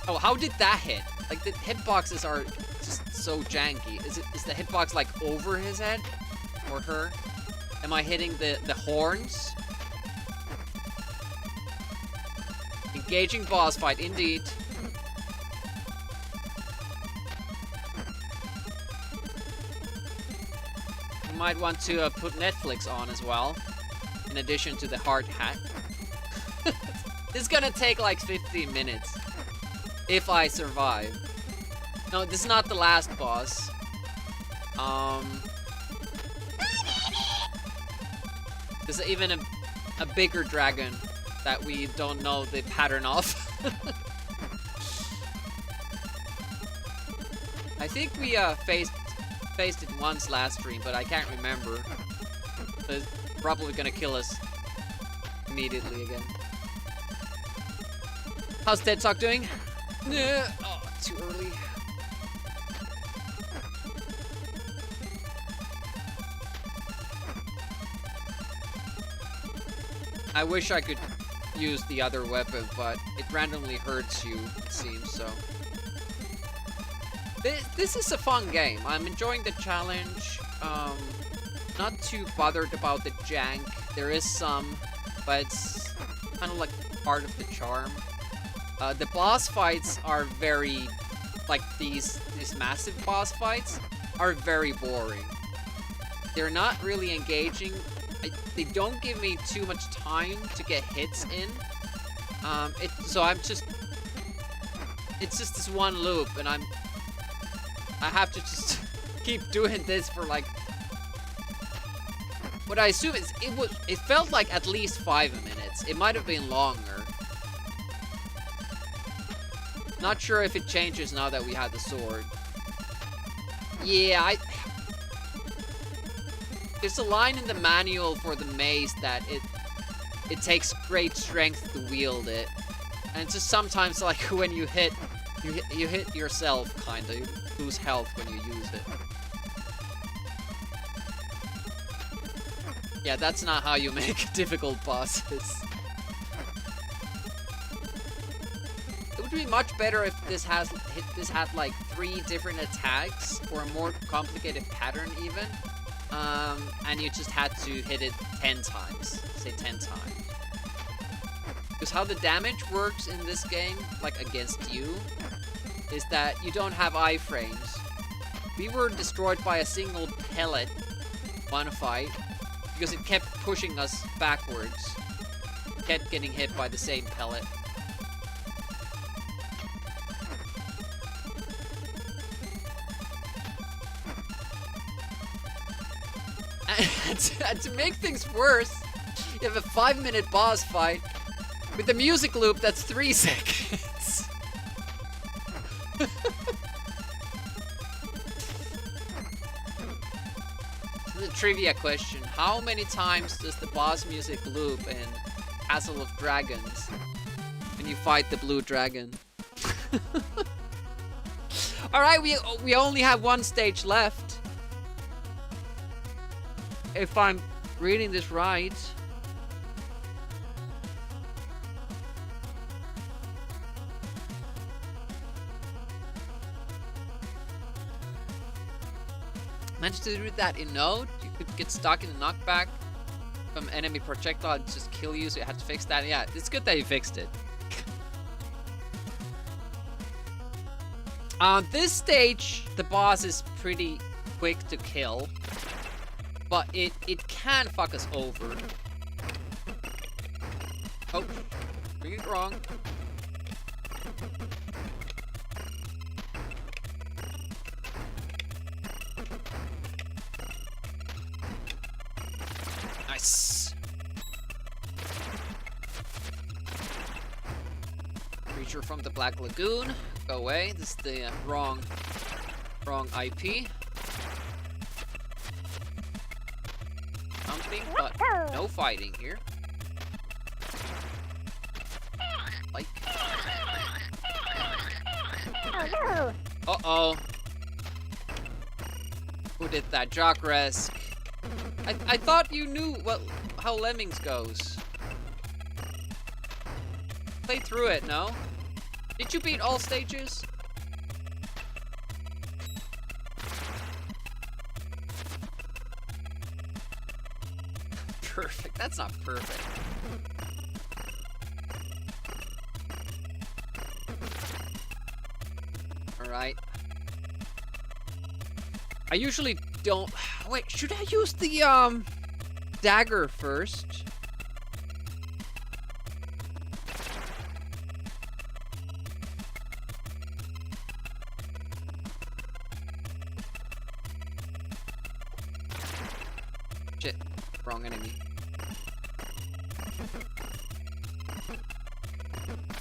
Oh, how did that hit? Like, the hitboxes are just so janky. Is the hitbox, like, over his head? Or her? Am I hitting the horns? Engaging boss fight, indeed. You might want to put Netflix on as well, in addition to the hard hat. This is gonna take like 15 minutes, if I survive. No, this is not the last boss. There's even a bigger dragon that we don't know the pattern of. I think we faced it once last stream, but I can't remember. It's probably gonna kill us immediately again. How's TED Talk doing? Oh, too early. I wish I could use the other weapon, but it randomly hurts you, it seems, so. This is a fun game. I'm enjoying the challenge. Not too bothered about the jank. There is some, but it's kind of like part of the charm. The boss fights are very, like these massive boss fights are very boring. They're not really engaging. They don't give me too much time to get hits in. So it's just this one loop, and I have to just keep doing this for like, what I assume is, it felt like at least 5 minutes. It might have been longer. Not sure if it changes now that we have the sword. Yeah, there's a line in the manual for the mace that it takes great strength to wield it, and it's just sometimes like when you hit yourself, kinda. You lose health when you use it. Yeah, that's not how you make difficult bosses. It would be much better if this had like 3 different attacks or a more complicated pattern even. And you just had to hit it 10 times. Say 10 times. Because how the damage works in this game, like against you, is that you don't have iframes. We were destroyed by a single pellet one fight because it kept pushing us backwards. Kept getting hit by the same pellet. And to make things worse, you have a 5-minute boss fight with a music loop that's 3 seconds. The trivia question: how many times does the boss music loop in Castle of Dragons when you fight the blue dragon? Alright, we only have 1 stage left. If I'm reading this right. Managed to do that in Node. You could get stuck in a knockback from enemy projectile and just kill you, so you had to fix that. Yeah, it's good that you fixed it. On this stage, the boss is pretty quick to kill. But it can fuck us over. Oh, doing it wrong. Nice. Creature from the Black Lagoon. Go away. This is the wrong IP. But no fighting here. Like. Uh-oh. Who did that? Jockresk. I thought you knew how Lemmings goes. Play through it, no? Did you beat all stages? Perfect. That's not perfect. Alright. I usually don't... Wait, should I use the, dagger first? Shit. Wrong enemy.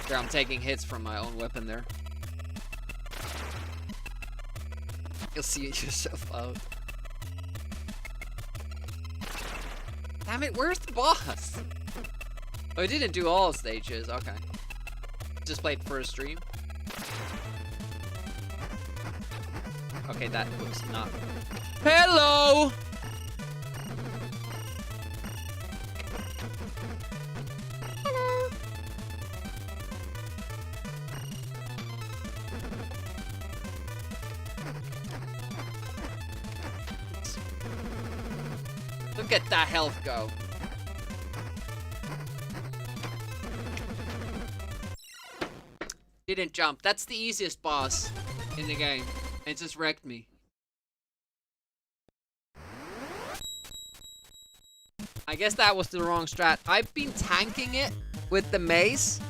There, I'm taking hits from my own weapon there. You'll see it yourself out. Damn it, where's the boss? Oh, I didn't do all stages, okay. Just played first stream. Okay, that was not... Hello! Hello! Look at that health go. Didn't jump. That's the easiest boss in the game. It just wrecked me. I guess that was the wrong strat. I've been tanking it with the mace.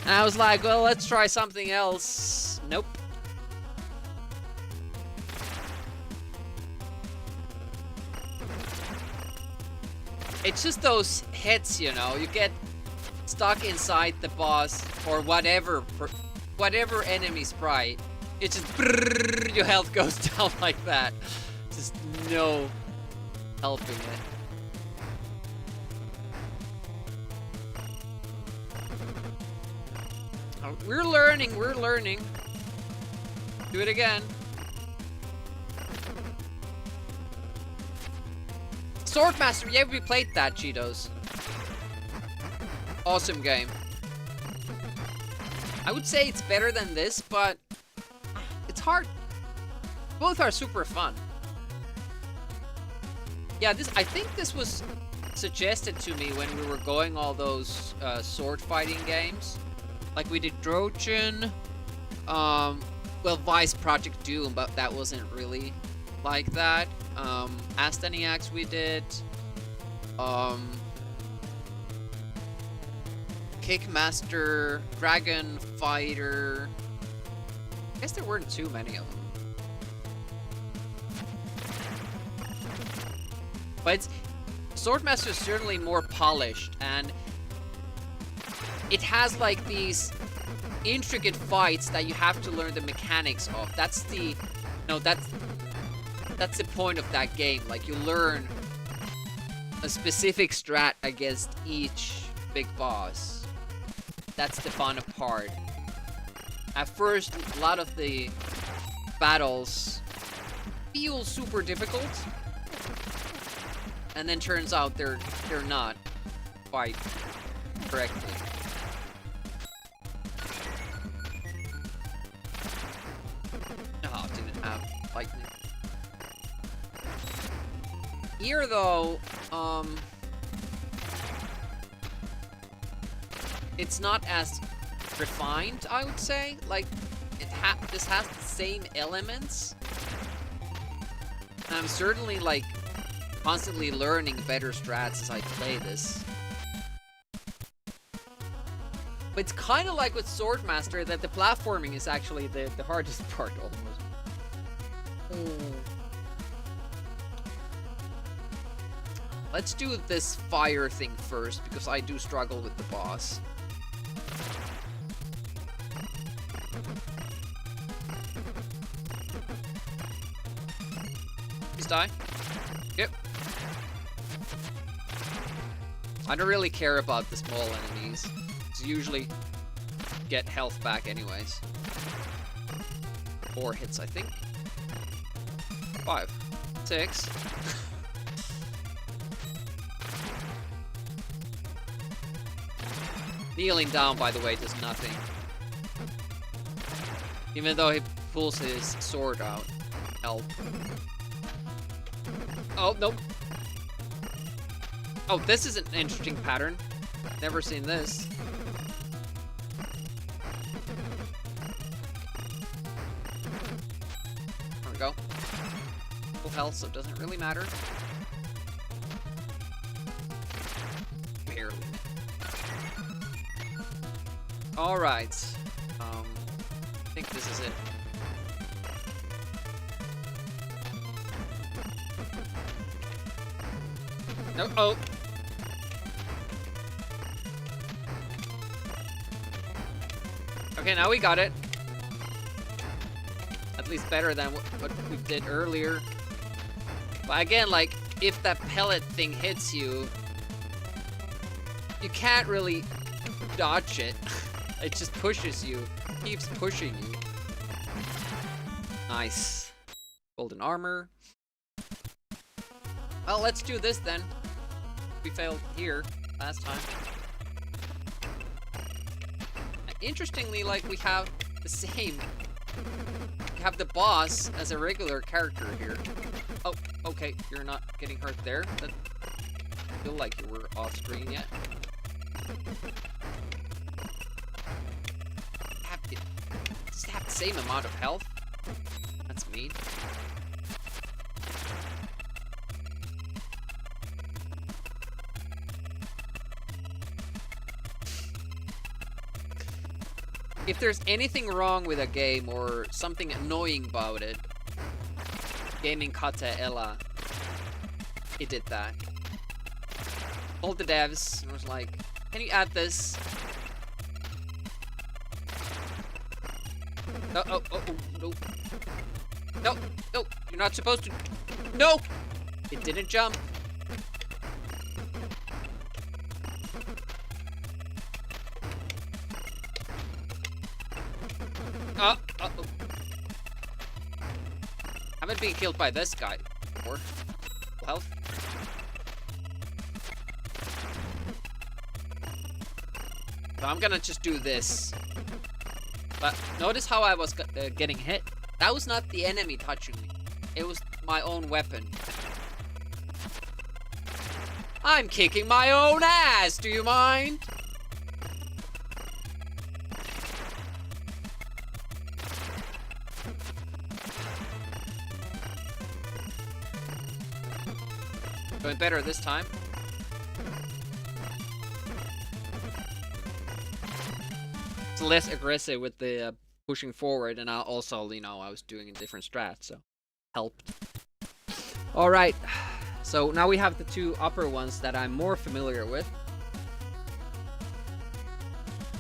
And I was like, well, let's try something else. Nope. It's just those hits, you know. You get stuck inside the boss or whatever enemy sprite. It's just brrrr, your health goes down like that. Just no helping it. Oh, we're learning. Do it again. Swordmaster, yeah, we played that, Cheetos. Awesome game. I would say it's better than this, but it's hard. Both are super fun. Yeah, I think this was suggested to me when we were going all those sword fighting games. Like we did Trojan, well, Vice Project Doom, but that wasn't really like that. Asteniacs we did. Kickmaster, Dragon Fighter. I guess there weren't too many of them. But Swordmaster is certainly more polished, and it has like these intricate fights that you have to learn the mechanics of. That's the point of that game. Like, you learn a specific strat against each big boss. That's the fun part. At first, a lot of the battles feel super difficult, and then turns out they're not quite correctly. Oh, didn't have lightning. Here, though, it's not as refined, I would say. Like, this has the same elements. And I'm certainly, like, constantly learning better strats as I play this. But it's kind of like with Swordmaster that the platforming is actually the hardest part almost. Let's do this fire thing first, because I do struggle with the boss. Please die. Yep. I don't really care about the small enemies, because usually get health back anyways. 4 hits, I think. 5. 6. Kneeling down, by the way, does nothing. Even though he pulls his sword out. Help. Oh, nope. Oh, this is an interesting pattern. Never seen this. There we go. Full health, so it doesn't really matter. Barely. Alright. I think this is it. No, oh. Okay, now we got it. At least better than what we did earlier. But again, like, if that pellet thing hits you, you can't really dodge it. It just pushes you. Keeps pushing you. Nice. Golden armor. Well, let's do this then. We failed here last time. Interestingly, like, we have the same. We have the boss as a regular character here. Oh, okay, you're not getting hurt there. That feel like you were off screen yet. Does it have the same amount of health? That's mean. If there's anything wrong with a game or something annoying about it, Gaming Kate Ella, it did that. Called the devs and was like, can you add this? No, oh, no. No, no, you're not supposed to. No! It didn't jump. Uh-oh. Haven't been killed by this guy before. Full health. So I'm gonna just do this. But notice how I was getting hit. That was not the enemy touching me. It was my own weapon. I'm kicking my own ass, do you mind? Going better this time. It's less aggressive with the pushing forward, and I also, you know, I was doing a different strat, so helped. All right, so now we have the two upper ones that I'm more familiar with.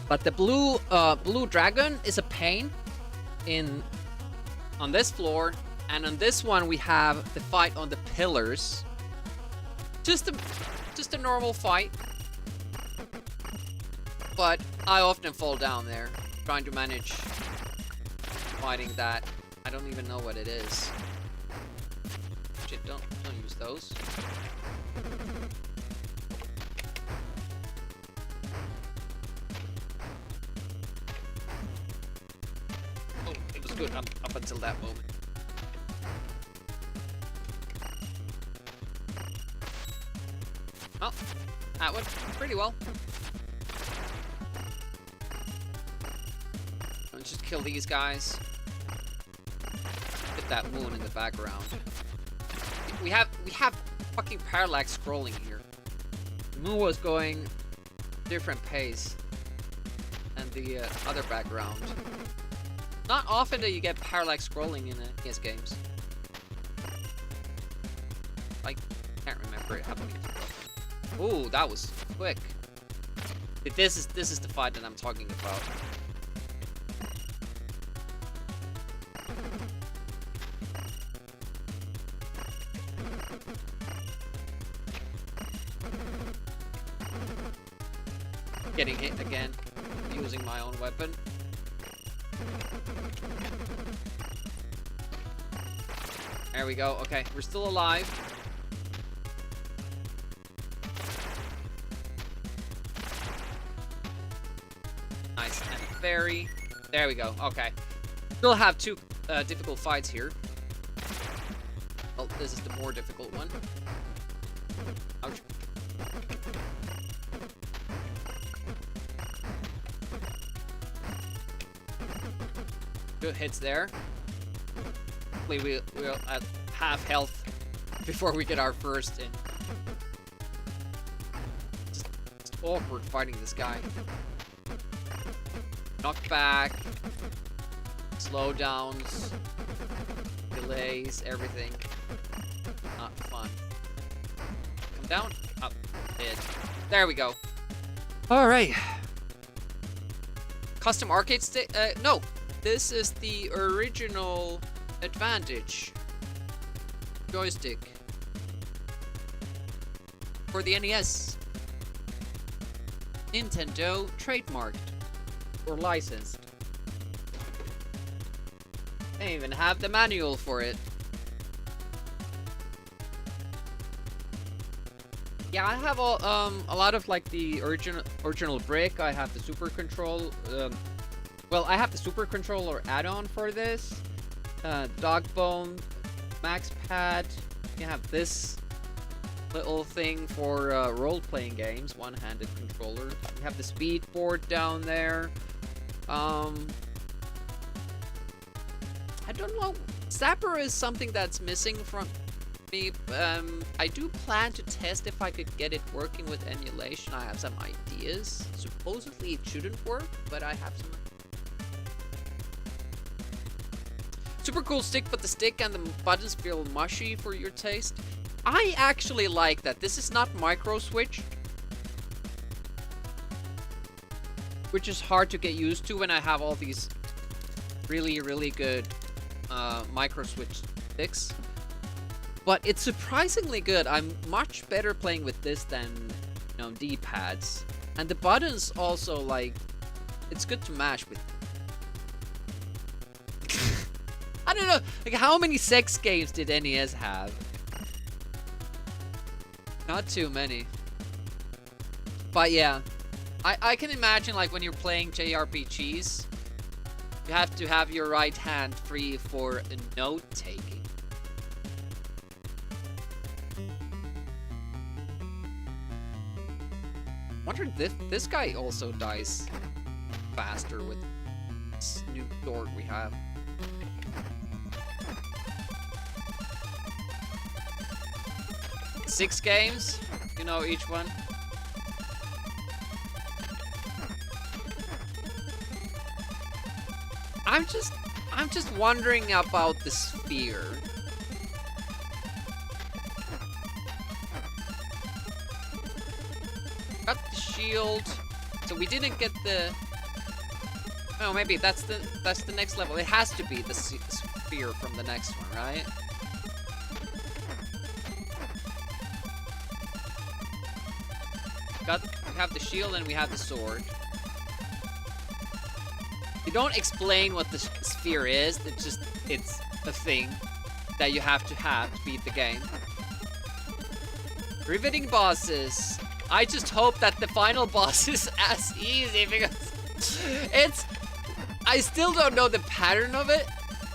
But the blue dragon is a pain on this floor, and on this one we have the fight on the pillars. Just a normal fight. But I often fall down there trying to manage fighting that. I don't even know what it is. Shit, don't use those. Oh, it was good up until that moment. Oh, that went pretty well. Let's just kill these guys. Get that moon in the background. We have fucking parallax scrolling here. The moon was going different pace than the other background. Not often do you get parallax scrolling in NES games. I can't remember it happening. Ooh, that was quick. This is the fight that I'm talking about. Getting hit again, using my own weapon. There we go. Okay, we're still alive. Nice and very. There we go. Okay. Still have two difficult fights here. Oh, this is the more difficult one. Ouch. Good hits there. Hopefully we'll at half health before we get our first in. Just awkward fighting this guy. Knockback, slowdowns, delays, everything. Not fun. Come down. Up. Hit. There we go. Alright. Custom arcade stick? No. This is the original Advantage joystick for the NES. Nintendo trademarked or licensed. They even have the manual for it. Yeah, I have a lot of like the original brick. I have the Super Control. Well, I have the Super Controller add-on for this. Dog Bone, Max Pad. You have this little thing for role-playing games, one-handed controller. You have the speed board down there. I don't know. Zapper is something that's missing from me. I do plan to test if I could get it working with emulation. I have some ideas. Supposedly it shouldn't work, but I have some. Super cool stick, but the stick and the buttons feel mushy for your taste. I actually like that. This is not micro switch, which is hard to get used to when I have all these really good micro switch sticks. But it's surprisingly good. I'm much better playing with this than, you know, D-pads. And the buttons also, like, it's good to mash with. I don't know, like, how many sex games did NES have? Not too many. But yeah, I can imagine, like, when you're playing JRPGs, you have to have your right hand free for note-taking. Wonder if this guy also dies faster with this new sword we have. Six games, you know, each one. I'm just wondering about the sphere. Got the shield, so we didn't get the. Oh, maybe that's the next level. It has to be the sphere from the next one, right? We have the shield and we have the sword. They don't explain what the sphere is. It's a thing that you have to beat the game. Riveting bosses. I just hope that the final boss is as easy because I still don't know the pattern of it.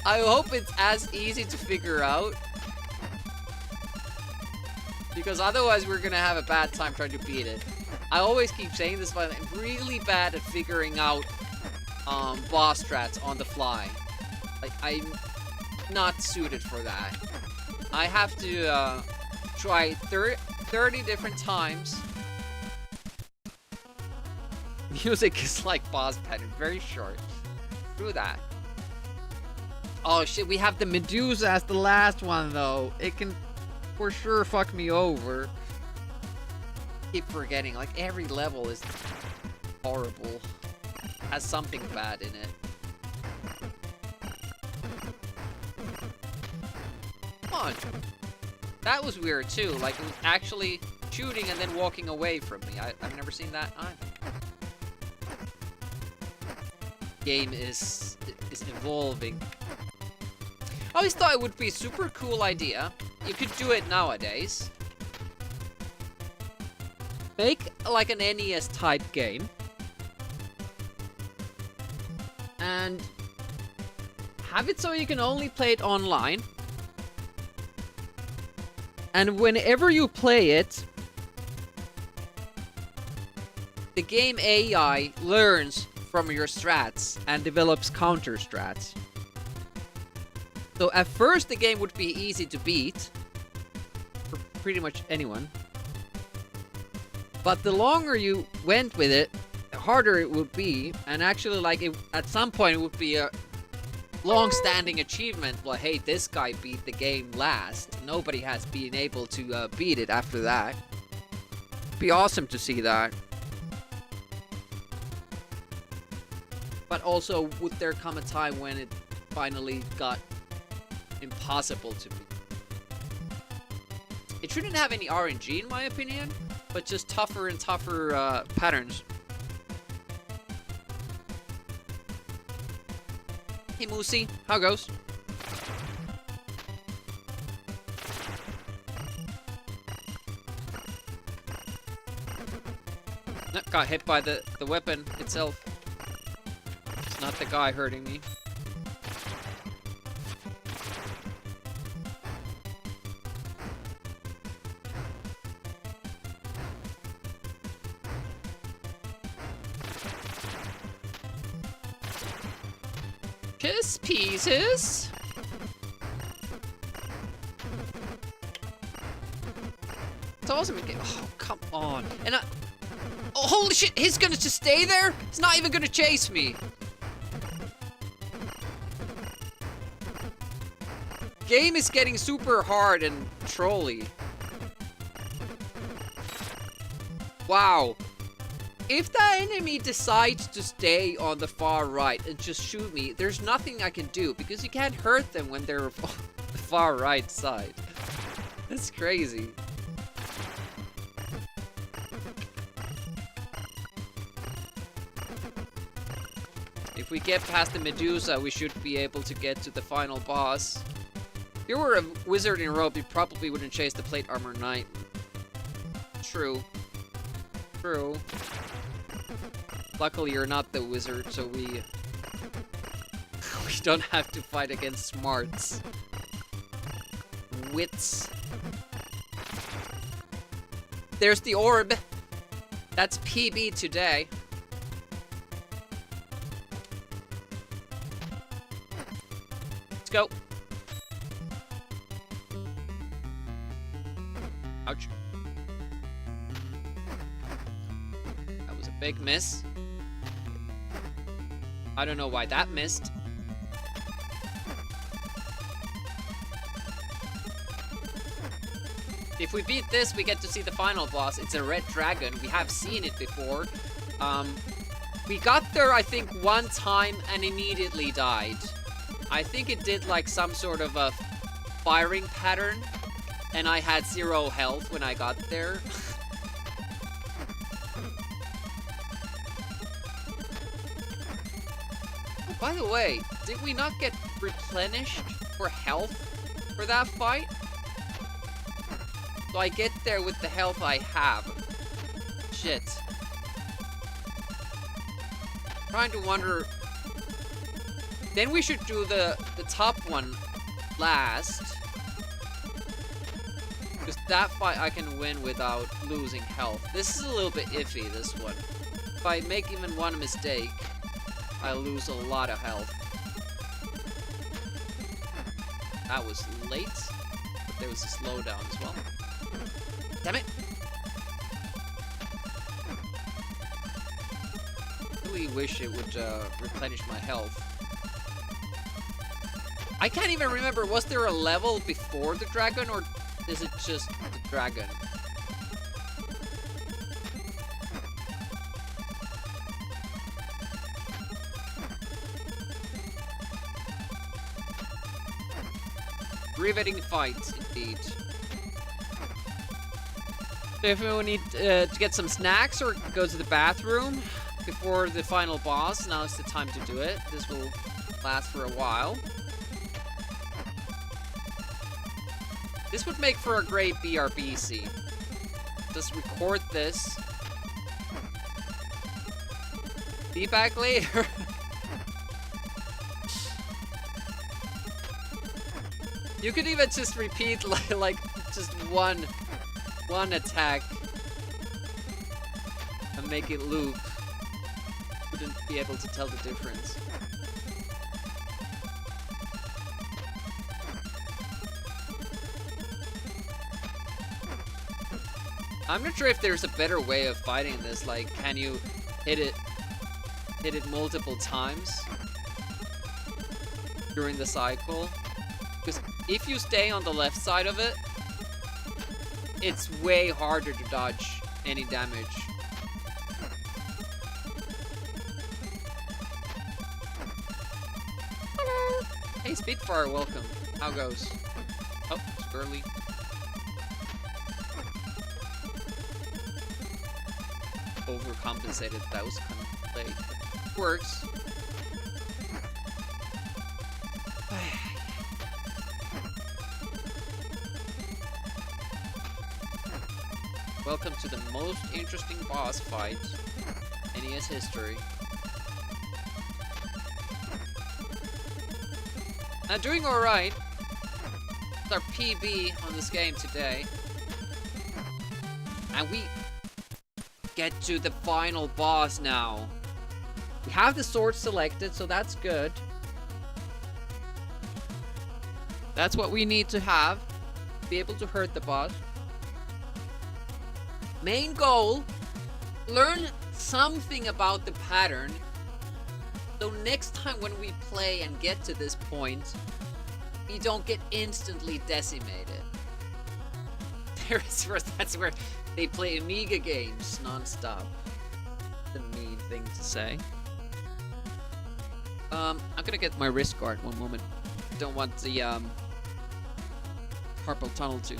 I hope it's as easy to figure out. Because otherwise we're gonna have a bad time trying to beat it. I always keep saying this, but I'm really bad at figuring out boss strats on the fly. Like, I'm not suited for that. I have to try 30 different times. Music is like boss pattern, very short. Through that. Oh shit, we have the Medusa as the last one though. It can for sure fuck me over. Keep forgetting, like, every level is horrible. Has something bad in it. Come on. That was weird too. Like, it was actually shooting and then walking away from me. I've never seen that either. Game is evolving. I always thought it would be a super cool idea. You could do it nowadays. Make like an NES type game. And have it so you can only play it online. And whenever you play it, the game AI learns from your strats and develops counter strats. So at first the game would be easy to beat for pretty much anyone. But the longer you went with it, the harder it would be. And actually, like, at some point it would be a long-standing achievement. Well, hey, this guy beat the game last. Nobody has been able to beat it after that. It'd be awesome to see that. But also, would there come a time when it finally got impossible to beat? It shouldn't have any RNG in my opinion, but just tougher and tougher patterns. Hey Moosey, how goes? Got hit by the weapon itself. It's not the guy hurting me. Kiss pieces. It's awesome. Oh, come on. And oh, holy shit, he's gonna just stay there? He's not even gonna chase me. Game is getting super hard and trolly. Wow. If that enemy decides to stay on the far right and just shoot me, there's nothing I can do because you can't hurt them when they're on the far right side. That's crazy. If we get past the Medusa, we should be able to get to the final boss. If you were a wizard in robe, you probably wouldn't chase the plate armor knight. True. True. Luckily, you're not the wizard, so we don't have to fight against smarts. Wits. There's the orb. That's PB today. Let's go. Ouch. That was a big miss. I don't know why that missed. If we beat this, we get to see the final boss. It's a red dragon. We have seen it before. We got there, I think, one time and immediately died. I think it did like some sort of a firing pattern, and I had 0 health when I got there. By the way, did we not get replenished for health for that fight? So I get there with the health I have. Shit. Trying to wonder. Then we should do the top one last. Because that fight I can win without losing health. This is a little bit iffy, this one. If I make even one mistake, I lose a lot of health. That was late, but there was a slowdown as well. Damn it! I really wish it would replenish my health. I can't even remember, was there a level before the dragon, or is it just the dragon? Riveting fight, indeed. So if we need to get some snacks or go to the bathroom before the final boss, now is the time to do it. This will last for a while. This would make for a great BRBC. Just record this. Be back later. You could even just repeat like just one attack and make it loop. Wouldn't be able to tell the difference. I'm not sure if there's a better way of fighting this. Like, can you hit it multiple times during the cycle? Because if you stay on the left side of it, it's way harder to dodge any damage. Hello. Hey, Spitfire, welcome. How goes? Oh, it's early. Overcompensated. That was kind of late. Works. Welcome to the most interesting boss fight in NES history. Now, doing alright. It's our PB on this game today. And we get to the final boss now. We have the sword selected, so that's good. That's what we need to have to be able to hurt the boss. Main goal, learn something about the pattern, so next time when we play and get to this point, we don't get instantly decimated. That's where they play Amiga games non-stop. The mean thing to say. I'm gonna get my wrist guard one moment. Don't want the carpal tunnel to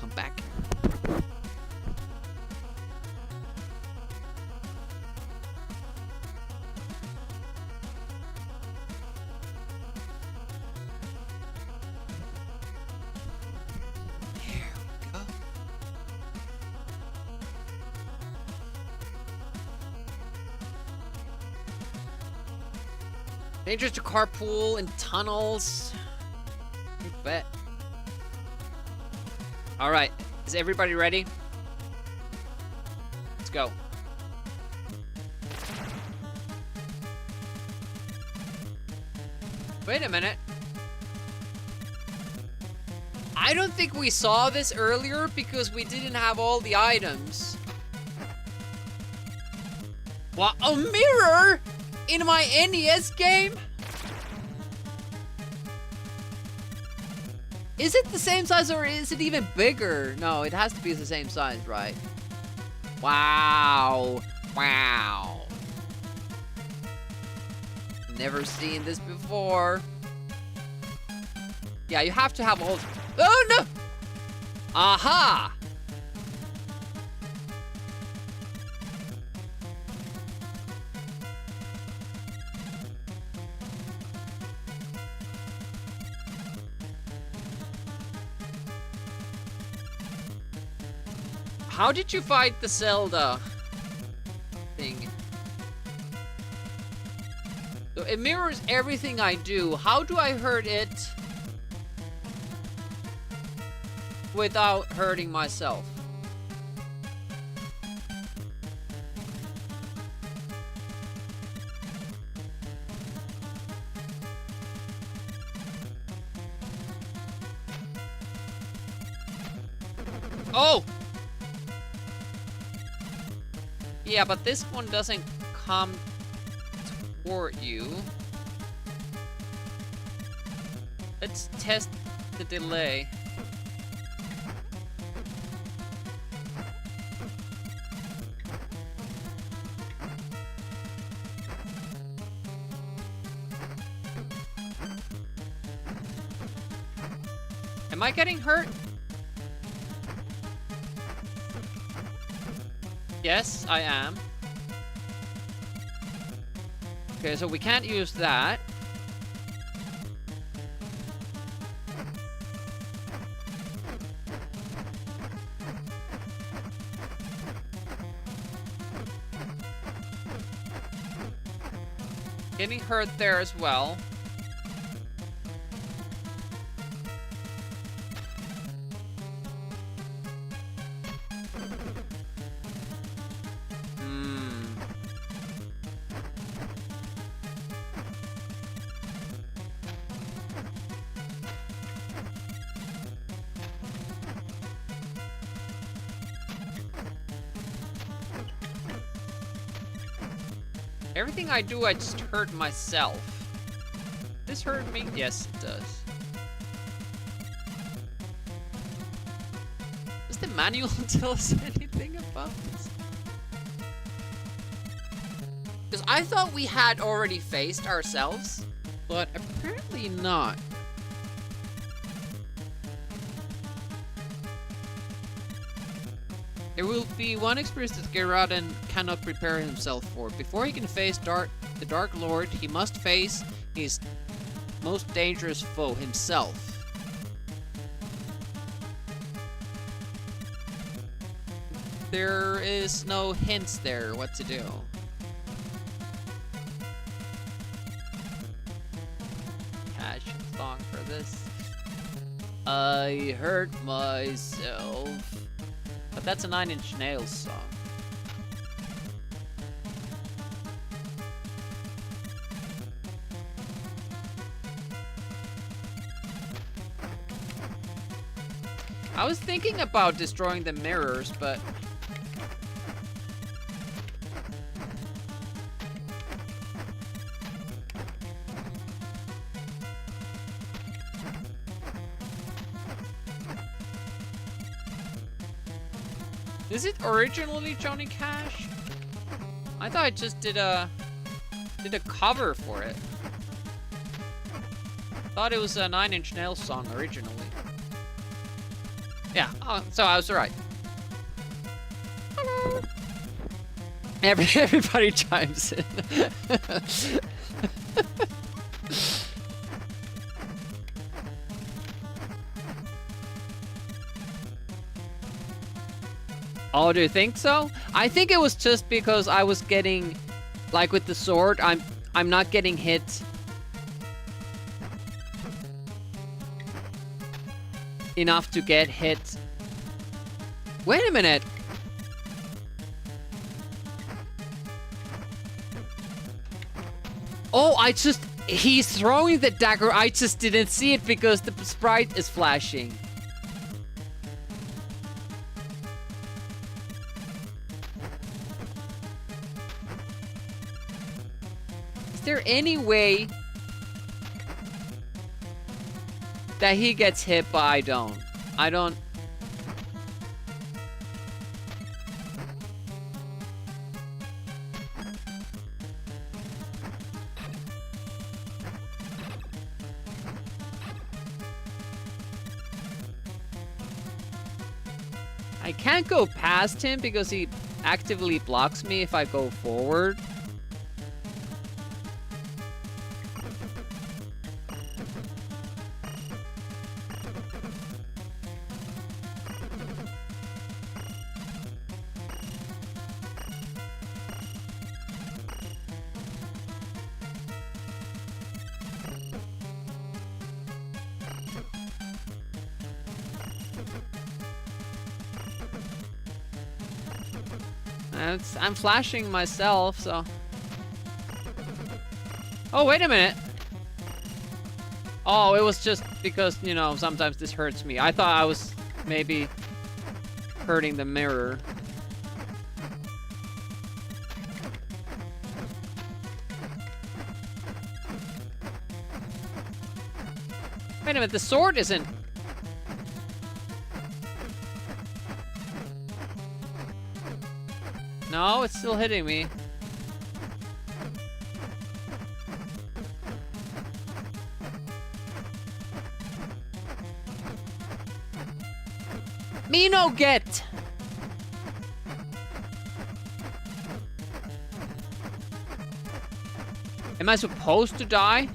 come back. Dangerous to carpool in tunnels. You bet. Alright, is everybody ready? Let's go. Wait a minute. I don't think we saw this earlier because we didn't have all the items. What? A mirror? In my NES game? Is it the same size or is it even bigger? No, it has to be the same size, right? Wow. Wow. Never seen this before. Yeah, you have to have all... Oh, no! Aha! How did you fight the Zelda thing? So it mirrors everything I do. How do I hurt it without hurting myself? Oh! Yeah, but this one doesn't come toward you. Let's test the delay. Am I getting hurt? Yes, I am. Okay, so we can't use that. Getting hurt there as well. Everything I do, I just hurt myself. This hurt me? Yes, it does. Does the manual tell us anything about this? Because I thought we had already faced ourselves, but apparently not. There will be one experience that Geraden cannot prepare himself for. Before he can face the Dark Lord, he must face his most dangerous foe, himself. There is no hints there what to do. Cash song for this. I hurt myself. But that's a 9 Inch Nails song. I was thinking about destroying the mirrors, but... Is it originally Johnny Cash? I thought I just did a cover for it. Thought it was a 9 Inch Nails song originally. Yeah, so I was right. Hello. Everybody chimes in. Oh, do you think so? I think it was just because I was getting, like with the sword, I'm not getting hit enough to get hit. Wait a minute. Oh, he's throwing the dagger. I just didn't see it because the sprite is flashing. Is there any way that he gets hit, but I don't? I don't. I can't go past him because he actively blocks me if I go forward. I'm flashing myself, so... Oh, wait a minute! Oh, it was just because, you know, sometimes this hurts me. I thought I was maybe hurting the mirror. Wait a minute, the sword isn't... No, it's still hitting me. Me no get. Am I supposed to die?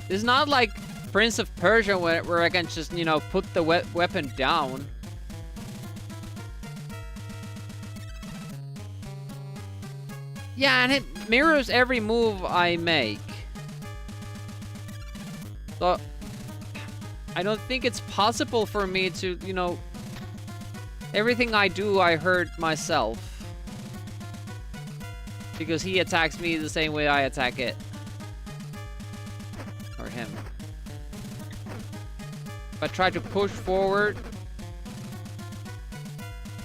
It's not like Prince of Persia where I can just, you know, put the weapon down. Yeah, and it mirrors every move I make. So, I don't think it's possible for me to, you know... Everything I do, I hurt myself. Because he attacks me the same way I attack it. Or him. If I try to push forward...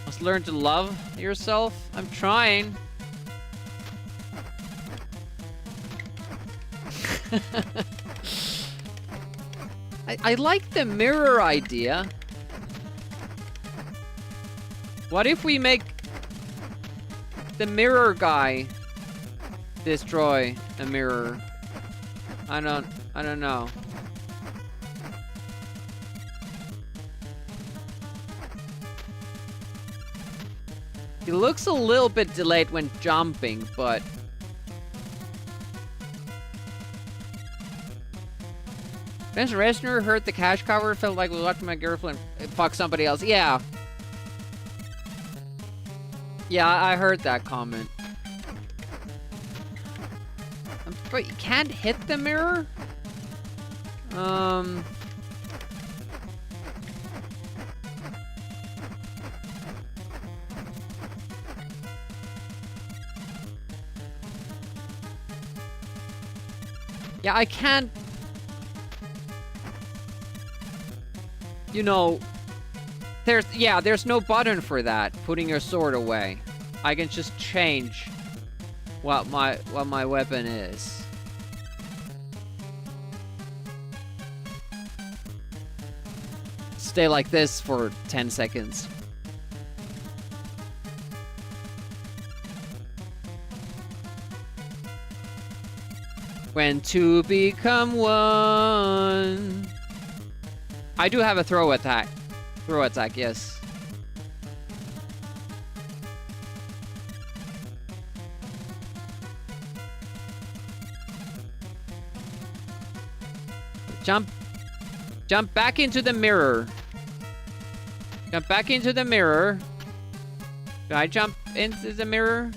Must learn to love yourself. I'm trying. I like the mirror idea. What if we make the mirror guy destroy a mirror? I don't know. He looks a little bit delayed when jumping, but... Vince Resner heard the cash cover, felt like I was watching my girlfriend fuck somebody else. Yeah. Yeah, I heard that comment. But you can't hit the mirror? Yeah, I can't... You know... There's no button for that, putting your sword away. I can just change what my weapon is. Stay like this for 10 seconds. When two become one. I do have a throw attack. Throw attack, yes. Jump back into the mirror. Jump back into the mirror. Can I jump into the mirror?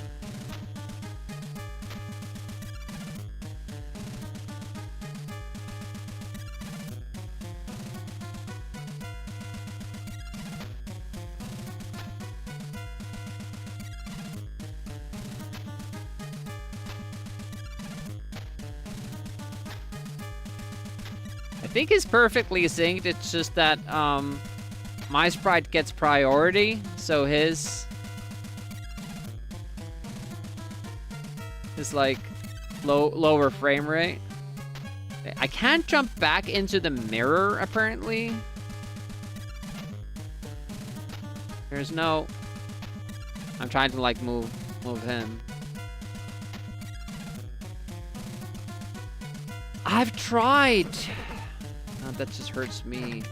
I think it's perfectly synced, it's just that my sprite gets priority, so his is like lower frame rate. I can't jump back into the mirror apparently. There's no... I'm trying to like move him. I've tried. Oh, that just hurts me.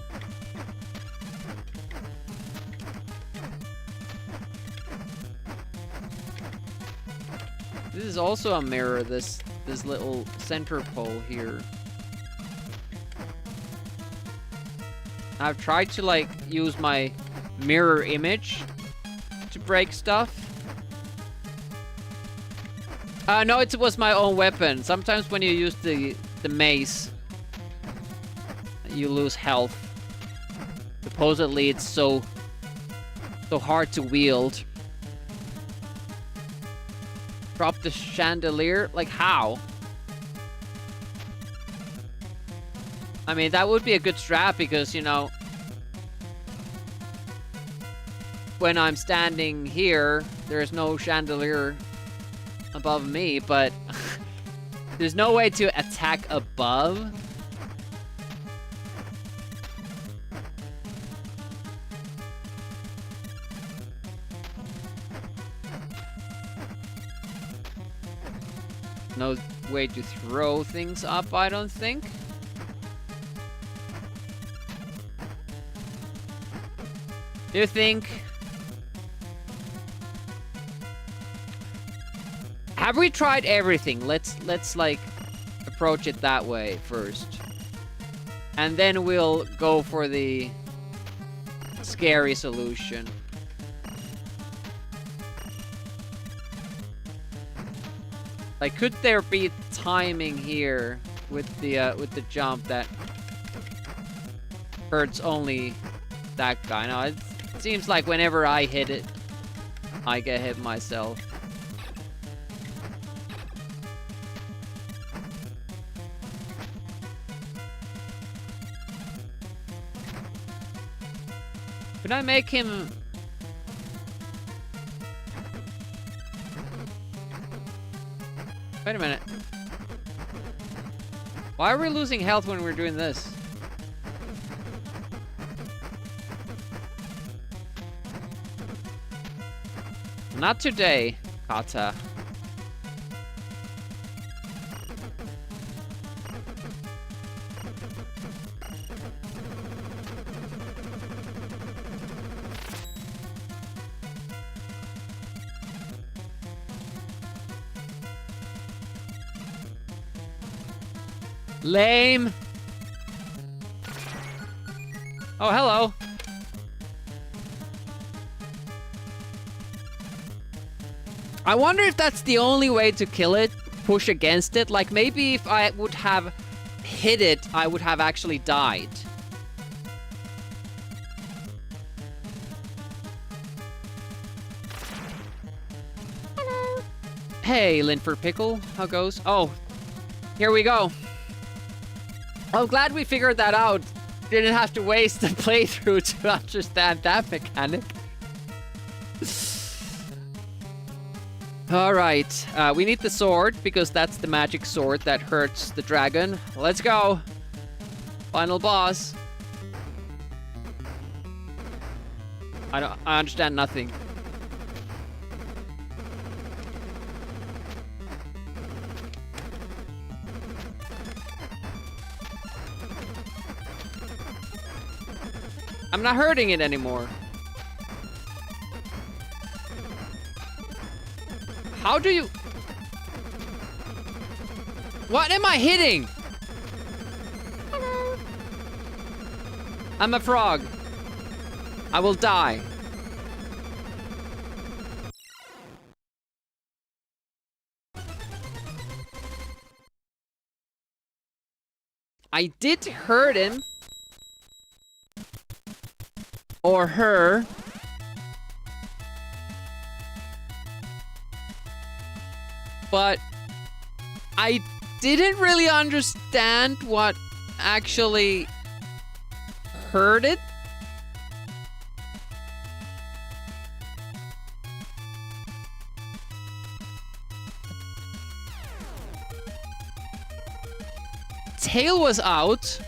This is also a mirror, this little center pole here. I've tried to like use my mirror image to break stuff. No, it was my own weapon. Sometimes when you use the mace, you lose health. Supposedly it's so hard to wield. Drop the chandelier? Like how? I mean, that would be a good strat because, you know, when I'm standing here, there's no chandelier above me, but there's no way to attack above. No way to throw things up, I don't think. Do you think... Have we tried everything? Let's like approach it that way first. And then we'll go for the scary solution. Like, could there be timing here with the jump that hurts only that guy? No, it seems like whenever I hit it, I get hit myself. Could I make him... Wait a minute. Why are we losing health when we're doing this? Not today, Kata. Lame. Oh, hello. I wonder if that's the only way to kill it, push against it. Like, maybe if I would have hit it, I would have actually died. Hello. Hey, Linford Pickle. How goes? Oh, here we go. I'm glad we figured that out. Didn't have to waste the playthrough to understand that mechanic. Alright, we need the sword, because that's the magic sword that hurts the dragon. Let's go! Final boss. I understand nothing. I'm not hurting it anymore. How do you... What am I hitting? Hello. I'm a frog. I will die. I did hurt him. Or her. But I didn't really understand what actually hurt it. Tail was out.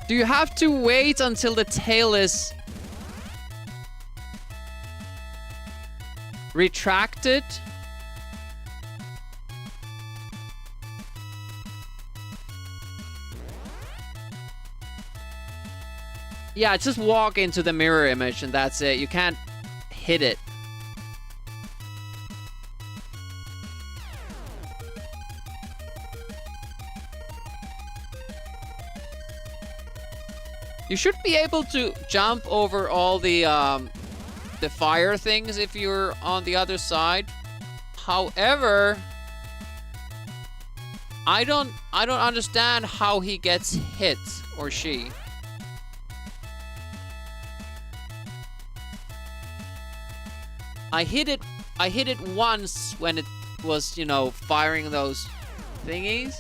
Do you have to wait until the tail is retracted? Yeah, just walk into the mirror image and that's it. You can't hit it. You should be able to jump over all the fire things if you're on the other side. However, I don't understand how he gets hit, or she. I hit it once when it was, you know, firing those thingies.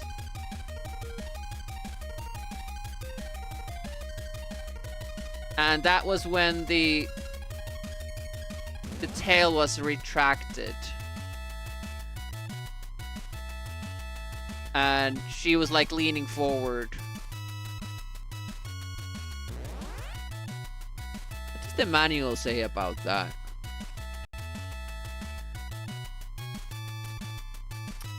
And that was when the tail was retracted. And she was like leaning forward. What does the manual say about that?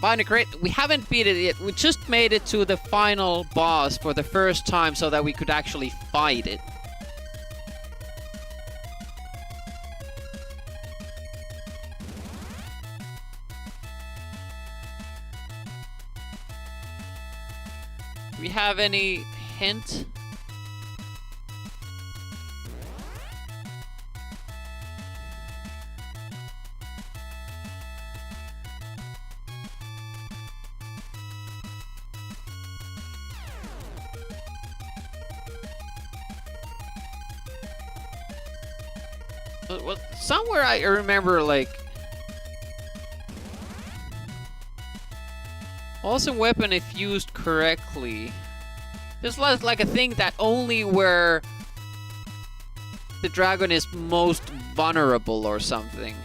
Find a crate. We haven't beat it yet. We just made it to the final boss for the first time so that we could actually fight it. Do we have any hint? Well, somewhere I remember, like... Awesome weapon if used correctly. There's like a thing that only where the dragon is most vulnerable or something.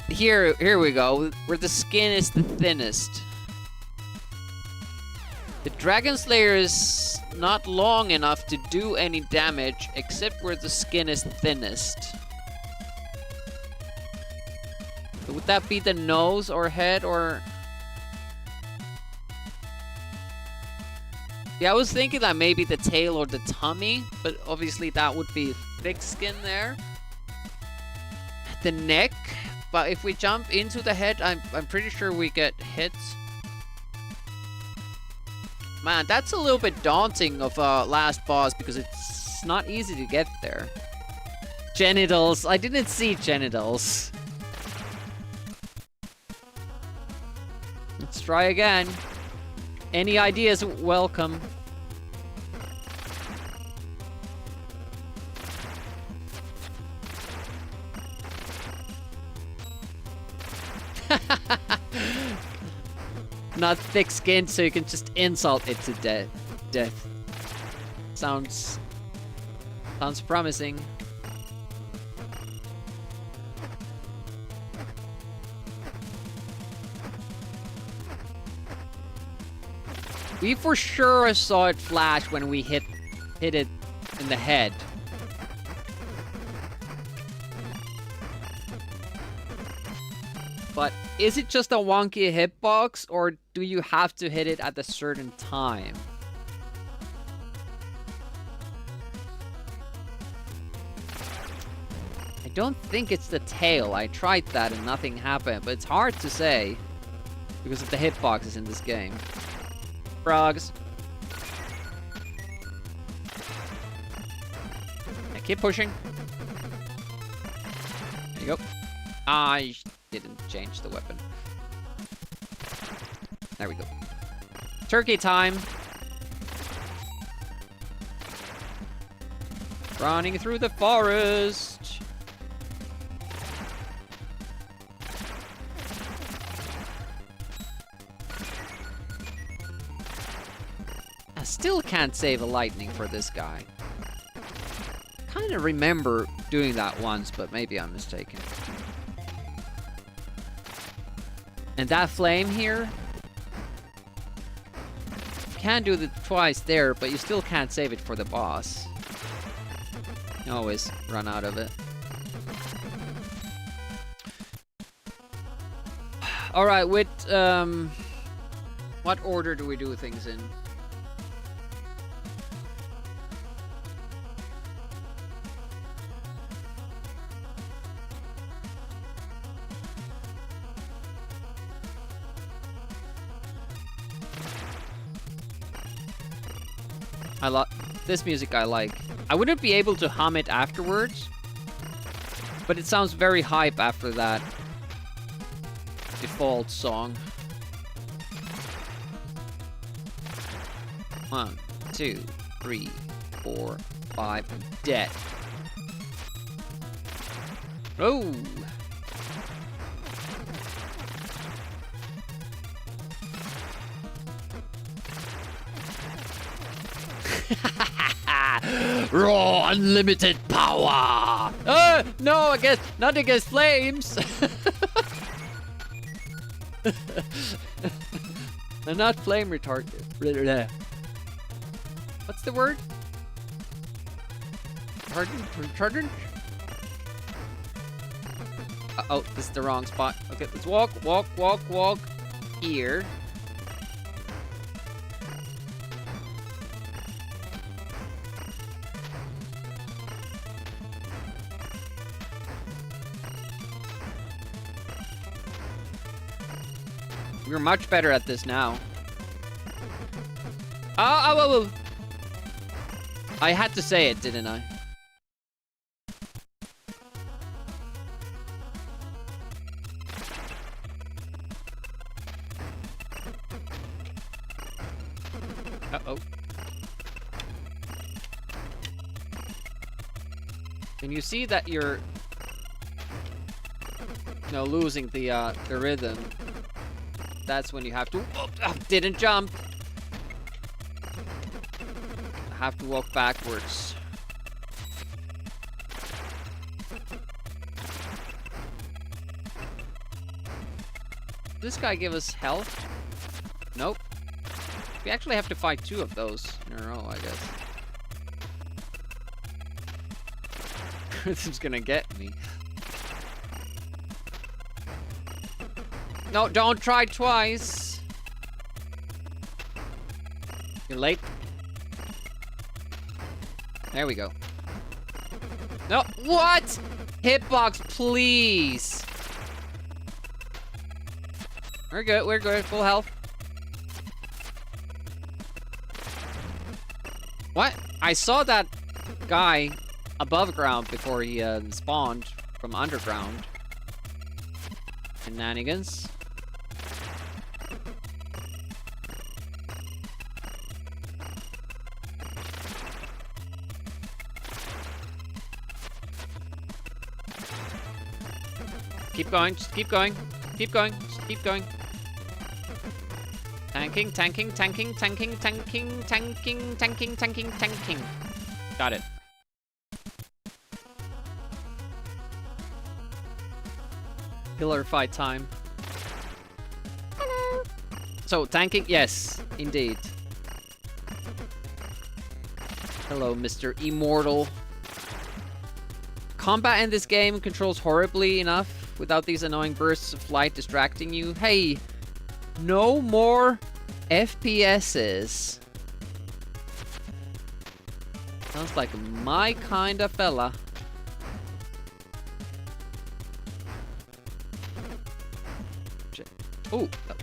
Here we go, where the skin is the thinnest. The Dragon Slayer is not long enough to do any damage except where the skin is thinnest. So would that be the nose or head or... Yeah, I was thinking that maybe the tail or the tummy, but obviously that would be thick skin there. The neck, but if we jump into the head, I'm pretty sure we get hit. Man, that's a little bit daunting of a last boss because it's not easy to get there. Genitals. I didn't see genitals. Let's try again. Any ideas welcome. Not thick-skinned, so you can just insult it to death. Sounds promising. We for sure saw it flash when we hit it in the head. But is it just a wonky hitbox, or do you have to hit it at a certain time? I don't think it's the tail. I tried that and nothing happened, but it's hard to say because of the hitboxes in this game. Frogs. Yeah, keep pushing. There you go. I didn't change the weapon. There we go. Turkey time. Running through the forest. I still can't save a lightning for this guy. Kind of remember doing that once, but maybe I'm mistaken. And that flame here, you can do it twice there, but you still can't save it for the boss. You always run out of it. Alright, with, what order do we do things in? This music I like. I wouldn't be able to hum it afterwards, but it sounds very hype after that default song. 1, 2, 3, 4, 5, dead. Oh! Raw unlimited power! No, I guess not against flames! They're not flame retardant. What's the word? Retardant? Oh, this is the wrong spot. Okay, let's walk here. We're much better at this now. Oh. I had to say it, didn't I? Uh-oh. and you see that you're, losing the rhythm, that's when you have to. Didn't jump. Have to walk backwards. Does this guy give us health? Nope. We actually have to fight 2 of those in a row, I guess. This is gonna get me. No, don't try twice. You're late. There we go. No, what? Hitbox, please. We're good, full health. What? I saw that guy above ground before he spawned from underground. Shenanigans. Keep going, just keep going. Keep going, just keep going. Tanking, tanking, tanking, tanking, tanking, tanking, tanking, tanking, tanking. Got it. Pillar fight time. Hello. So, tanking, yes, indeed. Hello, Mr. Immortal. Combat in this game controls horribly enough without these annoying bursts of light distracting you. Hey, no more FPSs. Sounds like my kind of fella. Oh, that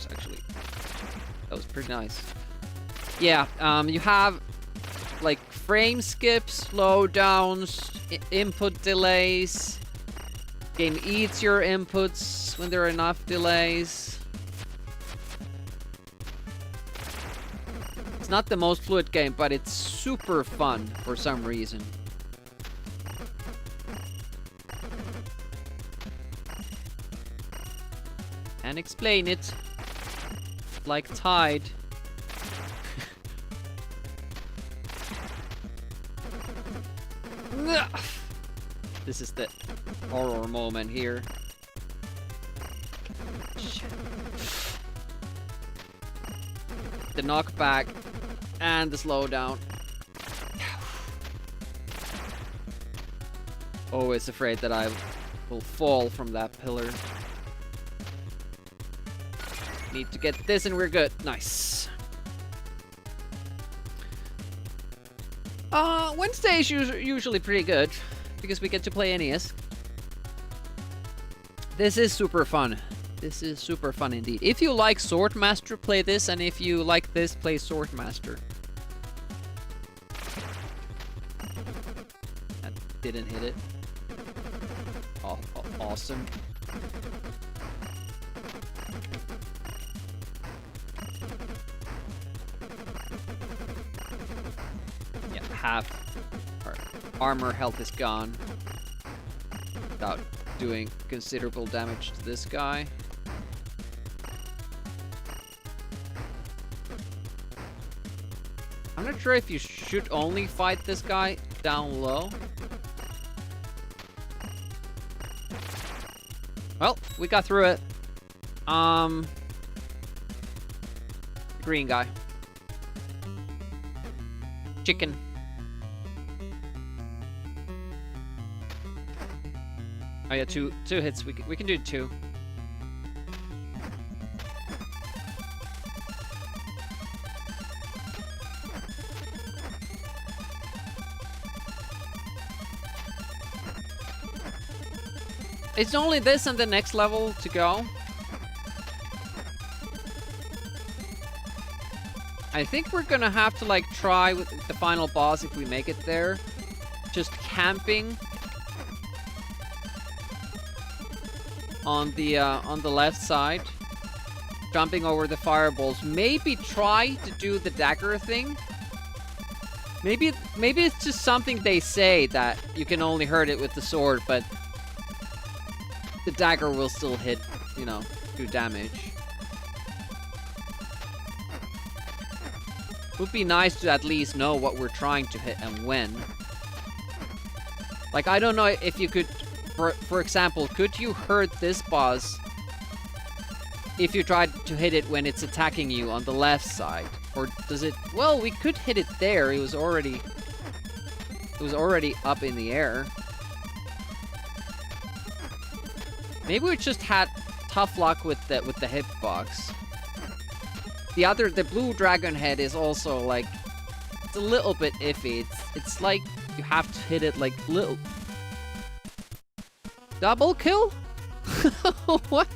was pretty nice. Yeah, you have like frame skips, slowdowns, input delays. Game eats your inputs when there are enough delays. It's not the most fluid game, but it's super fun for some reason. And explain it. Like Tide. This is the horror moment here. Shit. The knockback and the slowdown. Always afraid that I will fall from that pillar. Need to get this and we're good. Nice. Wednesday is usually pretty good because we get to play NES. This is super fun. This is super fun indeed. If you like Swordmaster, play this, and if you like this, play Swordmaster. That didn't hit it. Oh, awesome. Yeah, half our armor health is gone without doing considerable damage to this guy. I'm not sure if you should only fight this guy down low. Well, we got through it. Green guy. Chicken. Oh yeah, two hits. We can do 2. It's only this and the next level to go. I think we're gonna have to like try with the final boss if we make it there. Just camping on the left side, jumping over the fireballs. Maybe try to do the dagger thing Maybe it's just something they say that you can only hurt it with the sword, but the dagger will still hit, you know, do damage. Would be nice to at least know what we're trying to hit and when. Like, I don't know if you could, for example, could you hurt this boss if you tried to hit it when it's attacking you on the left side? Or does it... Well, we could hit it there. It was already up in the air. Maybe we just had tough luck with the hitbox. The blue dragon head is also like, it's a little bit iffy. It's like you have to hit it like little. Double kill? What?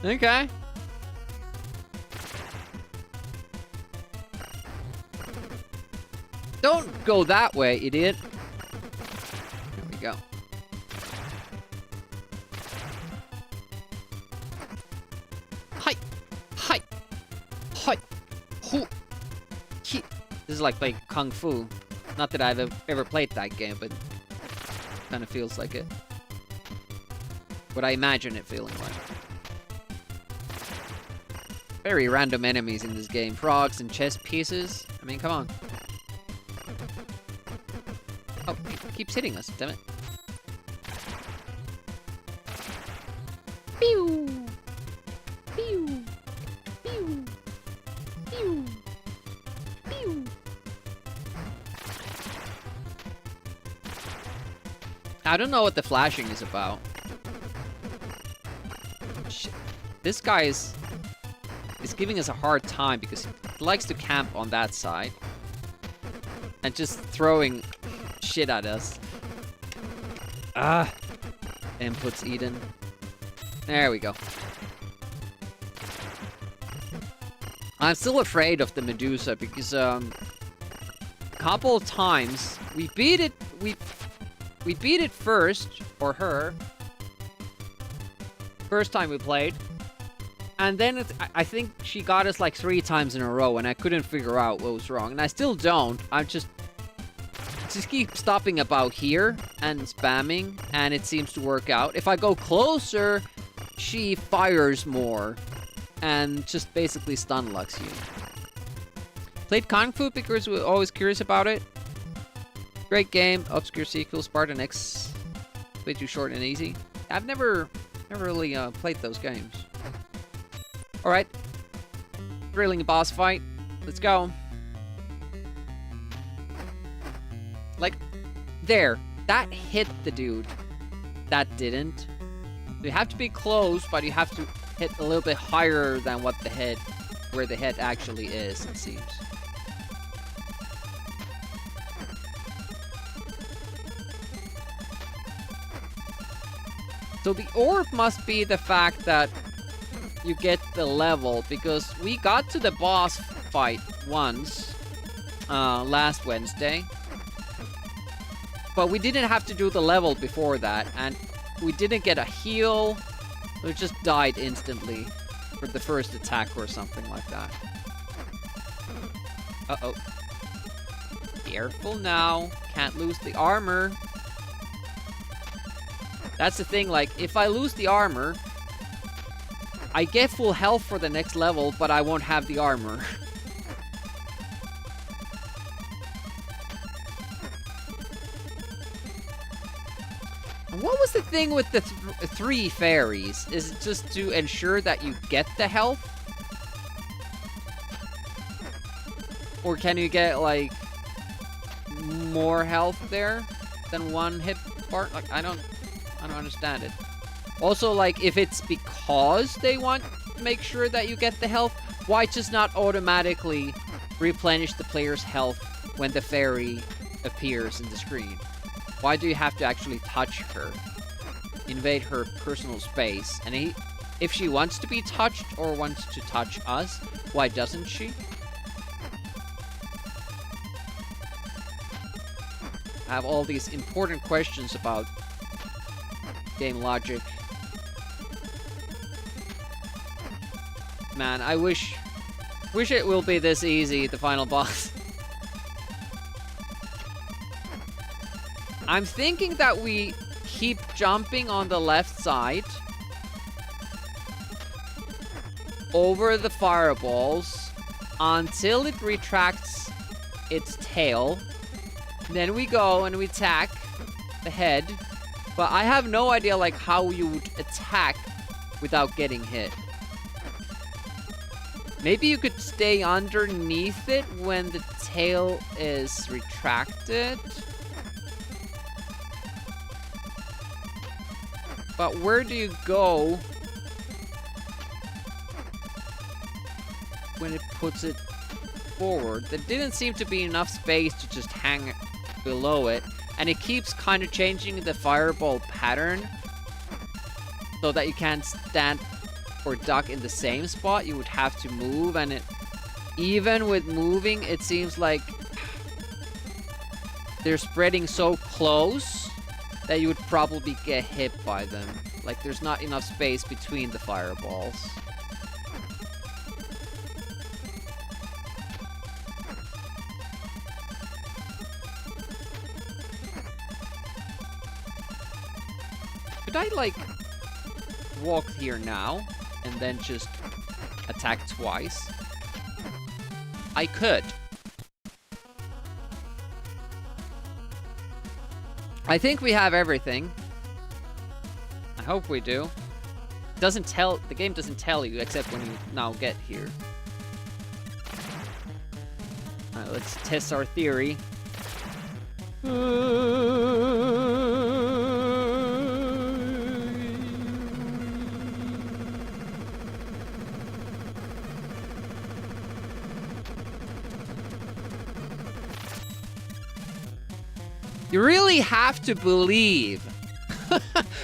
Okay. Don't go that way, idiot. There we go. Hi! Hi! Hi! Hoo! This is like playing Kung Fu. Not that I've ever played that game, but kind of feels like it. What I imagine it feeling like. Very random enemies in this game. Frogs and chess pieces. I mean, come on. Oh, it keeps hitting us, damn it. Pew! Pew! Pew! Pew! Pew! I don't know what the flashing is about. Shit. This guy is giving us a hard time because he likes to camp on that side. And just throwing shit at us. Ah! Inputs eaten. There we go. I'm still afraid of the Medusa because a couple of times we beat it. We beat it first, or her. First time we played. And then I think she got us like 3 times in a row, and I couldn't figure out what was wrong. And I still don't. I'm just keep stopping about here and spamming, and it seems to work out. If I go closer, she fires more and just basically stun lucks you. Played Kung Fu because we were always curious about it. Great game, obscure sequel, Spartan X. Way too short and easy. I've never really played those games. Alright. Thrilling boss fight. Let's go. Like, there. That hit the dude. That didn't. You have to be close, but you have to hit a little bit higher than what the head, where the head actually is, it seems. So the orb must be the fact that you get the level, because we got to the boss fight once last Wednesday, but we didn't have to do the level before that, and we didn't get a heal. We just died instantly for the first attack or something like that. Uh-oh. Careful now. Can't lose the armor. That's the thing, like, if I lose the armor, I get full health for the next level, but I won't have the armor. And what was the thing with the 3 fairies? Is it just to ensure that you get the health? Or can you get, like, more health there than 1 hit bar? Like, I don't understand it. Also, like, if it's because they want to make sure that you get the health, why just not automatically replenish the player's health when the fairy appears in the screen? Why do you have to actually touch her? Invade her personal space. And if she wants to be touched or wants to touch us, why doesn't she? I have all these important questions about game logic. Man, I wish Wish it will be this easy, the final boss. I'm thinking that we keep jumping on the left side over the fireballs until it retracts its tail. Then we go and we attack the head. But I have no idea like how you would attack without getting hit. Maybe you could stay underneath it when the tail is retracted. But where do you go when it puts it forward? There didn't seem to be enough space to just hang below it. And it keeps kind of changing the fireball pattern so that you can't stand or duck in the same spot. You would have to move, and it, even with moving, it seems like they're spreading so close that you would probably get hit by them. Like there's not enough space between the fireballs. Could I, like, walk here now and then just attack twice? I could. I think we have everything. I hope we do. Doesn't tell, the game doesn't tell you except when you now get here. Alright, let's test our theory. You really have to believe.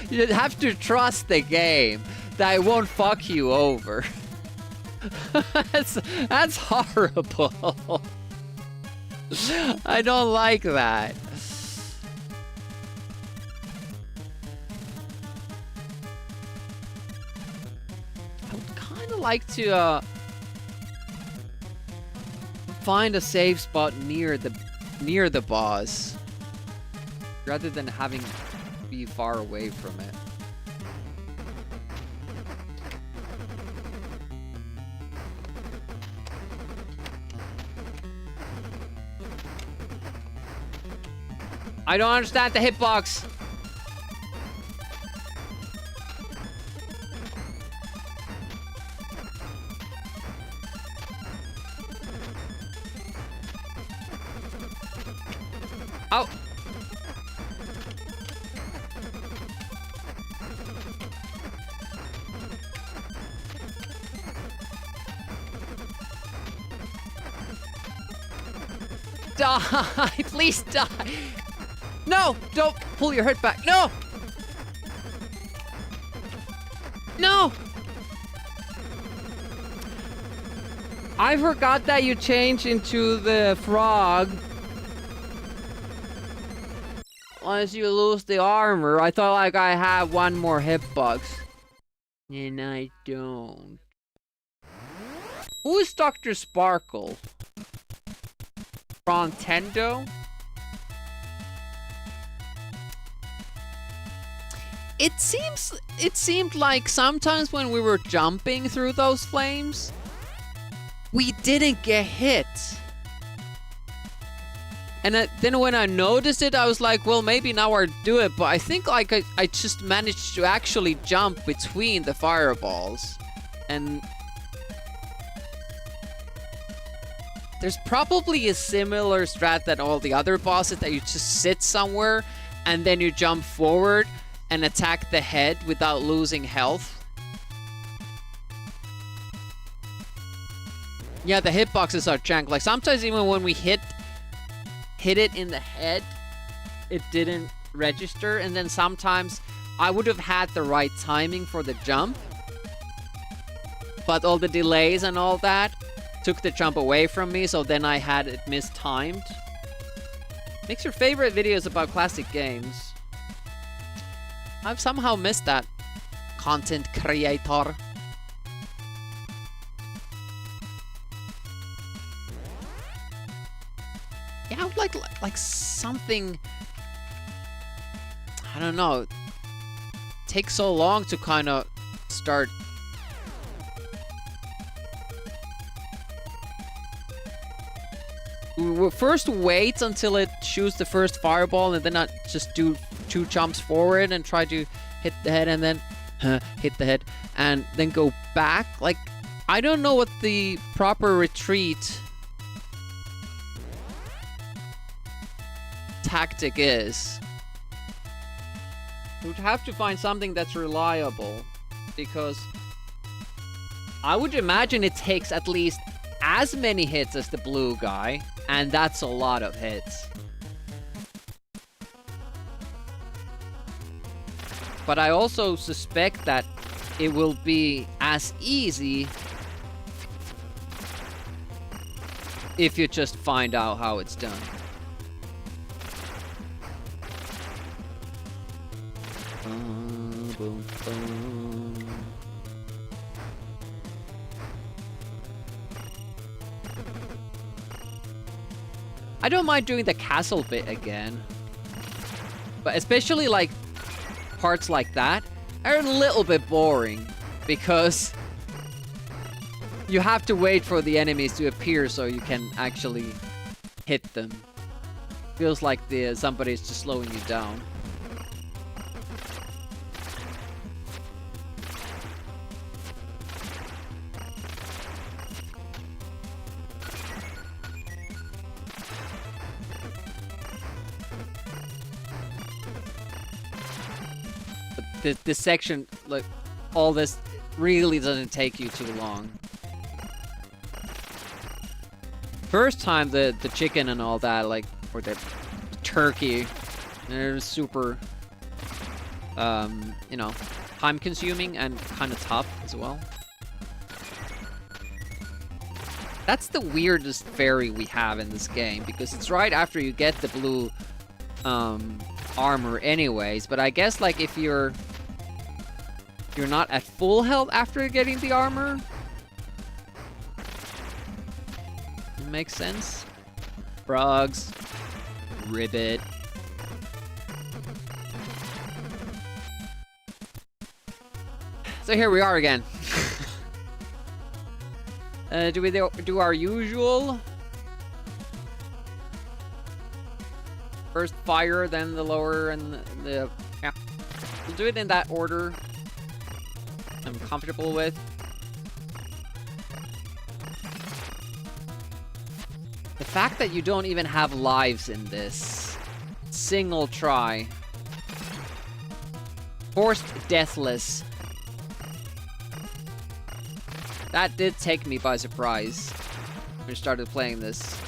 You have to trust the game that it won't fuck you over. That's horrible. I don't like that. I would kind of like to find a safe spot near the boss, rather than having to be far away from it. I don't understand the hitbox. Oh. Die! Please die! No! Don't pull your head back. No! No! I forgot that you change into the frog once you lose the armor. I thought like I have one more hitbox. And I don't. Who is Dr. Sparkle? Nintendo? It seemed like sometimes when we were jumping through those flames, we didn't get hit. And then when I noticed it, I was like, well, maybe now I'll do it. But I think like I just managed to actually jump between the fireballs. And there's probably a similar strat that all the other bosses, that you just sit somewhere and then you jump forward and attack the head without losing health. Yeah, the hitboxes are jank. Like sometimes even when we hit it in the head, it didn't register. And then sometimes I would have had the right timing for the jump, but all the delays and all that took the jump away from me, so then I had it mistimed. Makes your favorite videos about classic games. I've somehow missed that, content creator. like something, I don't know, takes so long to kind of start. We'll first wait until it shoots the first fireball, and then not just do 2 jumps forward and try to hit the head, and then hit the head, and then go back. Like, I don't know what the proper retreat tactic is. We'd have to find something that's reliable, because I would imagine it takes at least as many hits as the blue guy, and that's a lot of hits. But I also suspect that it will be as easy if you just find out how it's done. Boom, boom. I don't mind doing the castle bit again. But especially like parts like that are a little bit boring, because you have to wait for the enemies to appear so you can actually hit them. Feels like somebody's just slowing you down. This section, like, all this really doesn't take you too long. First time the chicken and all that, like, or the turkey, they're super, you know, time consuming and kind of tough as well. That's the weirdest fairy we have in this game, because it's right after you get the blue armor anyways, but I guess like if you're not at full health after getting the armor, it makes sense. Frogs, ribbit. So here we are again. Do we do our usual? First fire, then the lower, and the yeah. We'll do it in that order I'm comfortable with. The fact that you don't even have lives in this. Single try. Forced deathless. That did take me by surprise when I started playing this.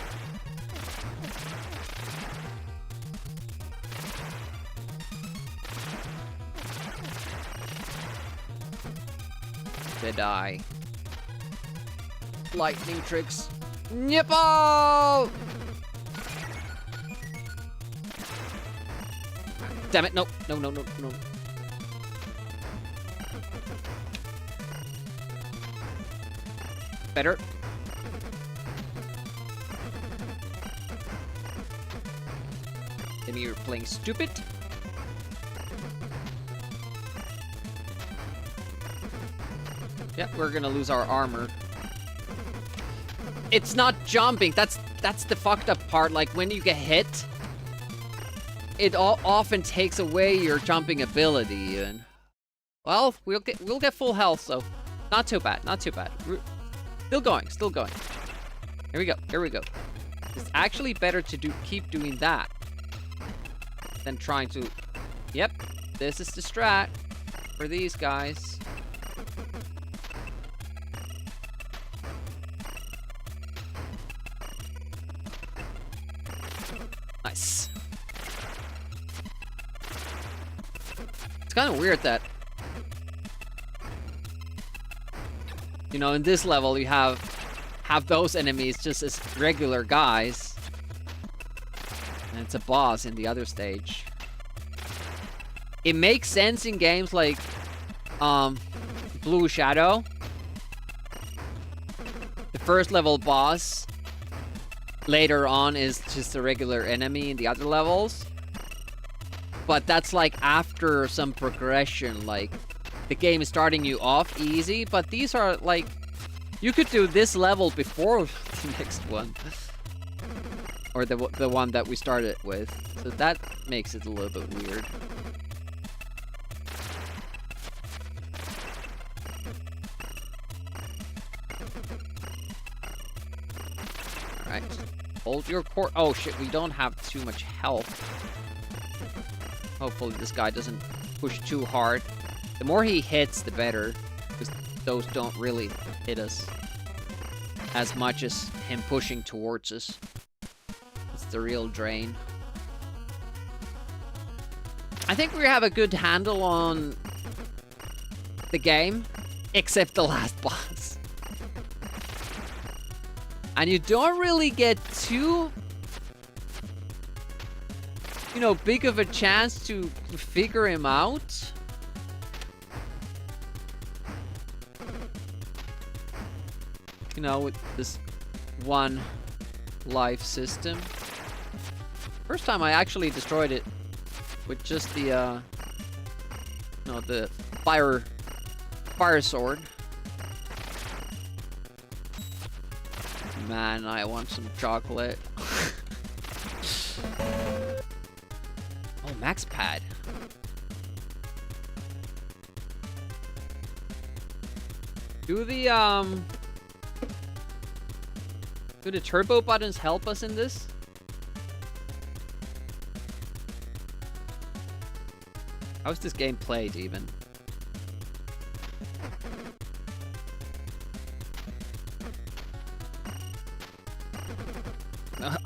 They die. Lightning tricks. Nipple! Damn it, no, no, no, no, no. Better. Then you're playing stupid. Yeah, we're gonna lose our armor. It's not jumping. That's the fucked up part. Like when you get hit, it often takes away your jumping ability. Even. Well, we'll get full health, so not too bad. Not too bad. Still going. Still going. Here we go. Here we go. It's actually better to keep doing that than trying to. Yep, this is the strat for these guys. Nice. It's kind of weird that, you know, in this level you have those enemies just as regular guys, and it's a boss in the other stage. It makes sense in games like Blue Shadow. The first level boss later on is just a regular enemy in the other levels. But that's like after some progression, like the game is starting you off easy, but these are like, you could do this level before the next one. Or the one that we started with. So that makes it a little bit weird. Alright. Hold your core. Oh shit, we don't have too much health. Hopefully this guy doesn't push too hard. The more he hits, the better. Because those don't really hit us as much as him pushing towards us. It's the real drain. I think we have a good handle on the game, except the last boss. And you don't really get too, you know, big of a chance to figure him out. You know, with this one life system. First time I actually destroyed it with just the, you know, the fire sword. Man, I want some chocolate. Oh, max pad. Do the turbo buttons help us in this? How's this game played, even?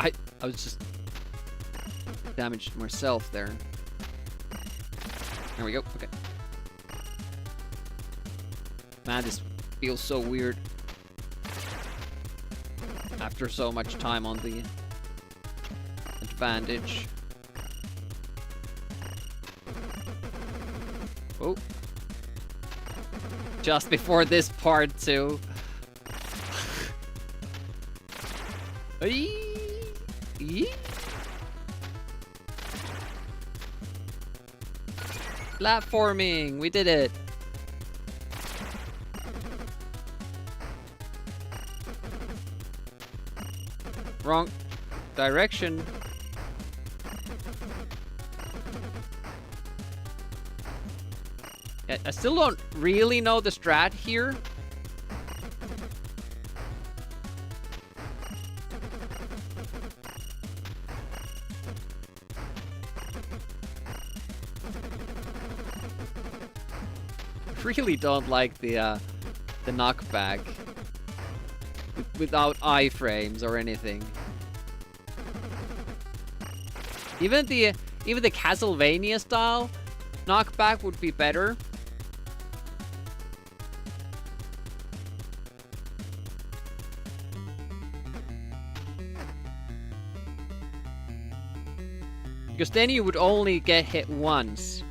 I was just damaged myself there. There we go. Okay. Man, this feels so weird. After so much time on the advantage. Oh. Just before this part, too. Platforming! We did it! Wrong direction. I still don't really know the strat here. Really don't like the knockback without iframes or anything. Even the Castlevania style knockback would be better. Because then you would only get hit once.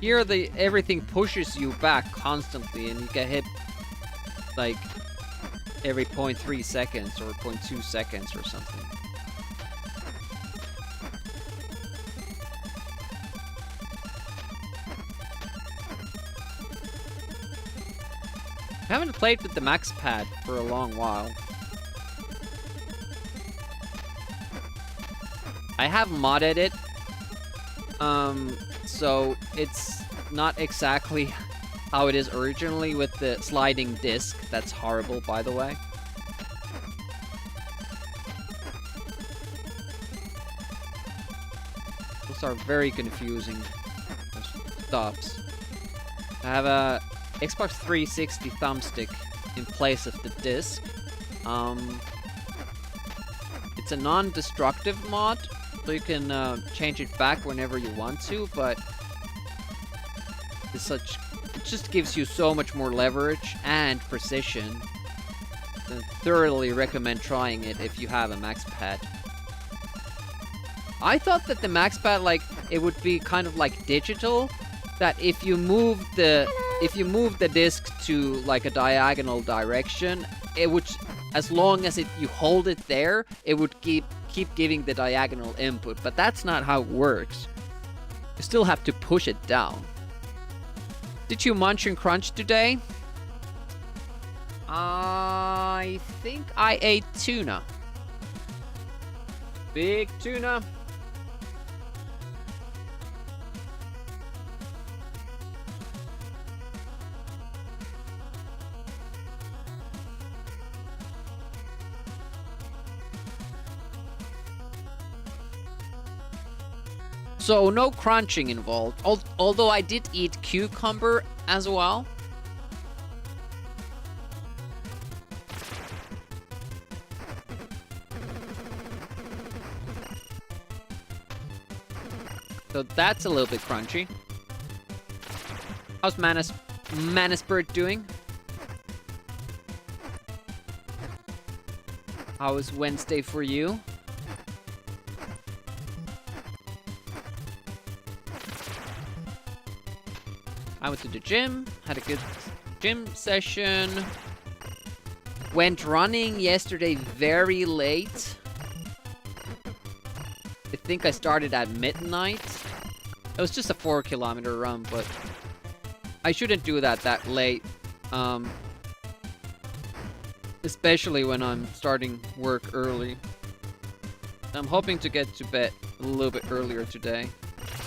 Here, everything pushes you back constantly, and you get hit like every 0.3 seconds or 0.2 seconds or something. I haven't played with the max pad for a long while. I have modded it. So it's not exactly how it is originally with the sliding disc. That's horrible, by the way. Those are very confusing stops. I have a Xbox 360 thumbstick in place of the disc. It's a non-destructive mod, so you can change it back whenever you want to, but it just gives you so much more leverage and precision. I thoroughly recommend trying it if you have a max pad. I thought that the max pad, like, it would be kind of like digital, that if you move the disc to like a diagonal direction, it would as long as you hold it there, it would keep giving the diagonal input. But that's not how it works. You still have to push it down. Did you munch and crunch today? I think I ate tuna. Big tuna. So no crunching involved, although I did eat cucumber as well. So that's a little bit crunchy. How's Manusbird doing? How was Wednesday for you? I went to the gym, had a good gym session. Went running yesterday very late. I think I started at midnight. It was just a 4-kilometer run, but I shouldn't do that late. Especially when I'm starting work early. I'm hoping to get to bed a little bit earlier today.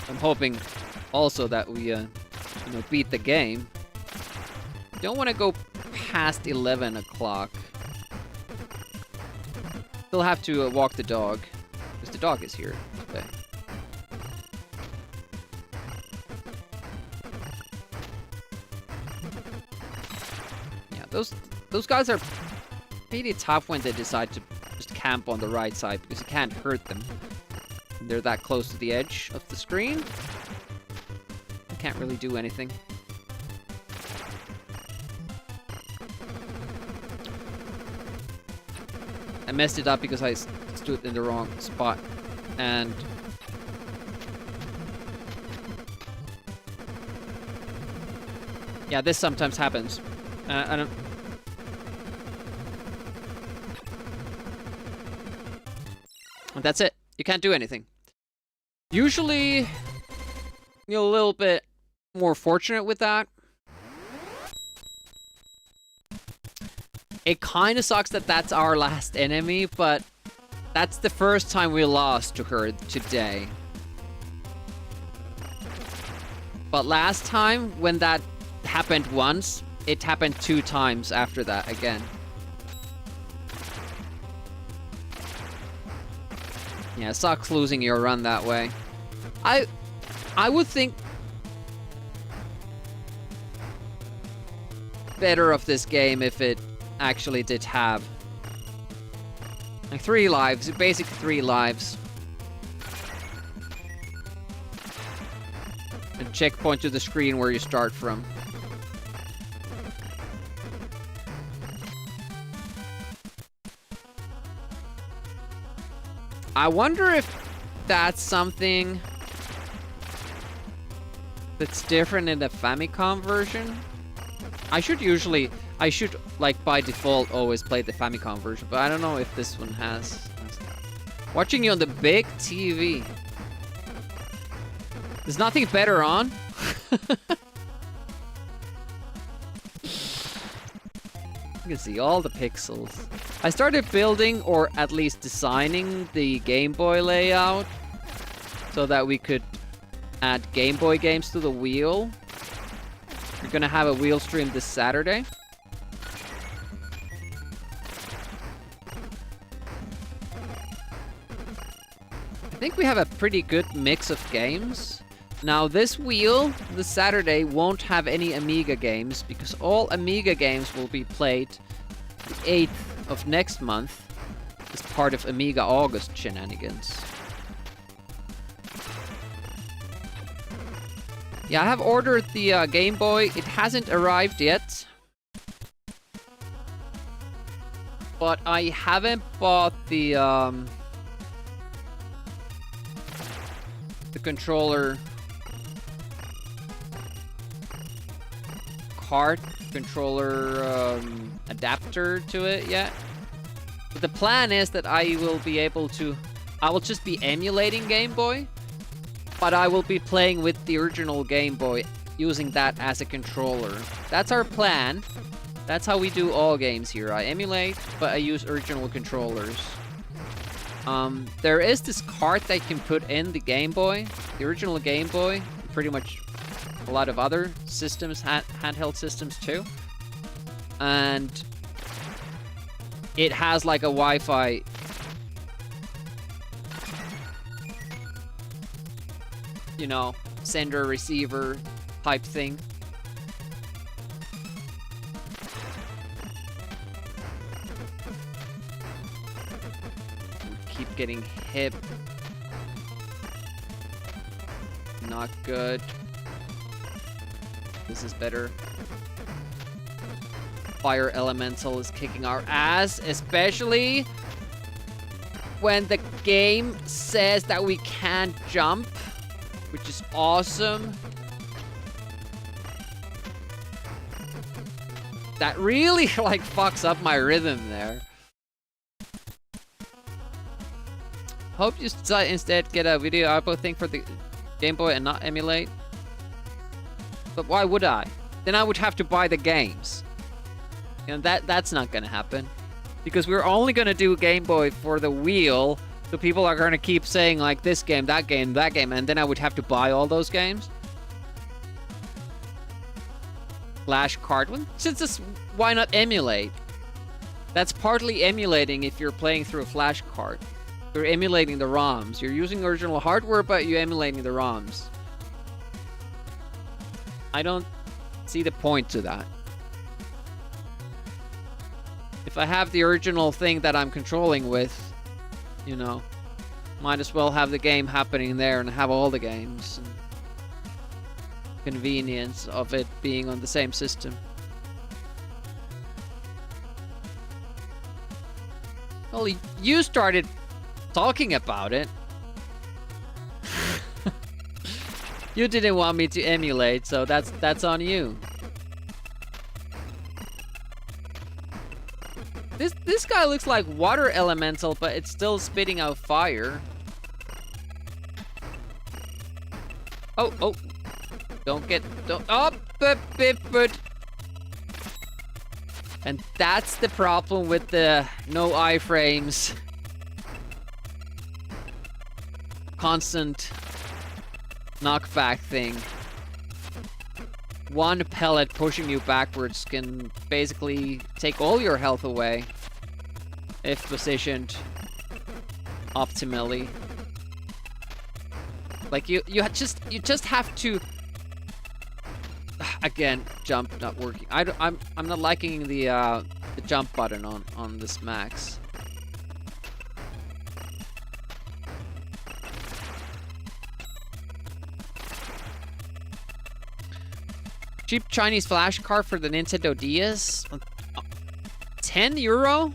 I'm hoping also that we beat the game. Don't want to go past 11 o'clock. Still have to walk the dog. Because the dog is here today. Yeah, those guys are pretty tough when they decide to just camp on the right side. Because you can't hurt them. They're that close to the edge of the screen. Can't really do anything. I messed it up because I stood in the wrong spot. And yeah, this sometimes happens. I don't. And that's it. You can't do anything. Usually, you're a little bit more fortunate with that. It kind of sucks that that's our last enemy, but that's the first time we lost to her today. But last time, when that happened once, it happened 2 times after that again. Yeah, it sucks losing your run that way. I would think better of this game if it actually did have like 3 lives, basically 3 lives. A checkpoint to the screen where you start from. I wonder if that's something that's different in the Famicom version. I should like by default always play the Famicom version, but I don't know if this one has. Watching you on the big TV. There's nothing better on. You can see all the pixels. I started building, or at least designing, the Game Boy layout so that we could add Game Boy games to the wheel. We're gonna have a wheel stream this Saturday. I think we have a pretty good mix of games. Now this wheel, this Saturday, won't have any Amiga games because all Amiga games will be played the 8th of next month as part of Amiga August shenanigans. Yeah, I have ordered the Game Boy. It hasn't arrived yet. But I haven't bought the controller cart, controller adapter to it yet. But the plan is that I will be able to... I will just be emulating Game Boy, but I will be playing with the original Game Boy, using that as a controller. That's our plan. That's how we do all games here. I emulate, but I use original controllers. There is this card that you can put in the Game Boy, the original Game Boy, pretty much a lot of other systems, handheld systems too. And it has like a Wi-Fi you know, sender receiver type thing. Keep getting hit. Not good. This is better. Fire Elemental is kicking our ass, especially when the game says that we can't jump, which is awesome. That really, like, fucks up my rhythm there. Hope you instead get a video output thing for the Game Boy and not emulate. But why would I? Then I would have to buy the games. You know, that's not gonna happen. Because we're only gonna do Game Boy for the wheel, so people are gonna keep saying, like, this game, that game, that game, and then I would have to buy all those games. Flash card. Well, just why not emulate? That's partly emulating if you're playing through a flash card. You're emulating the ROMs. You're using original hardware, but you're emulating the ROMs. I don't see the point to that. If I have the original thing that I'm controlling with, you know, might as well have the game happening there and have all the games. And convenience of it being on the same system. Well, you started talking about it. You didn't want me to emulate, so that's on you. This guy looks like water elemental, but it's still spitting out fire. Oh. But. And that's the problem with the no iframes. Constant knockback thing. One pellet pushing you backwards can basically take all your health away if positioned optimally. Like you just have to. Again, jump not working. I'm not liking the jump button on this max. Cheap Chinese flash card for the Nintendo DS. 10 euro?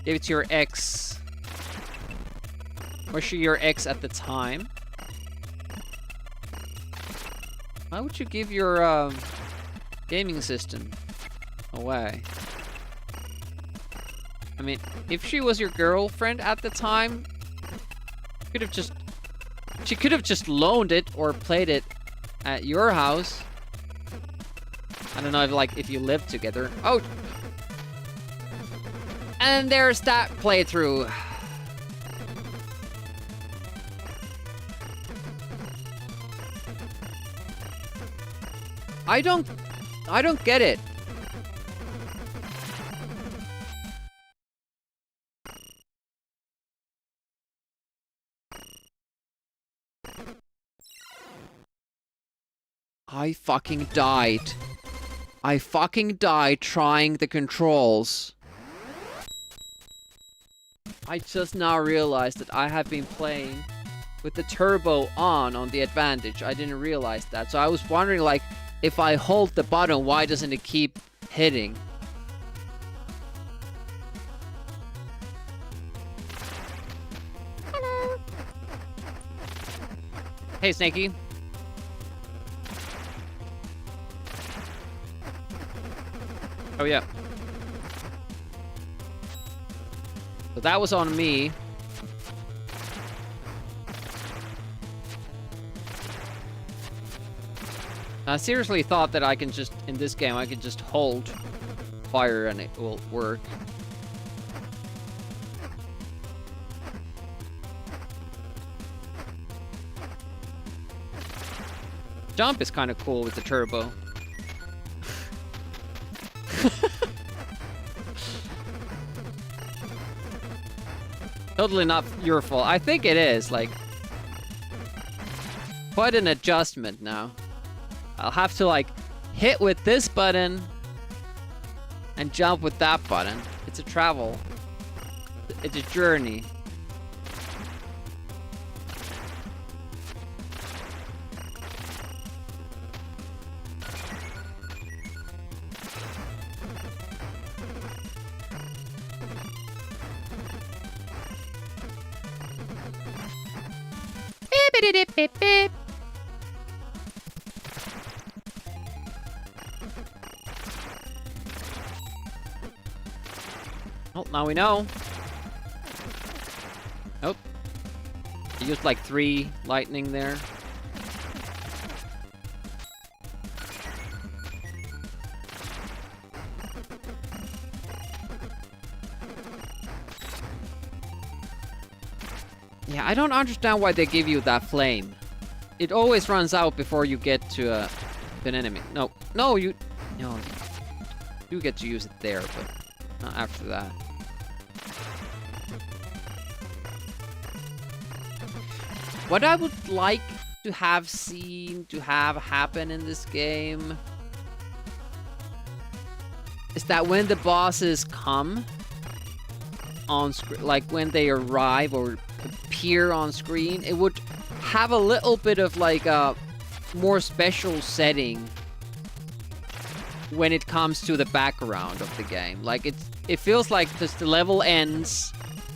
Give it to your ex. Was she your ex at the time? Why would you give your gaming system away? I mean, if she was your girlfriend at the time, she could have just loaned it or played it at your house. I don't know if you lived together. Oh! And there's that playthrough. I don't get it. I fucking died. I fucking died trying the controls. I just now realized that I have been playing with the turbo on the Advantage. I didn't realize that. So I was wondering, like, if I hold the button, why doesn't it keep hitting? Hello. Hey, Snakey. Oh, yeah. So that was on me. I seriously thought that I can just, in this game, I could just hold fire and it will work. Jump is kind of cool with the turbo. Totally not your fault. I think it is, like, quite an adjustment now. I'll have to, like, hit with this button and jump with that button. It's a travel. It's a journey. Beep, beep, beep. Oh, now we know. Nope. You used like 3 lightning there. Yeah, I don't understand why they give you that flame. It always runs out before you get to an enemy. No, no, you do get to use it there, but not after that. What I would like to have seen, to have happen in this game, is that when the bosses come on screen, like when they arrive or appear on screen, it would have a little bit of like a more special setting when it comes to the background of the game. Like it feels like just the level ends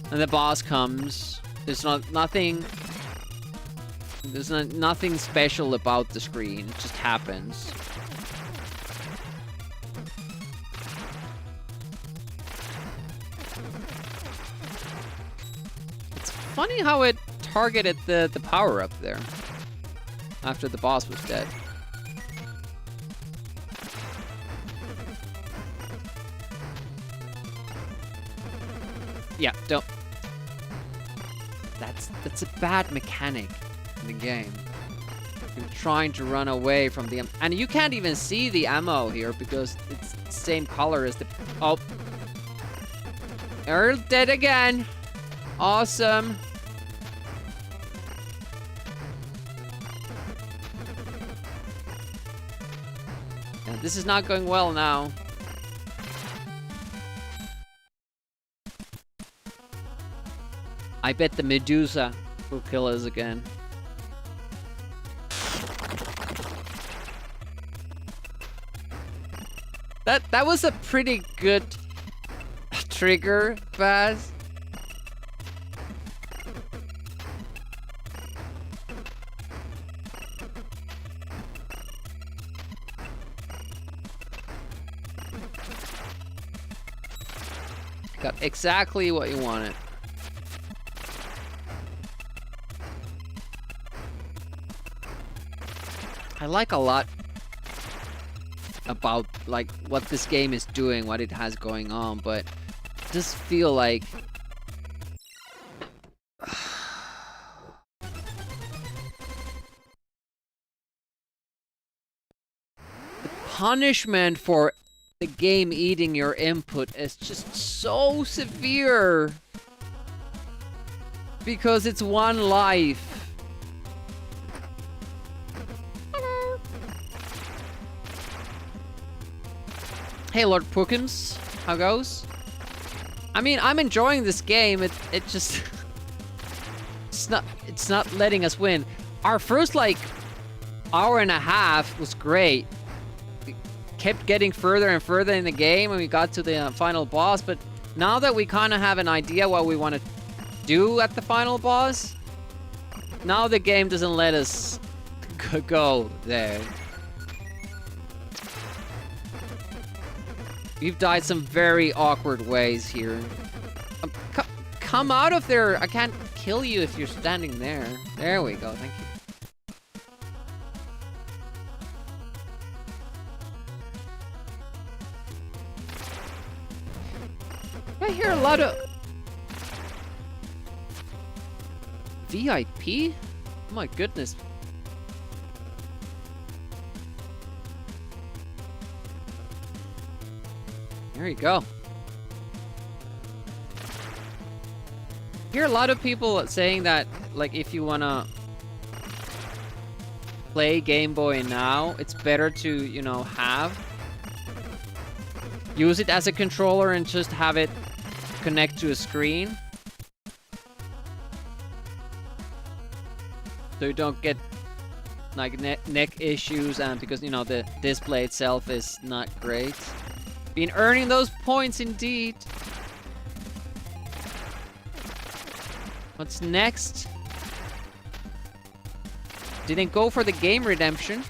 and the boss comes. There's nothing special about the screen. It just happens. It's funny how it targeted the power up there after the boss was dead. Yeah, don't. That's a bad mechanic in the game. You're trying to run away from the and you can't even see the ammo here because it's the same color as the. Oh, Earl dead again. Awesome. Yeah, this is not going well now. I bet the Medusa will kill us again. That was a pretty good trigger, Baz. Got exactly what you wanted. I like a lot about like what this game is doing, what it has going on, but it does feel like the punishment for the game eating your input is just so severe because it's one life. Hey, Lord Pookums, how goes? I mean, I'm enjoying this game. It just it's not letting us win. Our first like hour and a half was great. We kept getting further and further in the game, and we got to the final boss. But now that we kind of have an idea what we want to do at the final boss, now the game doesn't let us go there. We've died some very awkward ways here. Come out of there! I can't kill you if you're standing there. There we go, thank you. I hear a lot of... VIP? Oh my goodness. There you go. I hear a lot of people saying that, like, if you wanna play Game Boy now, it's better to, you know, use it as a controller and just have it connect to a screen. So you don't get, like, neck issues, and because, you know, the display itself is not great. Been earning those points indeed. What's next? Didn't go for the game redemption.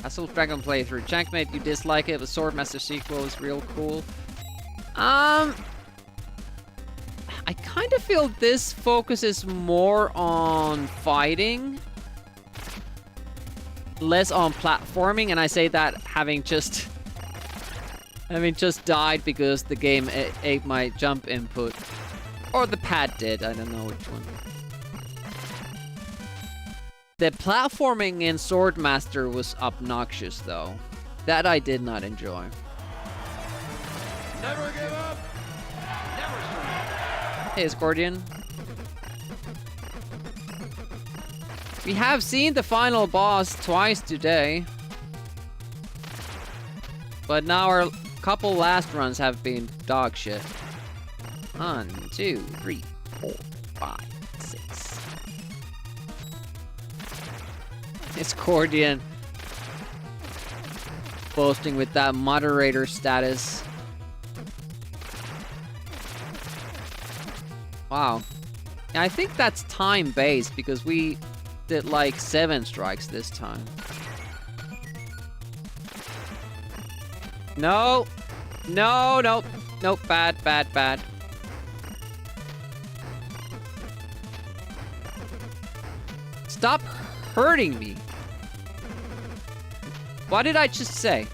Castle Dragon playthrough. Jankmate, you dislike it. The Swordmaster sequel is real cool. I kind of feel this focuses more on fighting, less on platforming, and I say that having just died because the game ate my jump input. Or the pad did, I don't know which one. The platforming in Swordmaster was obnoxious though. That I did not enjoy. Never give up. Never surrender. Hey, Scordian. We have seen the final boss twice today. But now our couple last runs have been dog shit. 1, 2, 3, 4, 5, 6. It's Cordian boasting with that moderator status. Wow. Yeah, I think that's time-based because we did like 7 strikes this time. No. No, no. Nope, bad, bad, bad. Stop hurting me. What did I just say?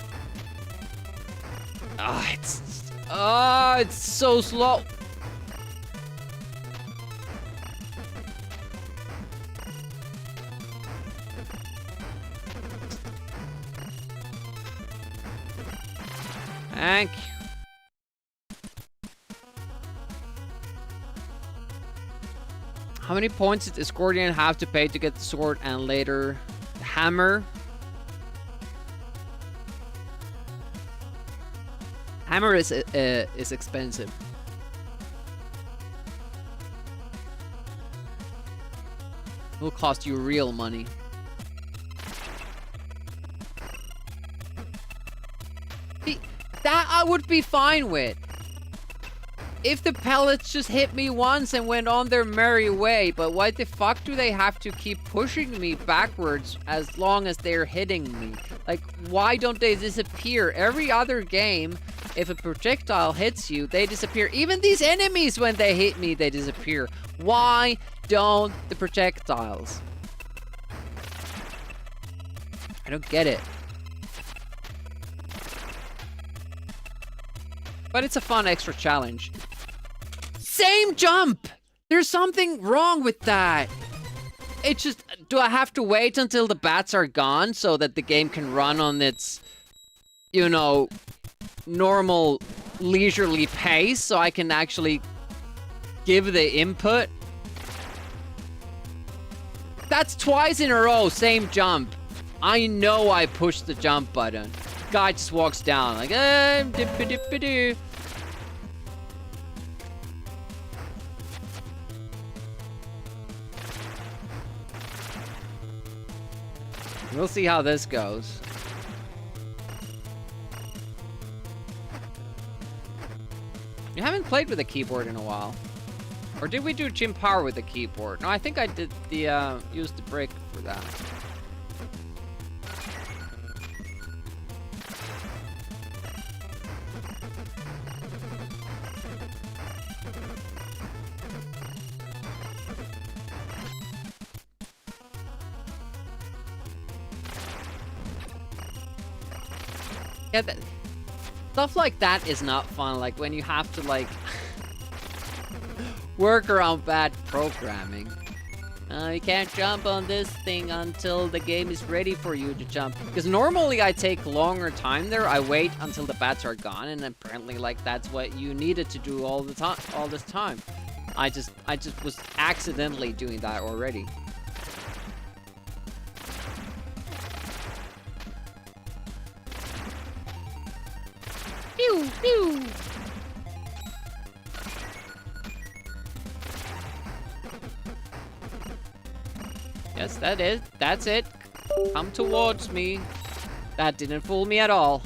It's so slow. Thank you. How many points did Scordian have to pay to get the sword and later the hammer? Hammer is expensive. It will cost you real money. That I would be fine with. If the pellets just hit me once and went on their merry way, but why the fuck do they have to keep pushing me backwards as long as they're hitting me? Like, why don't they disappear? Every other game, if a projectile hits you, they disappear. Even these enemies, when they hit me, they disappear. Why don't the projectiles? I don't get it. But it's a fun extra challenge. Same jump! There's something wrong with that. It's just, do I have to wait until the bats are gone so that the game can run on its, you know, normal leisurely pace so I can actually give the input? That's twice in a row, same jump. I know I pushed the jump button. Guy just walks down like, dip-a-dip-a-doo. We'll see how this goes. You haven't played with a keyboard in a while. Or did we do Jim Power with the keyboard? No, I think I did the, use the brick for that. Yeah, stuff like that is not fun, like when you have to, like, work around bad programming. You can't jump on this thing until the game is ready for you to jump. Because normally I take longer time there, I wait until the bats are gone, and apparently, like, that's what you needed to do all this time. I just was accidentally doing that already. Pew, pew. Yes, that's it. Come towards me. That didn't fool me at all.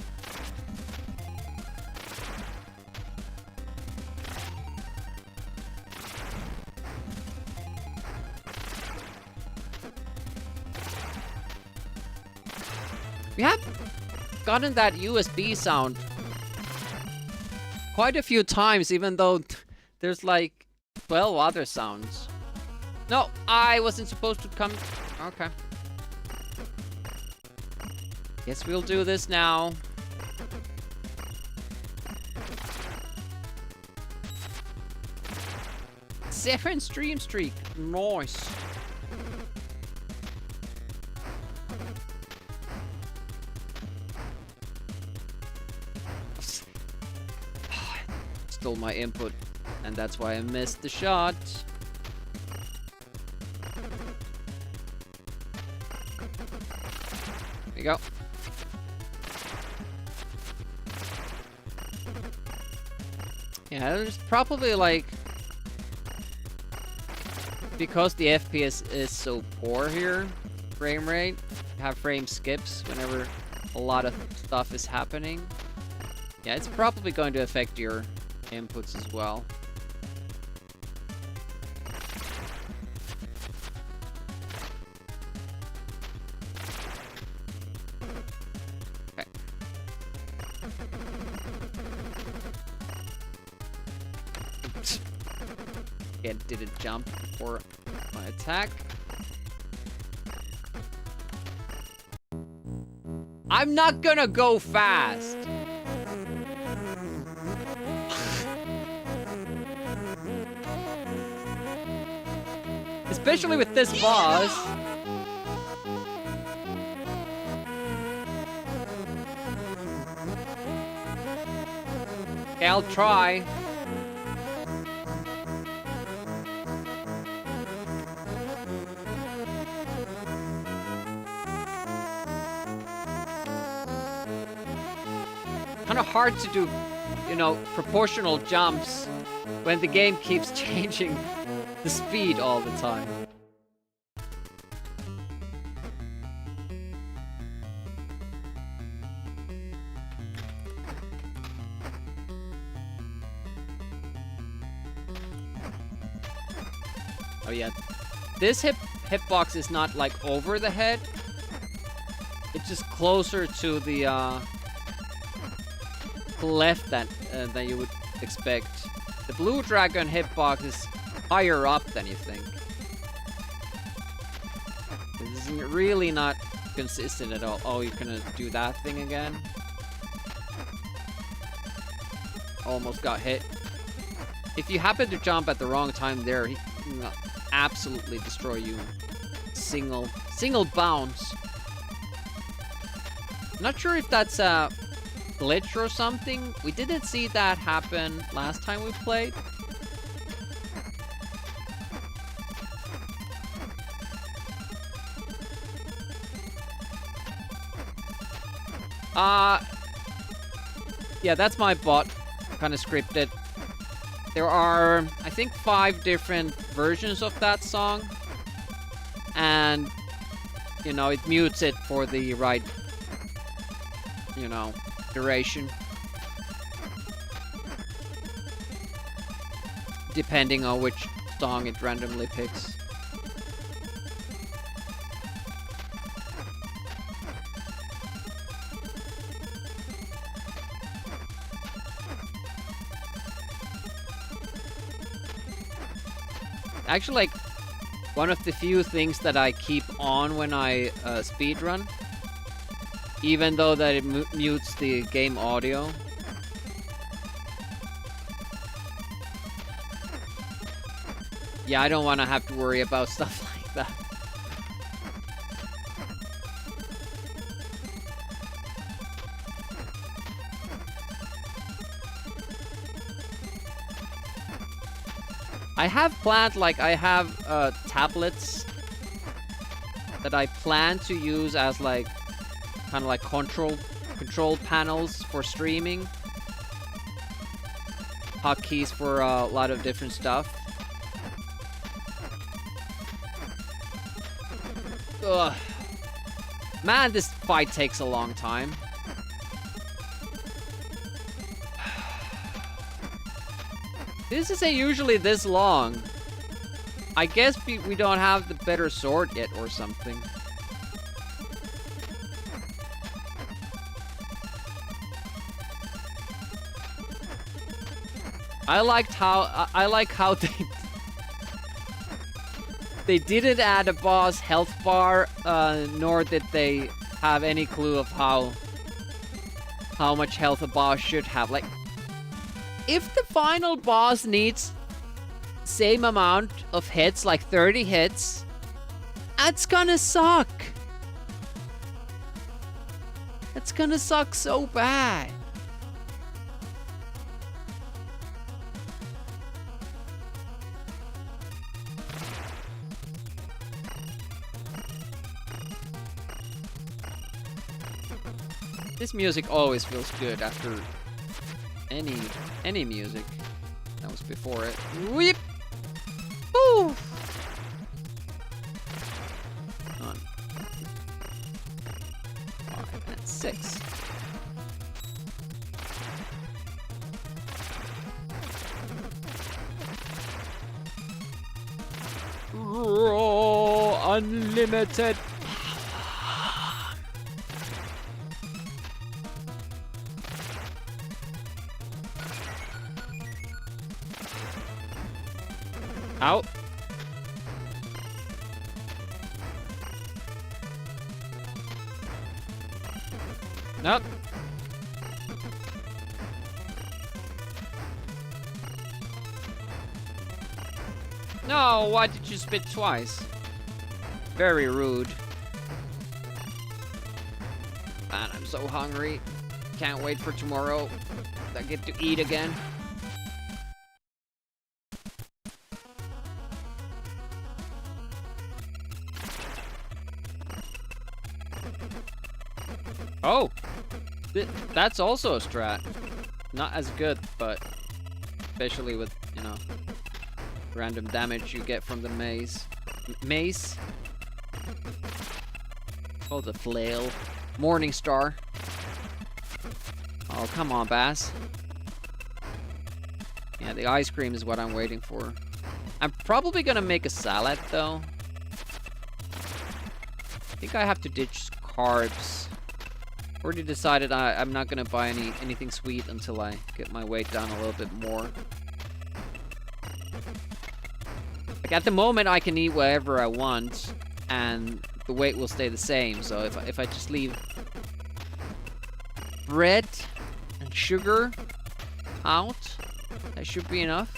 We have gotten that USB sound quite a few times, even though there's like 12 other sounds. No, I wasn't supposed to come. Okay. Guess we'll do this now. Seven stream streak. Nice. Stole my input, and that's why I missed the shot. There you go. Yeah, there's probably like, because the FPS is so poor here, frame rate, have frame skips whenever a lot of stuff is happening. Yeah, it's probably going to affect your inputs as well. Okay. Yeah, didn't jump before my attack. I'm not gonna go fast. Especially with this boss. Okay, I'll try. Kind of hard to do, you know, proportional jumps when the game keeps changing the speed all the time. Oh yeah, this hitbox is not like over the head. It's just closer to the left than you would expect. The blue dragon hitbox is higher up than you think. This is really not consistent at all. Oh, you're gonna do that thing again? Almost got hit. If you happen to jump at the wrong time there, he can absolutely destroy you. Single bounce. Not sure if that's a glitch or something. We didn't see that happen last time we played. Yeah, that's my bot, kind of scripted. There are, I think, 5 different versions of that song. And, you know, it mutes it for the right, you know, duration. Depending on which song it randomly picks. Actually, like, one of the few things that I keep on when I speedrun, even though that it mutes the game audio. Yeah, I don't want to have to worry about stuff like that. I have planned, like, I have tablets that I plan to use as, like, kind of like control panels for streaming. Hotkeys for a lot of different stuff. Ugh. Man, this fight takes a long time. This isn't usually this long. I guess we don't have the better sword yet or something. I like how they didn't add a boss health bar, nor did they have any clue of how much health a boss should have. Like, if the final boss needs same amount of hits, like 30 hits, that's gonna suck. That's gonna suck so bad. This music always feels good after any music that was before it. Whip! Woo! 1, 5, and 6. Raw unlimited. Out. Nope. No, why did you spit twice? Very rude. Man, I'm so hungry. Can't wait for tomorrow. I get to eat again. Oh! That's also a strat. Not as good, but especially with, you know, random damage you get from the maze. Mace? Oh, the flail. Morning Star. Oh, come on, Bass. Yeah, the ice cream is what I'm waiting for. I'm probably gonna make a salad, though. I think I have to ditch carbs. Already decided I'm not gonna buy anything sweet until I get my weight down a little bit more. Like, at the moment I can eat whatever I want and the weight will stay the same. So if I just leave bread and sugar out, that should be enough.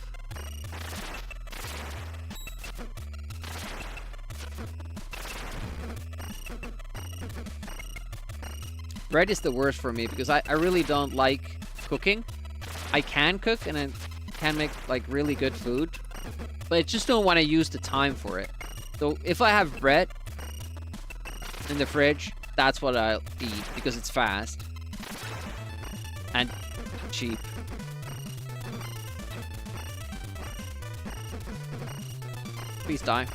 Bread is the worst for me because I really don't like cooking. I can cook and I can make like really good food, but I just don't want to use the time for it. So if I have bread in the fridge, that's what I'll eat because it's fast and cheap. Please die.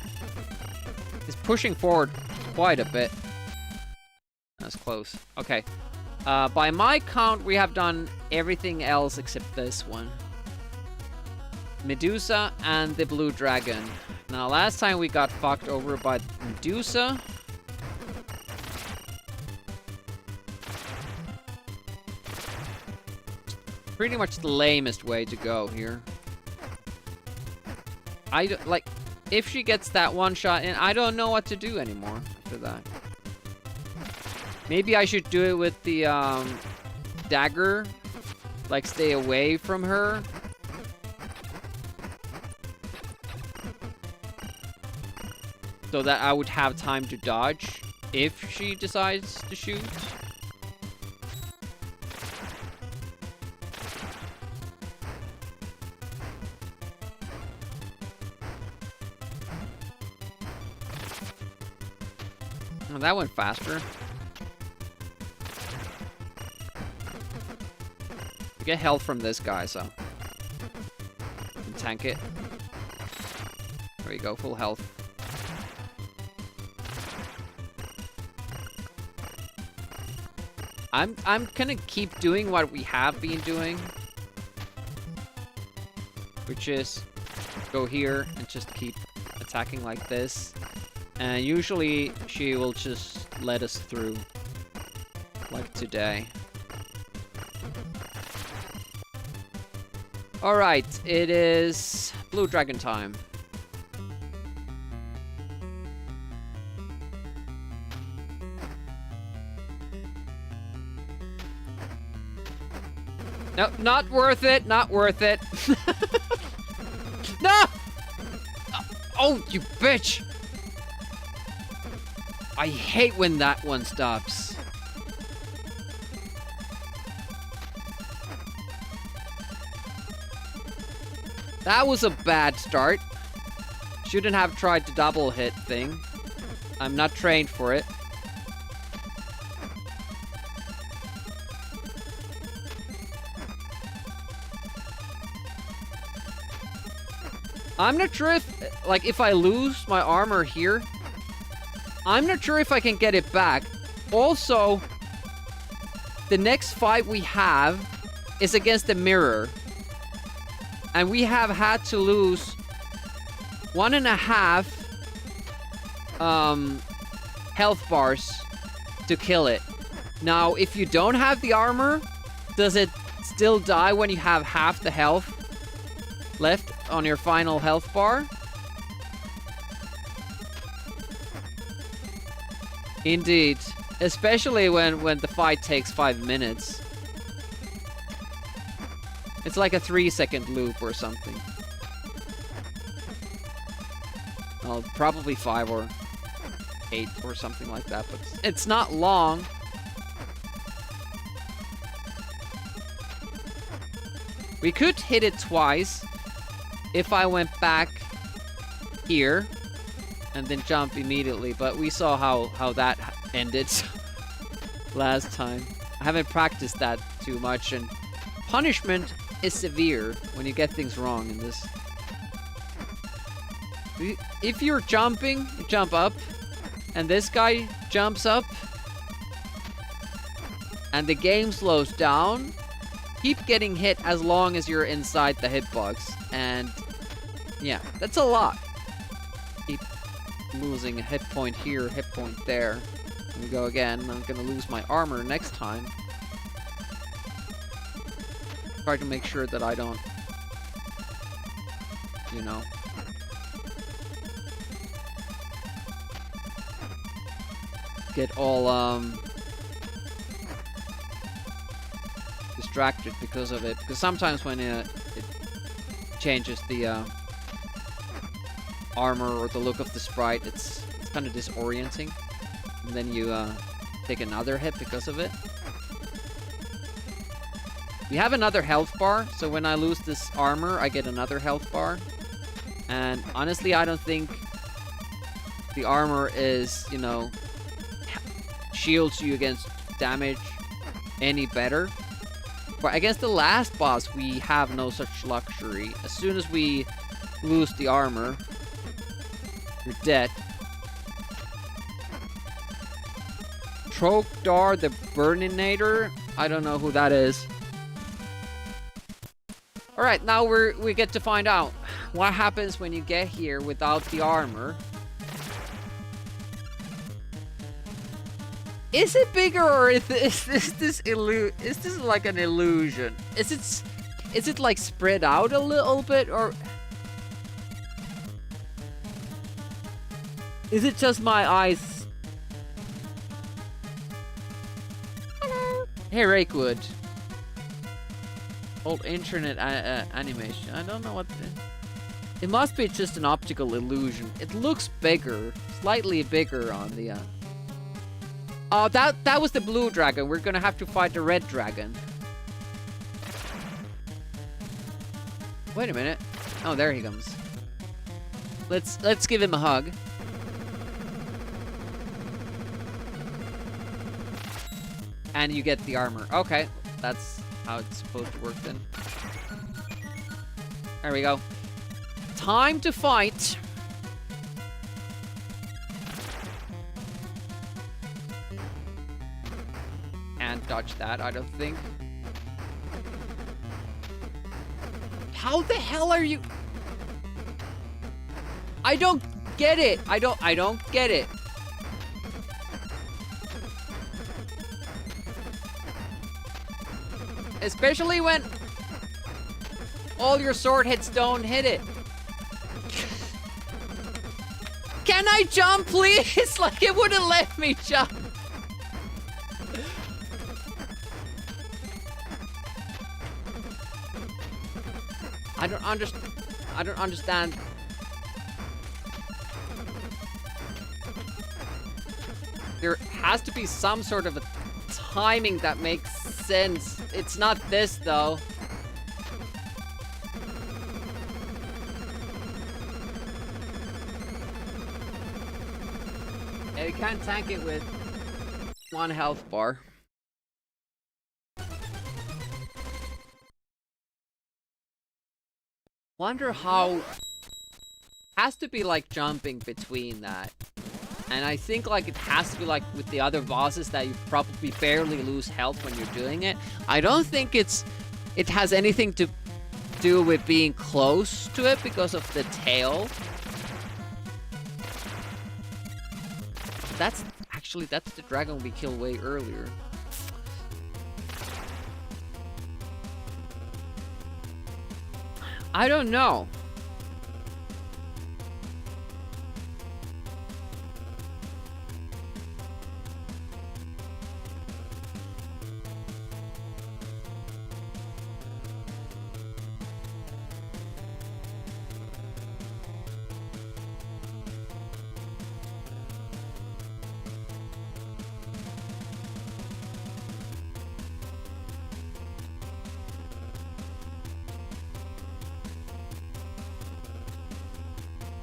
It's pushing forward quite a bit. That's close. Okay. By my count, we have done everything else except this one. Medusa and the blue dragon. Now, last time we got fucked over by Medusa. Pretty much the lamest way to go here. Like, if she gets that one shot in, I don't know what to do anymore after that. Maybe I should do it with the dagger. Like, stay away from her. So that I would have time to dodge if she decides to shoot. Oh, that went faster. You get health from this guy, so you can tank it. There you go, full health. I'm gonna keep doing what we have been doing, which is go here and just keep attacking like this. And usually she will just let us through, like today. Alright, it is Blue Dragon time. No, not worth it, not worth it. No! Oh, you bitch! I hate when that one stops. That was a bad start. Shouldn't have tried the double hit thing. I'm not trained for it. I'm not sure if, like, if I lose my armor here, I'm not sure if I can get it back. Also, the next fight we have is against the mirror. And we have had to lose 1.5 health bars to kill it. Now, if you don't have the armor, does it still die when you have half the health left on your final health bar? Indeed. Especially when the fight takes 5 minutes. It's like a 3-second loop or something. Well, probably 5 or 8 or something like that, but it's not long. We could hit it twice if I went back here and then jump immediately, but we saw how that ended last time. I haven't practiced that too much, and punishment is severe when you get things wrong in this. If you're jumping, you jump up, and this guy jumps up, and the game slows down, keep getting hit as long as you're inside the hitbox. And yeah, that's a lot. Keep losing a hit point here, hit point there. Here we go again. I'm gonna lose my armor next time. Try to make sure that I don't, you know, get all distracted because of it. Because sometimes when it changes the armor or the look of the sprite, it's kind of disorienting, and then you take another hit because of it. We have another health bar, so when I lose this armor, I get another health bar. And honestly, I don't think the armor is, you know, shields you against damage any better. But against the last boss, we have no such luxury. As soon as we lose the armor, you're dead. Trogdar the Burninator? I don't know who that is. Alright, now we get to find out what happens when you get here without the armor. Is it bigger, or is this like an illusion? Is it like spread out a little bit, or is it just my eyes? Hello. Hey, Rakewood. Old internet animation. I don't know what. It must be just an optical illusion. It looks bigger, slightly bigger on the. Oh, that was the blue dragon. We're gonna have to fight the red dragon. Wait a minute. Oh, there he comes. Let's give him a hug. And you get the armor. Okay, that's how it's supposed to work then. There we go. Time to fight. Can't dodge that, I don't think. How the hell are you? I don't get it. I don't get it. Especially when all your sword hits don't hit it. Can I jump, please? Like, it wouldn't let me jump. I don't understand. There has to be some sort of a timing that makes sense. It's not this, though. Yeah, you can't tank it with one health bar. Wonder how... Has to be like jumping between that. And I think like it has to be like with the other bosses that you probably barely lose health when you're doing it. I don't think it has anything to do with being close to it because of the tail. That's the dragon we killed way earlier. I don't know.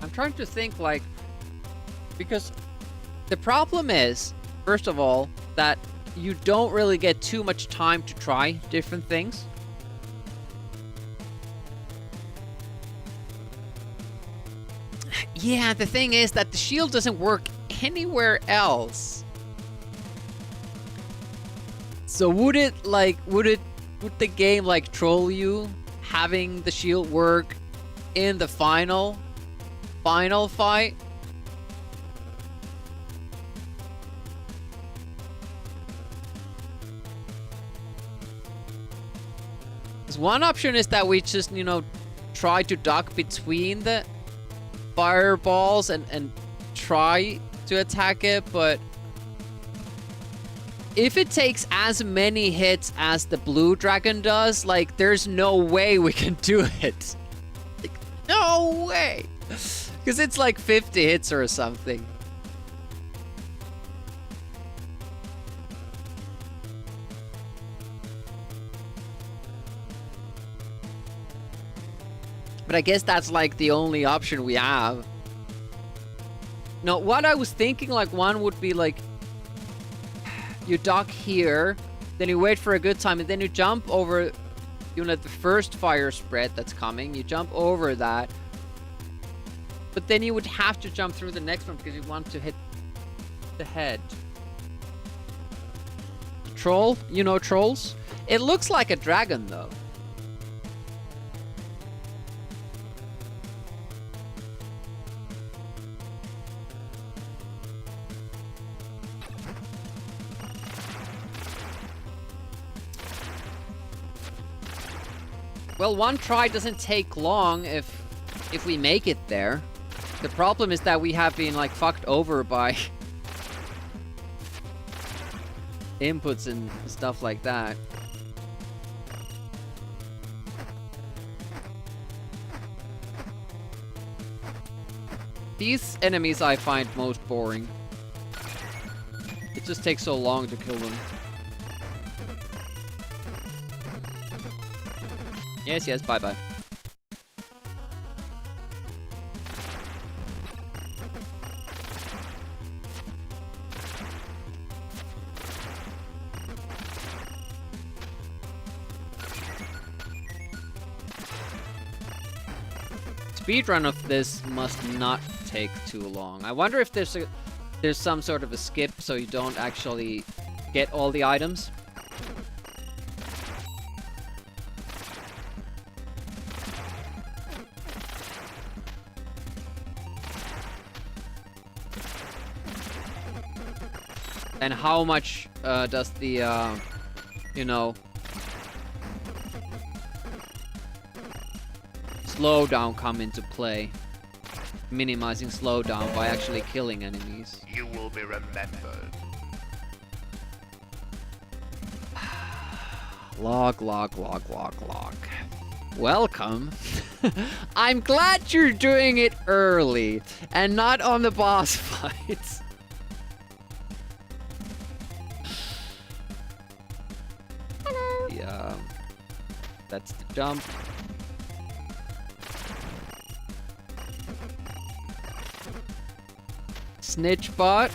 I'm trying to think, like, because the problem is, first of all, that you don't really get too much time to try different things. Yeah, the thing is that the shield doesn't work anywhere else. So would the game like troll you having the shield work in the final fight? Because one option is that we just, you know, try to duck between the fireballs and try to attack it, but if it takes as many hits as the blue dragon does, like, there's no way we can do it. Like, no way! Because it's like 50 hits or something. But I guess that's like the only option we have. No, what I was thinking, like, one would be like, you dock here, then you wait for a good time, and then you jump over, you know, the first fire spread that's coming. You jump over that. But then you would have to jump through the next one because you want to hit the head. Troll? You know trolls? It looks like a dragon, though. Well, one try doesn't take long if we make it there. The problem is that we have been like fucked over by inputs and stuff like that. These enemies I find most boring. It just takes so long to kill them. Yes, yes, bye-bye. Speedrun of this must not take too long. I wonder if there's some sort of a skip so you don't actually get all the items. And how much does the, you know, slowdown come into play? Minimizing slowdown by actually killing enemies. You will be remembered. Log. Welcome. I'm glad you're doing it early and not on the boss fights. Hello. Yeah. That's the jump. Snitch bot.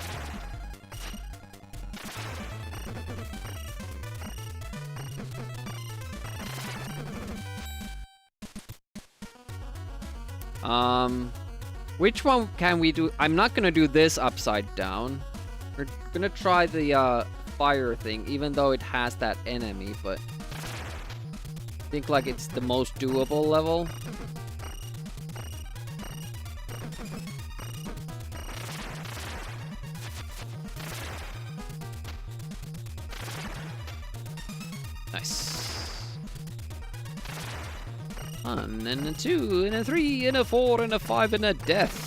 Which one can we do? I'm not gonna do this upside down. We're gonna try the fire thing, even though it has that enemy, but I think like it's the most doable level. Nice. 1 and a 2 and a 3 and a 4 and a 5 and a death.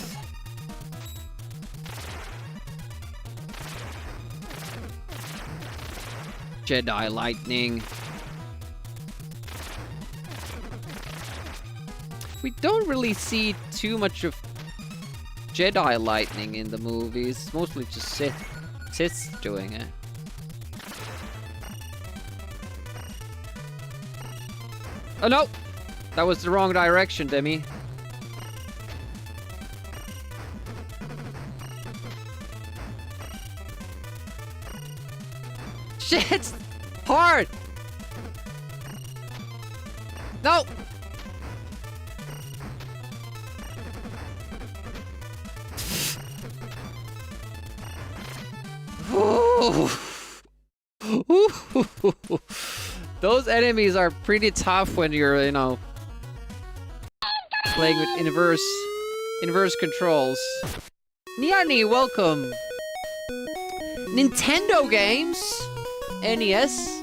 Jedi lightning. We don't really see too much of Jedi lightning in the movies. Mostly just Sith's doing it. Oh no! That was the wrong direction, Demi. Shit! Hard! No! Those enemies are pretty tough when you're, you know, playing with inverse controls. Niani, welcome. Nintendo games, NES.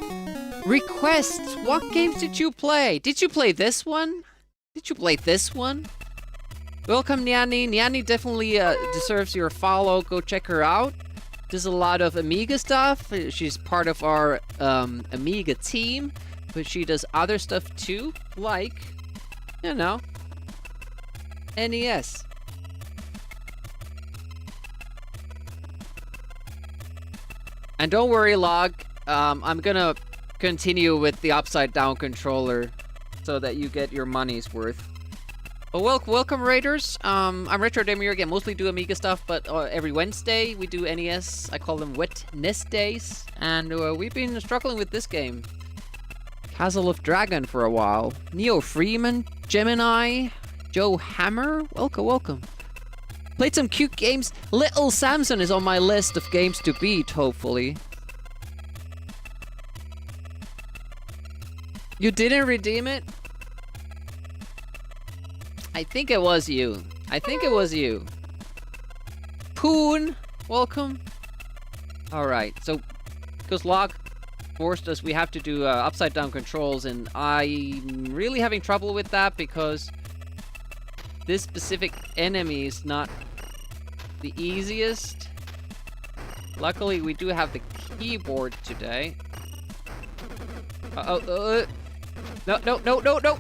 Requests. What games did you play? Did you play this one? Did you play this one? Welcome, Niani. Niani definitely deserves your follow. Go check her out. Does a lot of Amiga stuff. She's part of our Amiga team, but she does other stuff too, like, you know, NES. And don't worry, Log. I'm gonna continue with the upside down controller so that you get your money's worth. But welcome, Raiders. I'm Retro Demir again. Mostly do Amiga stuff, but every Wednesday we do NES. I call them WedNESdays, and we've been struggling with this game, Castle of Dragon, for a while. Neo Freeman, Gemini, Joe Hammer. Welcome. Played some cute games. Little Samson is on my list of games to beat, hopefully. You didn't redeem it? I think it was you. Poon, welcome. Alright, so, goes Log. forced us, we have to do upside down controls, and I'm really having trouble with that because this specific enemy is not the easiest. Luckily, we do have the keyboard today. No, no, no, no, no!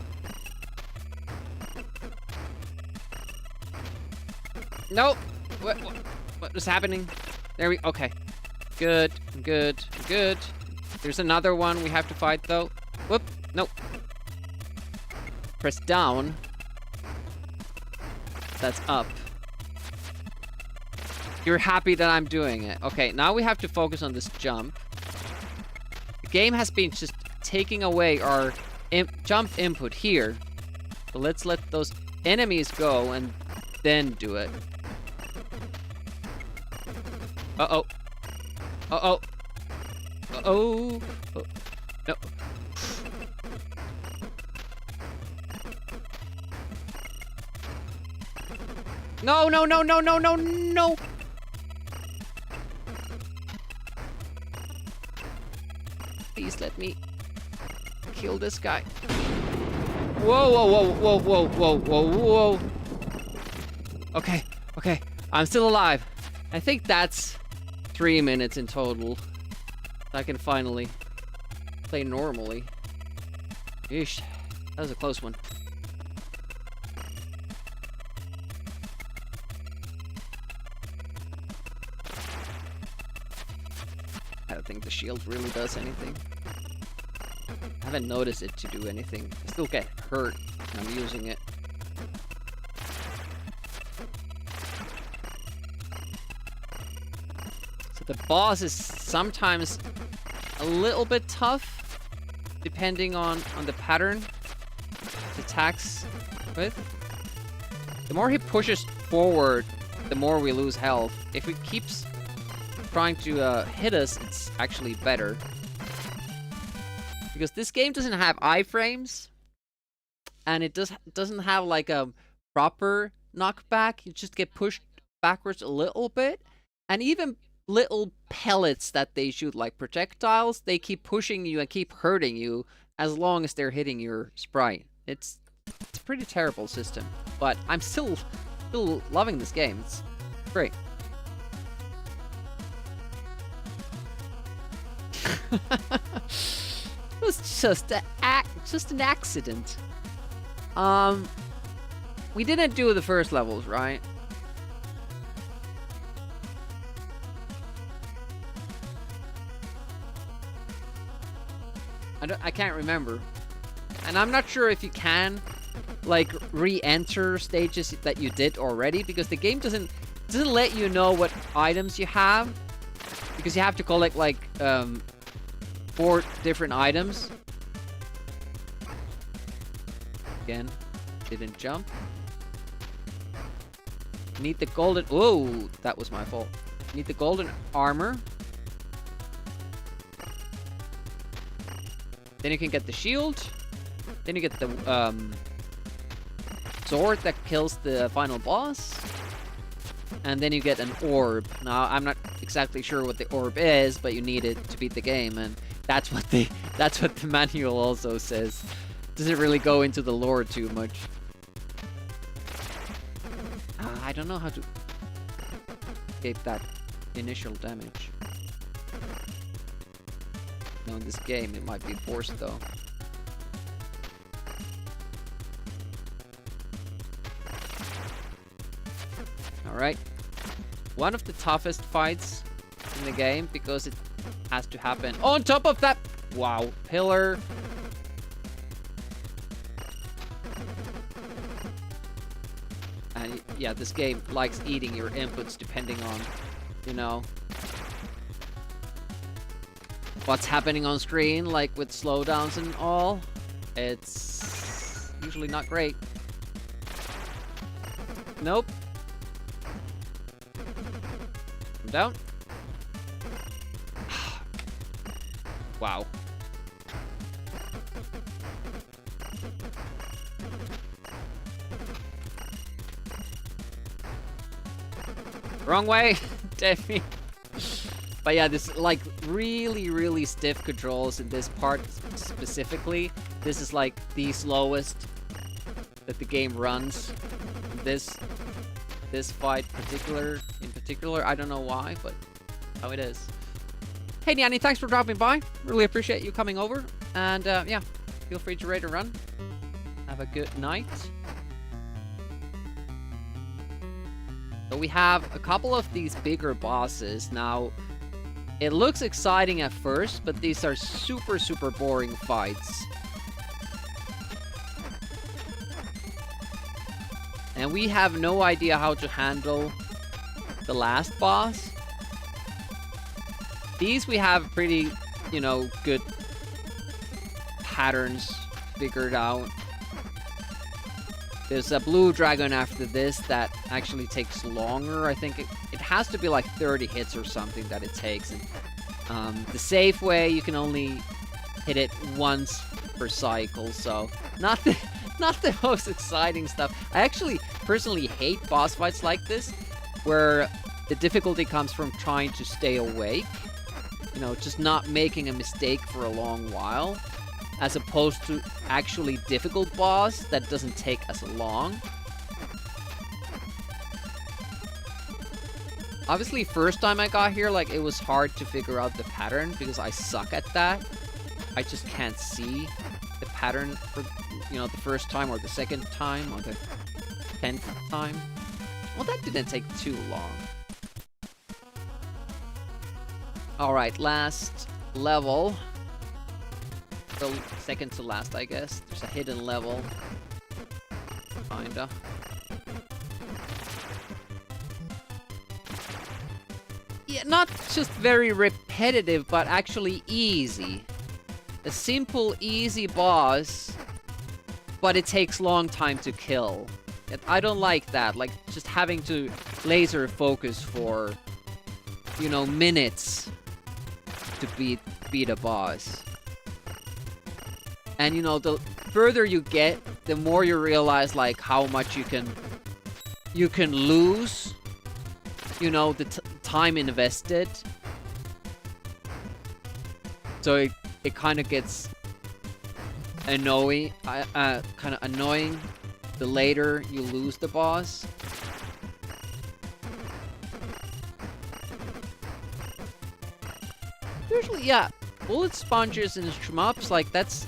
No! What is happening? There we... Okay. Good, good, good. There's another one we have to fight, though. Whoop! Nope. Press down. That's up. You're happy that I'm doing it. Okay, now we have to focus on this jump. The game has been just taking away our jump input here. So let's let those enemies go and then do it. Uh-oh. Uh-oh. Uh-oh. Oh. No. No, no, no, no, no, no, no! Please let me kill this guy. Whoa, whoa, whoa, whoa, whoa, whoa, whoa, whoa. Okay, okay. I'm still alive. I think that's 3 minutes in total. I can finally play normally. Yeesh. That was a close one. I don't think the shield really does anything. I haven't noticed it to do anything. I still get hurt when I'm using it. So the boss is sometimes a little bit tough, depending on the pattern it attacks with. The more he pushes forward, the more we lose health. If it keeps trying to hit us, it's actually better. Because this game doesn't have iframes, and it doesn't have like a proper knockback. You just get pushed backwards a little bit, and even little pellets that they shoot, like projectiles, they keep pushing you and keep hurting you as long as they're hitting your sprite. It's a pretty terrible system, but I'm still loving this game. It's great. It was just an accident. We didn't do the first levels, right? I can't remember. And I'm not sure if you can like re-enter stages that you did already, because the game doesn't let you know what items you have, because you have to collect like 4 different items. Again, didn't jump. Need the golden... Whoa, that was my fault. Need the golden armor. Then you can get the shield. Then you get the sword that kills the final boss. And then you get an orb. Now, I'm not exactly sure what the orb is, but you need it to beat the game, and that's what the manual also says. Doesn't really go into the lore too much. I don't know how to escape that initial damage. No, in this game it might be forced though. Alright. One of the toughest fights in the game, because it has to happen on top of that, wow, pillar. And yeah, this game likes eating your inputs depending on, you know, what's happening on screen, like with slowdowns and all. It's usually not great. Nope. I'm down. Wow. Wrong way, Demi. But yeah, this like really stiff controls in this part specifically. This is like the slowest that the game runs. This fight in particular, I don't know why, but how it is. Hey Danny, thanks for dropping by. Really appreciate you coming over. And yeah, feel free to raid and run. Have a good night. So we have a couple of these bigger bosses now. It looks exciting at first, but these are super boring fights. And we have no idea how to handle the last boss. These we have pretty, you know, good patterns figured out. There's a blue dragon after this that actually takes longer. I think it has to be like 30 hits or something that it takes. And the safe way, you can only hit it once per cycle. So not the most exciting stuff. I actually personally hate boss fights like this, where the difficulty comes from trying to stay awake. You know, just not making a mistake for a long while. As opposed to actually difficult boss that doesn't take as long. Obviously, first time I got here, like, it was hard to figure out the pattern because I suck at that. I just can't see the pattern for, you know, the first time or the second time or the 10th time. Well, that didn't take too long. Alright, last level. So second to last, I guess. There's a hidden level. Kinda. Yeah, not just very repetitive, but actually easy. A simple, easy boss, but it takes long time to kill. I don't like that. Like, just having to laser focus for, you know, minutes to beat a boss. And, you know, the further you get, the more you realize, like, how much you can lose. You know, the time invested. So it kind of gets annoying. Kind of annoying the later you lose the boss. Usually, yeah, bullet sponges and shmups, like, that's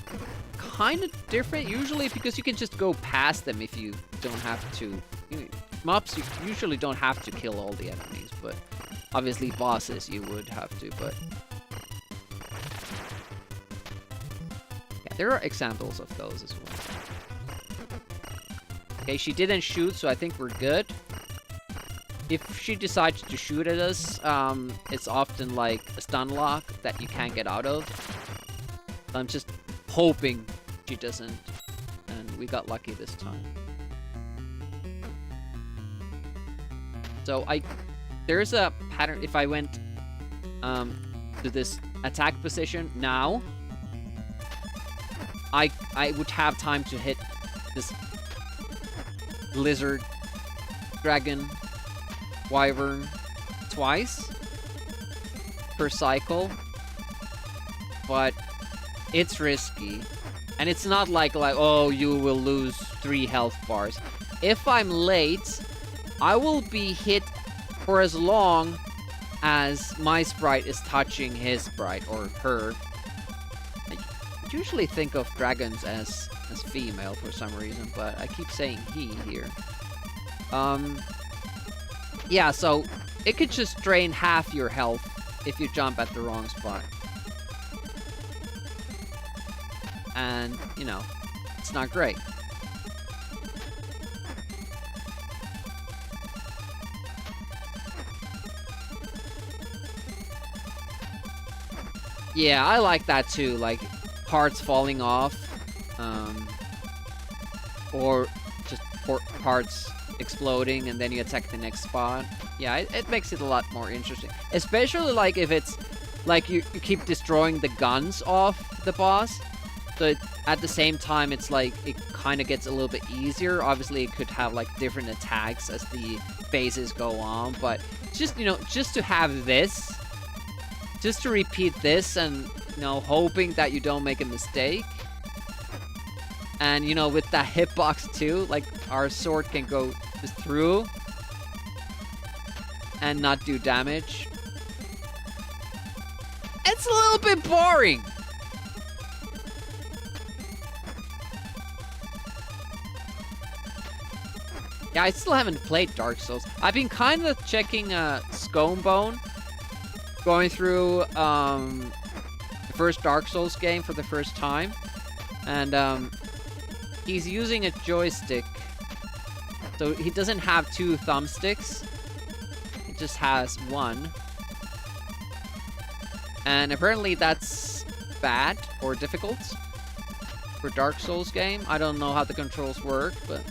kind of different usually because you can just go past them if you don't have to. Shmups, you usually don't have to kill all the enemies, but obviously bosses you would have to, but yeah, there are examples of those as well. Okay, she didn't shoot, so I think we're good. If she decides to shoot at us, it's often like a stun lock that you can't get out of. I'm just hoping she doesn't, and we got lucky this time. So there's a pattern. If I went to this attack position now, I would have time to hit this lizard, dragon, wyvern twice per cycle, but it's risky. And it's not like, oh, you will lose 3 health bars. If I'm late, I will be hit for as long as my sprite is touching his sprite, or her. I usually think of dragons as female for some reason, but I keep saying he here. Yeah, so it could just drain half your health if you jump at the wrong spot. And, you know, it's not great. Yeah, I like that too, like parts falling off, or just parts exploding and then you attack the next spot. Yeah, it makes it a lot more interesting. Especially like if it's like you keep destroying the guns off the boss. So at the same time, it's like it kind of gets a little bit easier. Obviously, it could have like different attacks as the phases go on, but just, you know, just to have this just to repeat this and, you know, hoping that you don't make a mistake. And, you know, with that hitbox too, like, our sword can go just through and not do damage. It's a little bit boring. Yeah, I still haven't played Dark Souls. I've been kind of checking Sconebone, going through the first Dark Souls game for the first time, and he's using a joystick, so he doesn't have 2 thumbsticks. He just has 1, and apparently that's bad or difficult for Dark Souls game. I don't know how the controls work, but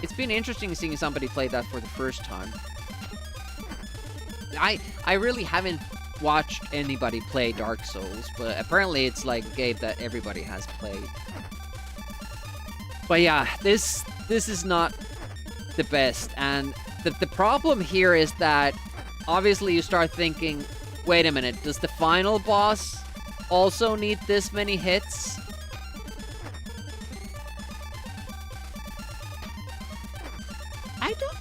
it's been interesting seeing somebody play that for the first time. I really haven't watched anybody play Dark Souls, but apparently it's like a game that everybody has played. But yeah, this is not the best, and the problem here is that obviously you start thinking, wait a minute, does the final boss also need this many hits? I don't...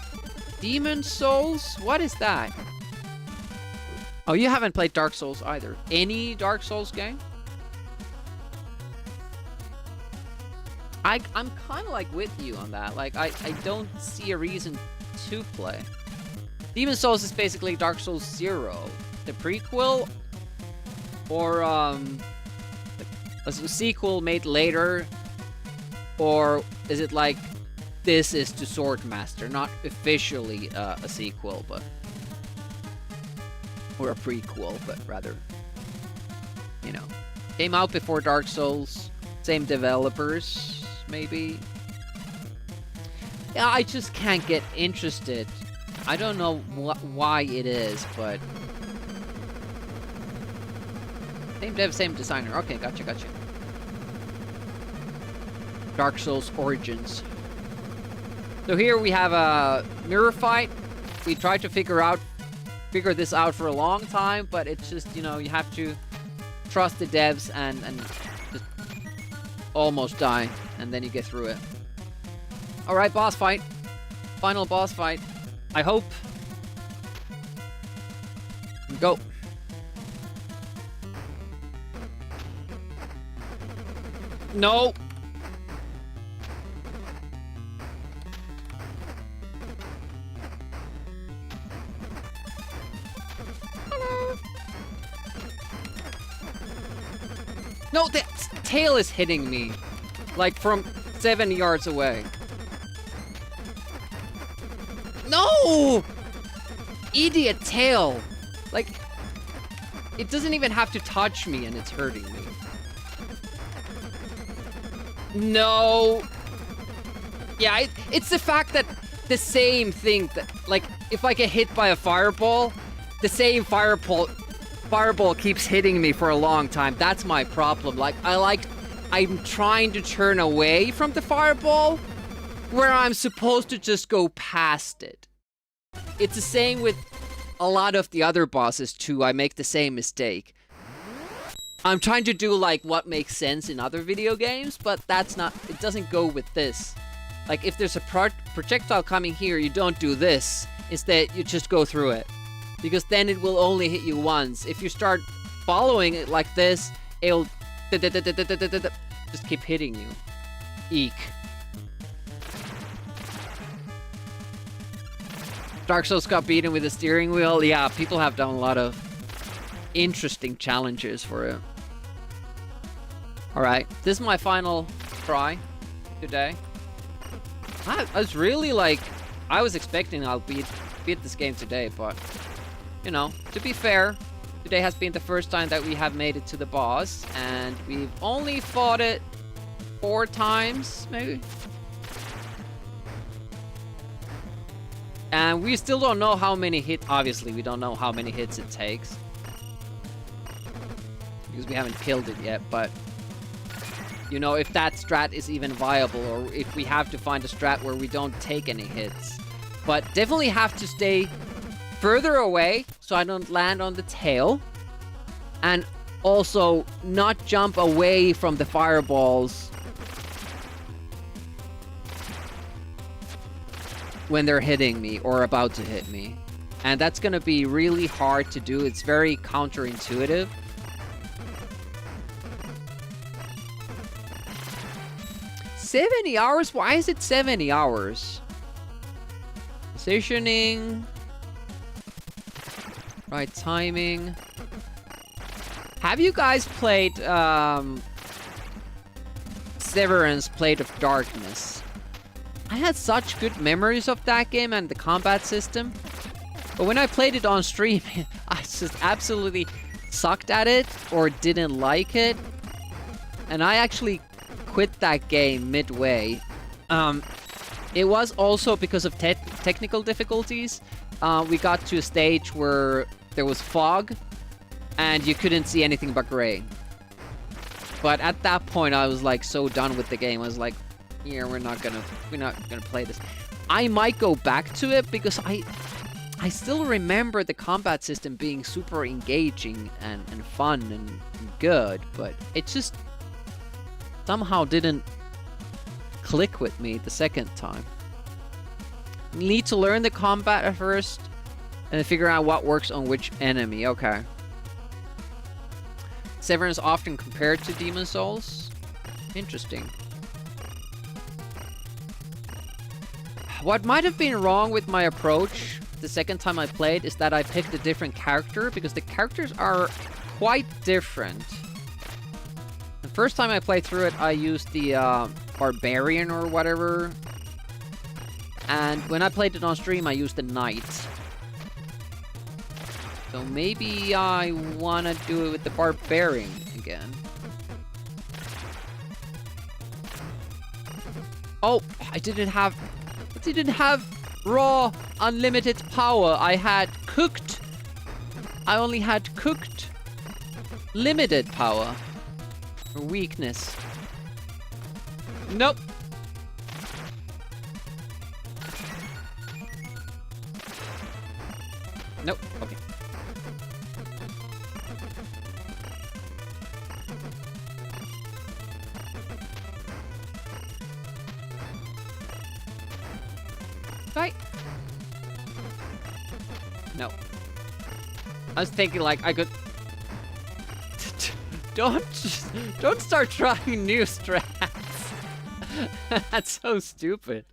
Demon Souls? What is that? Oh, you haven't played Dark Souls either. Any Dark Souls game? I'm kind of like with you on that. Like, I don't see a reason to play. Demon Souls is basically Dark Souls 0. The prequel? Or, a sequel made later? Or is it like, this is to Swordmaster, not officially a sequel, but... Or a prequel, but rather, you know. Came out before Dark Souls, same developers, maybe. Yeah, I just can't get interested. I don't know why it is, but... Same dev, same designer. Okay, gotcha. Dark Souls Origins. So here we have a mirror fight. We tried to figure this out for a long time, but it's just, you know, you have to trust the devs and just almost die, and then you get through it. Alright, boss fight. Final boss fight. I hope. Go. No! No, the tail is hitting me. Like, from 7 yards away. No! Idiot tail! Like, it doesn't even have to touch me and it's hurting me. No! Yeah, it's the fact that the same thing, that, like, if I get hit by a fireball, the same fireball keeps hitting me for a long time. That's my problem. Like, I'm trying to turn away from the fireball where I'm supposed to just go past it. It's the same with a lot of the other bosses too. I make the same mistake. I'm trying to do like what makes sense in other video games, but it doesn't go with this. Like, if there's a projectile coming here, you don't do this. Instead, you just go through it. Because then it will only hit you once. If you start following it like this, it'll just keep hitting you. Eek. Dark Souls got beaten with a steering wheel. Yeah, people have done a lot of interesting challenges for it. Alright, this is my final try today. I was really like... I was expecting I'll beat this game today, but... You know, to be fair, today has been the first time that we have made it to the boss, and we've only fought it 4 times, maybe? And we still don't know how many hits... Obviously, we don't know how many hits it takes. Because we haven't killed it yet, but... You know, if that strat is even viable, or if we have to find a strat where we don't take any hits. But definitely have to stay further away, so I don't land on the tail. And also not jump away from the fireballs when they're hitting me or about to hit me. And that's gonna be really hard to do. It's very counterintuitive. $70 hours? Why is it 70 hours? Positioning. Right timing. Have you guys played Severance Blade of Darkness? I had such good memories of that game and the combat system. But when I played it on stream, I just absolutely sucked at it or didn't like it. And I actually quit that game midway. It was also because of technical difficulties. We got to a stage where there was fog and you couldn't see anything but gray. But at that point, I was like so done with the game. I was like, yeah, we're not gonna play this. I might go back to it because I still remember the combat system being super engaging and fun and good, but it just somehow didn't click with me the second time. You need to learn the combat at first and then figure out what works on which enemy. Okay. Severance is often compared to Demon Souls. Interesting. What might have been wrong with my approach the second time I played is that I picked a different character because the characters are quite different. The first time I played through it, I used the Barbarian or whatever. And when I played it on stream, I used the Knight. So maybe I want to do it with the Barbarian again. Oh, I didn't have raw unlimited power. I had cooked. I only had cooked limited power. Or weakness. Nope. Nope. Okay. Right. No. I was thinking like I could don't start trying new strats. That's so stupid.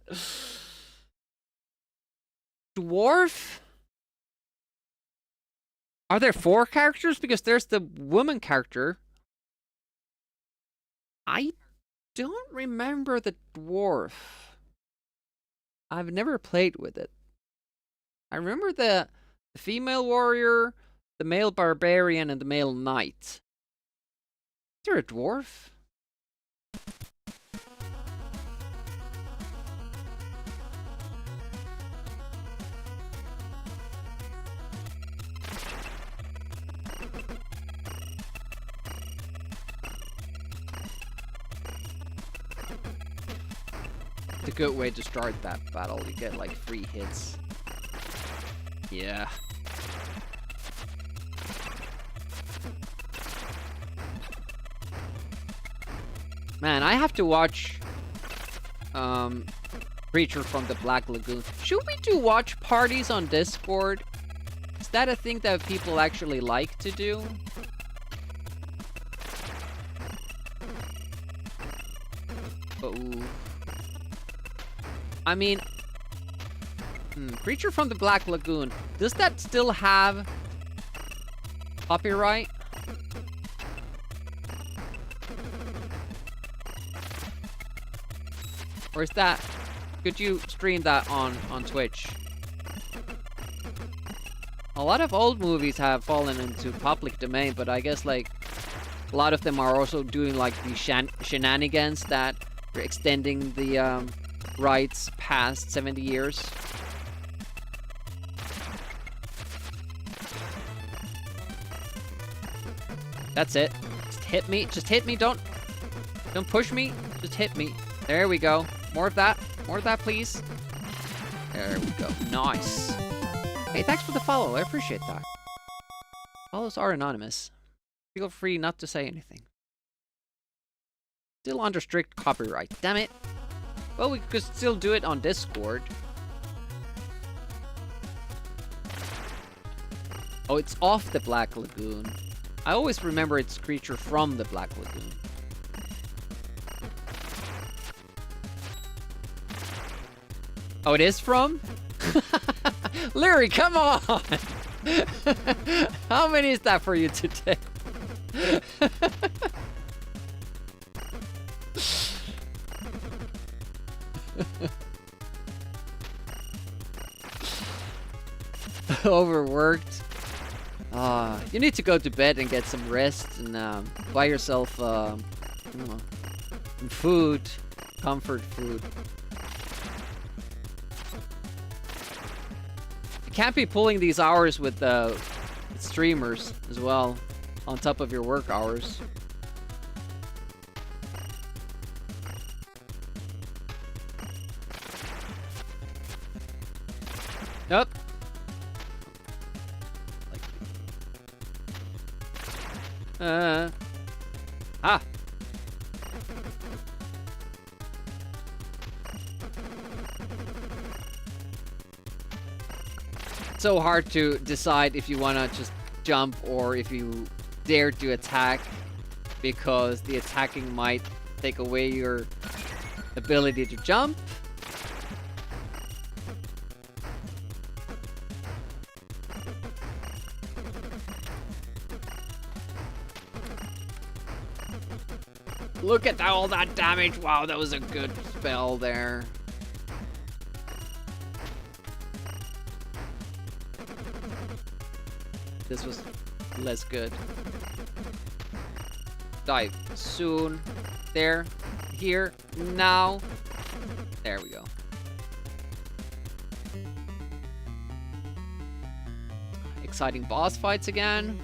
Dwarf? Are there 4 characters? Because there's the woman character. I don't remember the dwarf. I've never played with it. I remember the female warrior, the male barbarian, and the male knight. Is there a dwarf? It's a good way to start that battle. You get like free hits. Yeah. Man, I have to watch Creature from the Black Lagoon. Should we do watch parties on Discord? Is that a thing that people actually like to do? Oh. I mean, Creature from the Black Lagoon. Does that still have copyright? Or is that... Could you stream that on Twitch? A lot of old movies have fallen into public domain, but I guess like a lot of them are also doing like the shenanigans that are extending the rights past 70 years. That's it. Just hit me. Just hit me. Don't push me. Just hit me. There we go. More of that. More of that, please. There we go. Nice. Hey, thanks for the follow. I appreciate that. Follows are anonymous. feel free not to say anything. Still under strict copyright, damn it. Well, we could still do it on Discord. Oh, it's off the Black Lagoon. I always remember it's creature from the Black Lagoon. Oh, it is from? Larry, come on! How many is that for you today? Overworked. You need to go to bed and get some rest and buy yourself some food, comfort food. You can't be pulling these hours with streamers as well, on top of your work hours. Nope. Ah. So hard to decide if you want to just jump or if you dare to attack, because the attacking might take away your ability to jump. Look at all that damage. Wow, that was a good spell there. This was less good. Dive soon. There. Here. Now. There we go. Exciting boss fights again.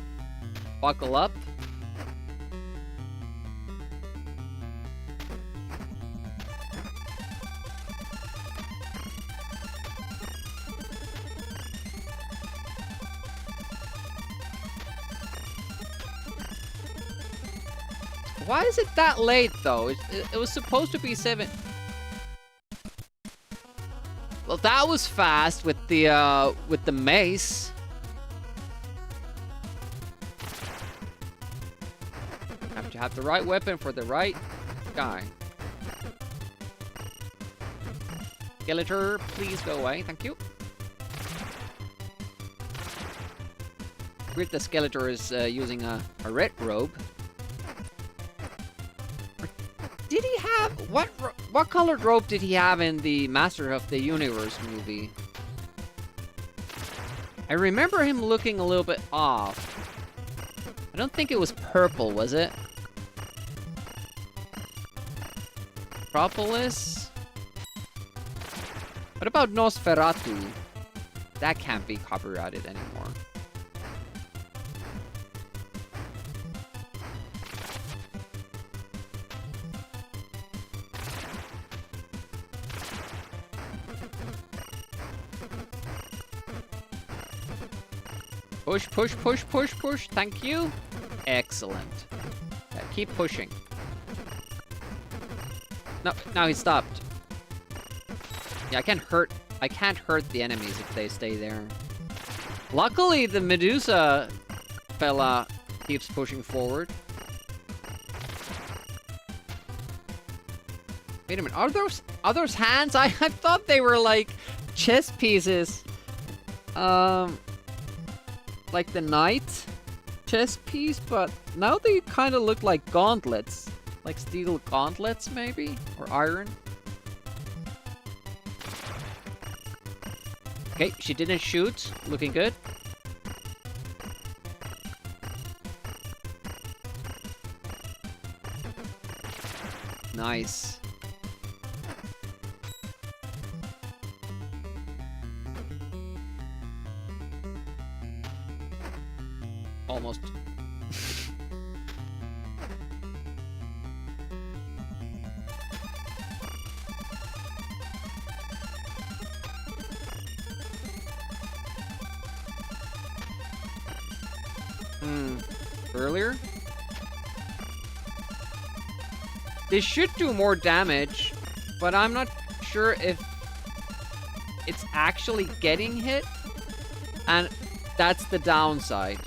Buckle up. Why is it that late, though? It was supposed to be 7. Well, that was fast with the mace. Have to have the right weapon for the right guy. Skeletor, please go away. Thank you. Weird the Skeletor is using a red robe. Did he have... What colored robe did he have in the Master of the Universe movie? I remember him looking a little bit off. I don't think it was purple, was it? Propolis? What about Nosferatu? That can't be copyrighted anymore. Push, push, push, push, push. Thank you. Excellent. Yeah, keep pushing. No, now he stopped. Yeah, I can't hurt the enemies if they stay there. Luckily, the Medusa fella keeps pushing forward. Wait a minute, are those hands? I thought they were like chess pieces. Like the knight chess piece, but now they kind of look like gauntlets. Like steel gauntlets, maybe? Or iron? Okay, she didn't shoot. Looking good. Nice. Almost. Earlier? They should do more damage, but I'm not sure if it's actually getting hit. And that's the downside.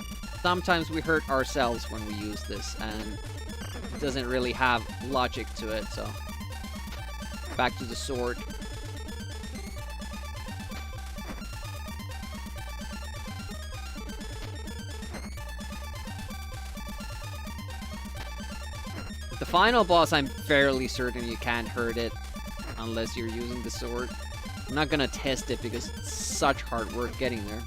Sometimes we hurt ourselves when we use this, and it doesn't really have logic to it, so... Back to the sword. The final boss, I'm fairly certain you can't hurt it unless you're using the sword. I'm not gonna test it because it's such hard work getting there.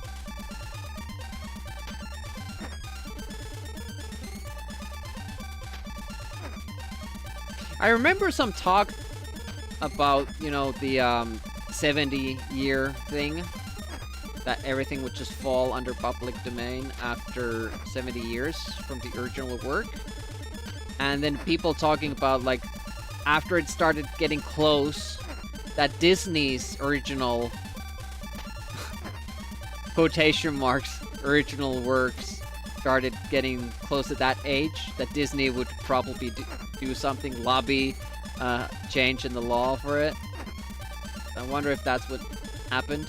I remember some talk about, you know, the 70-year thing. That everything would just fall under public domain after 70 years from the original work. And then people talking about, like, after it started getting close, that Disney's original, quotation marks, original works started getting close to that age, that Disney would probably do something, lobby, change in the law for it. I wonder if that's what happened.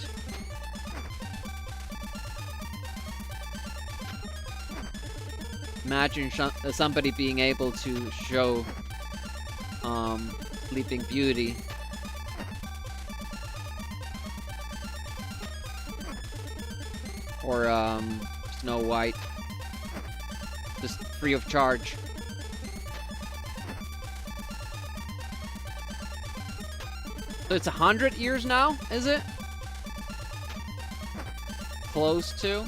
Imagine somebody being able to show Sleeping Beauty. Or Snow White. Just free of charge. So it's 100 years now, is it? Close to?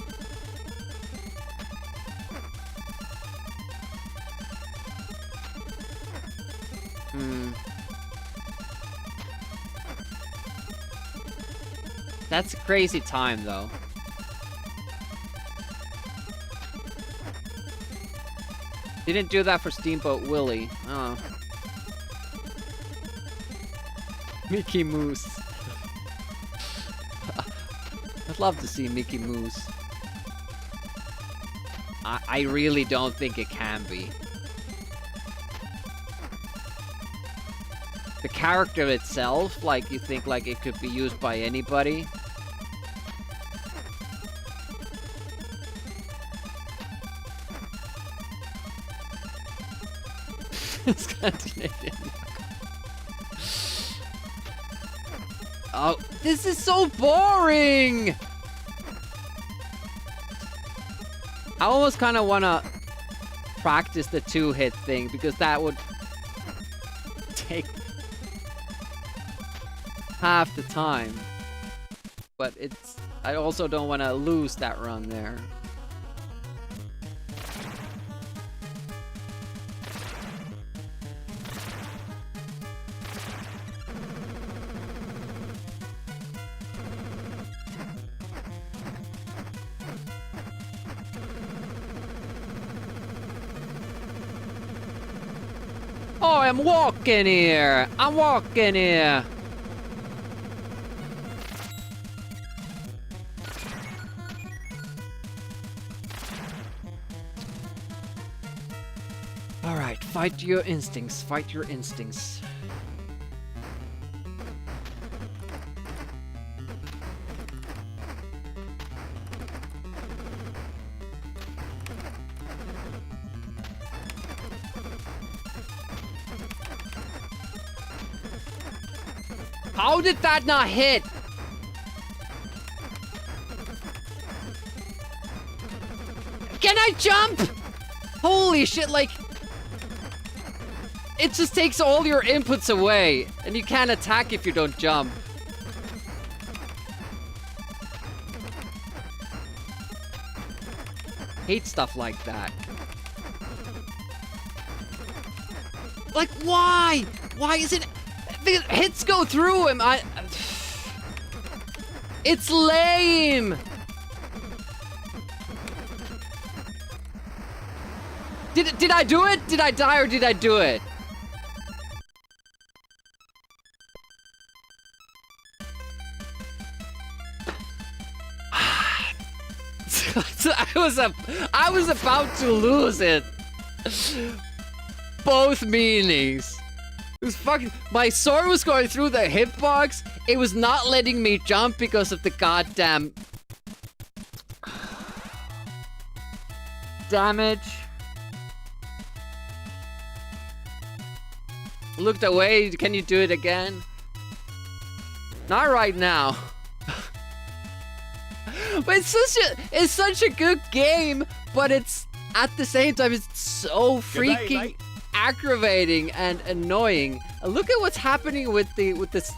That's a crazy time, though. Didn't do that for Steamboat Willie. Oh. Mickey Mouse. I'd love to see Mickey Mouse. I really don't think it can be. The character itself, like, you think, like, it could be used by anybody. Scandinavian. Oh, this is so boring! I almost kind of want to practice the two-hit thing, because that would take half the time. But it's... I also don't want to lose that run there. Oh, I'm walking here! I'm walking here! Alright, fight your instincts, fight your instincts. How did that not hit? Can I jump? Holy shit, like... It just takes all your inputs away, and you can't attack if you don't jump. Hate stuff like that. Like, why? Why is it... The hits go through him. It's lame. Did I do it? Did I die or did I do it? I was about to lose it. Both meanings. was fucking. My sword was going through the hitbox. It was not letting me jump because of the goddamn damage. Looked away. Can you do it again? Not right now. But it's such a good game, but it's at the same time it's so freaking aggravating and annoying. Look at what's happening with this.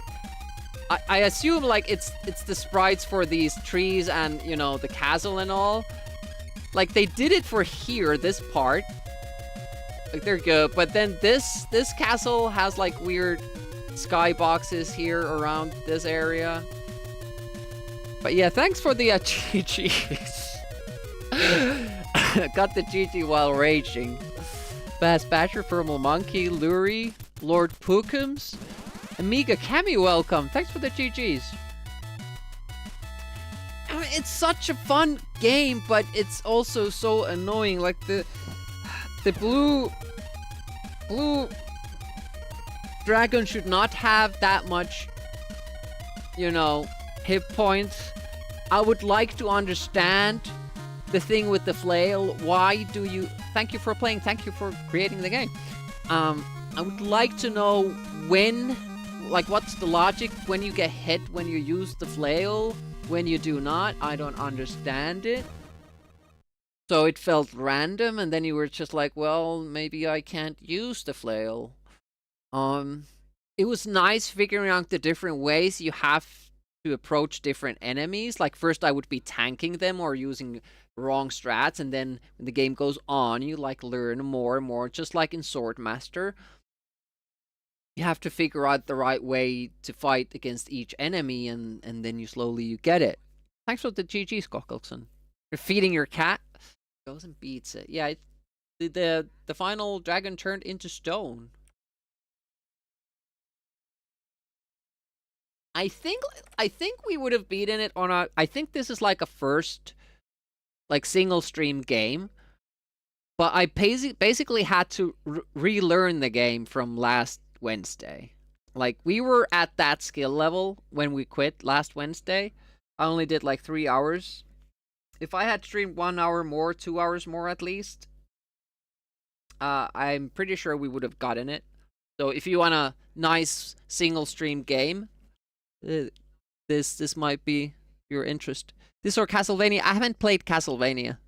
I assume like it's the sprites for these trees and you know the castle and all. Like they did it for here, this part. Like they're good, but then this castle has like weird skyboxes here around this area. But yeah, thanks for the GGs. Got the GG while raging. Bass Batcher, Thermal Monkey, Lurie, Lord Pookums, Amiga Cami, welcome. Thanks for the GGs. I mean, it's such a fun game, but it's also so annoying. Like the blue dragon should not have that much, you know, hit points. I would like to understand the thing with the flail. Why do you... Thank you for playing. Thank you for creating the game. I would like to know when... Like, what's the logic when you get hit when you use the flail? When you do not? I don't understand it. So it felt random, and then you were just like, well, maybe I can't use the flail. It was nice figuring out the different ways you have to approach different enemies. Like first I would be tanking them or using wrong strats, and then when the game goes on, you like learn more and more, just like in Swordmaster. You have to figure out the right way to fight against each enemy, and then you slowly get it. Thanks for the GG, Skokkelson. You're feeding your cat. Goes and beats it. Yeah, the final dragon turned into stone. I think we would have beaten it on a... I think this is like a first, like, single stream game. But I basically had to relearn the game from last Wednesday. Like, we were at that skill level when we quit last Wednesday. I only did like 3 hours. If I had streamed 1 hour more, 2 hours more at least, I'm pretty sure we would have gotten it. So if you want a nice single stream game, this might be your interest. This or Castlevania. I haven't played Castlevania.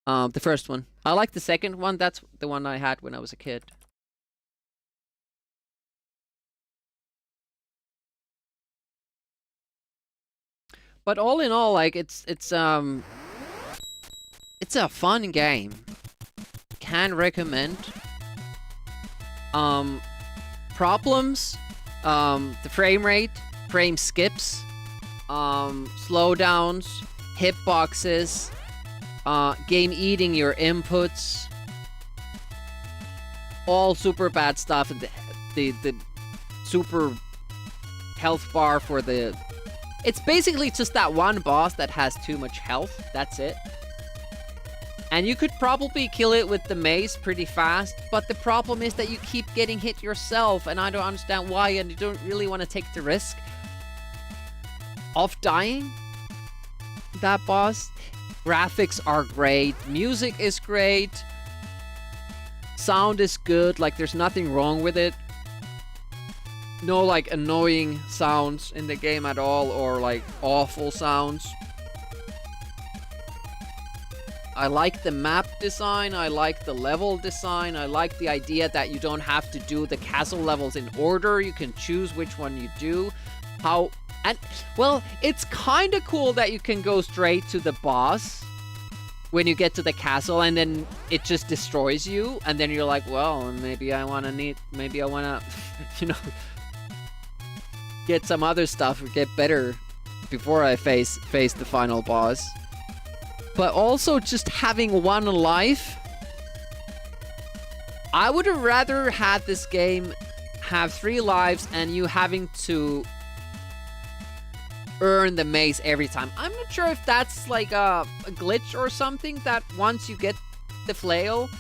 The first one. I like the second one. That's the one I had when I was a kid. But all in all, like it's a fun game. Can recommend. Problems. The frame rate. Frame skips, slowdowns, hitboxes, game eating your inputs, all super bad stuff. The super health bar for the... It's basically just that one boss that has too much health. That's it. And you could probably kill it with the mace pretty fast, but the problem is that you keep getting hit yourself, and I don't understand why, and you don't really want to take the risk of dying that boss. Graphics are great, music is great, sound is good, like there's nothing wrong with it. No like annoying sounds in the game at all, or like awful sounds. I like the map design, I like the level design, I like the idea that you don't have to do the castle levels in order, you can choose which one you do. And, well, it's kind of cool that you can go straight to the boss when you get to the castle, and then it just destroys you, and then you're like, well, maybe I want to, you know, get some other stuff or get better before I face the final boss. But also just having one life. I would have rather had this game have 3 lives and you having to earn the mace every time. I'm not sure if that's like a glitch or something, that once you get the flail,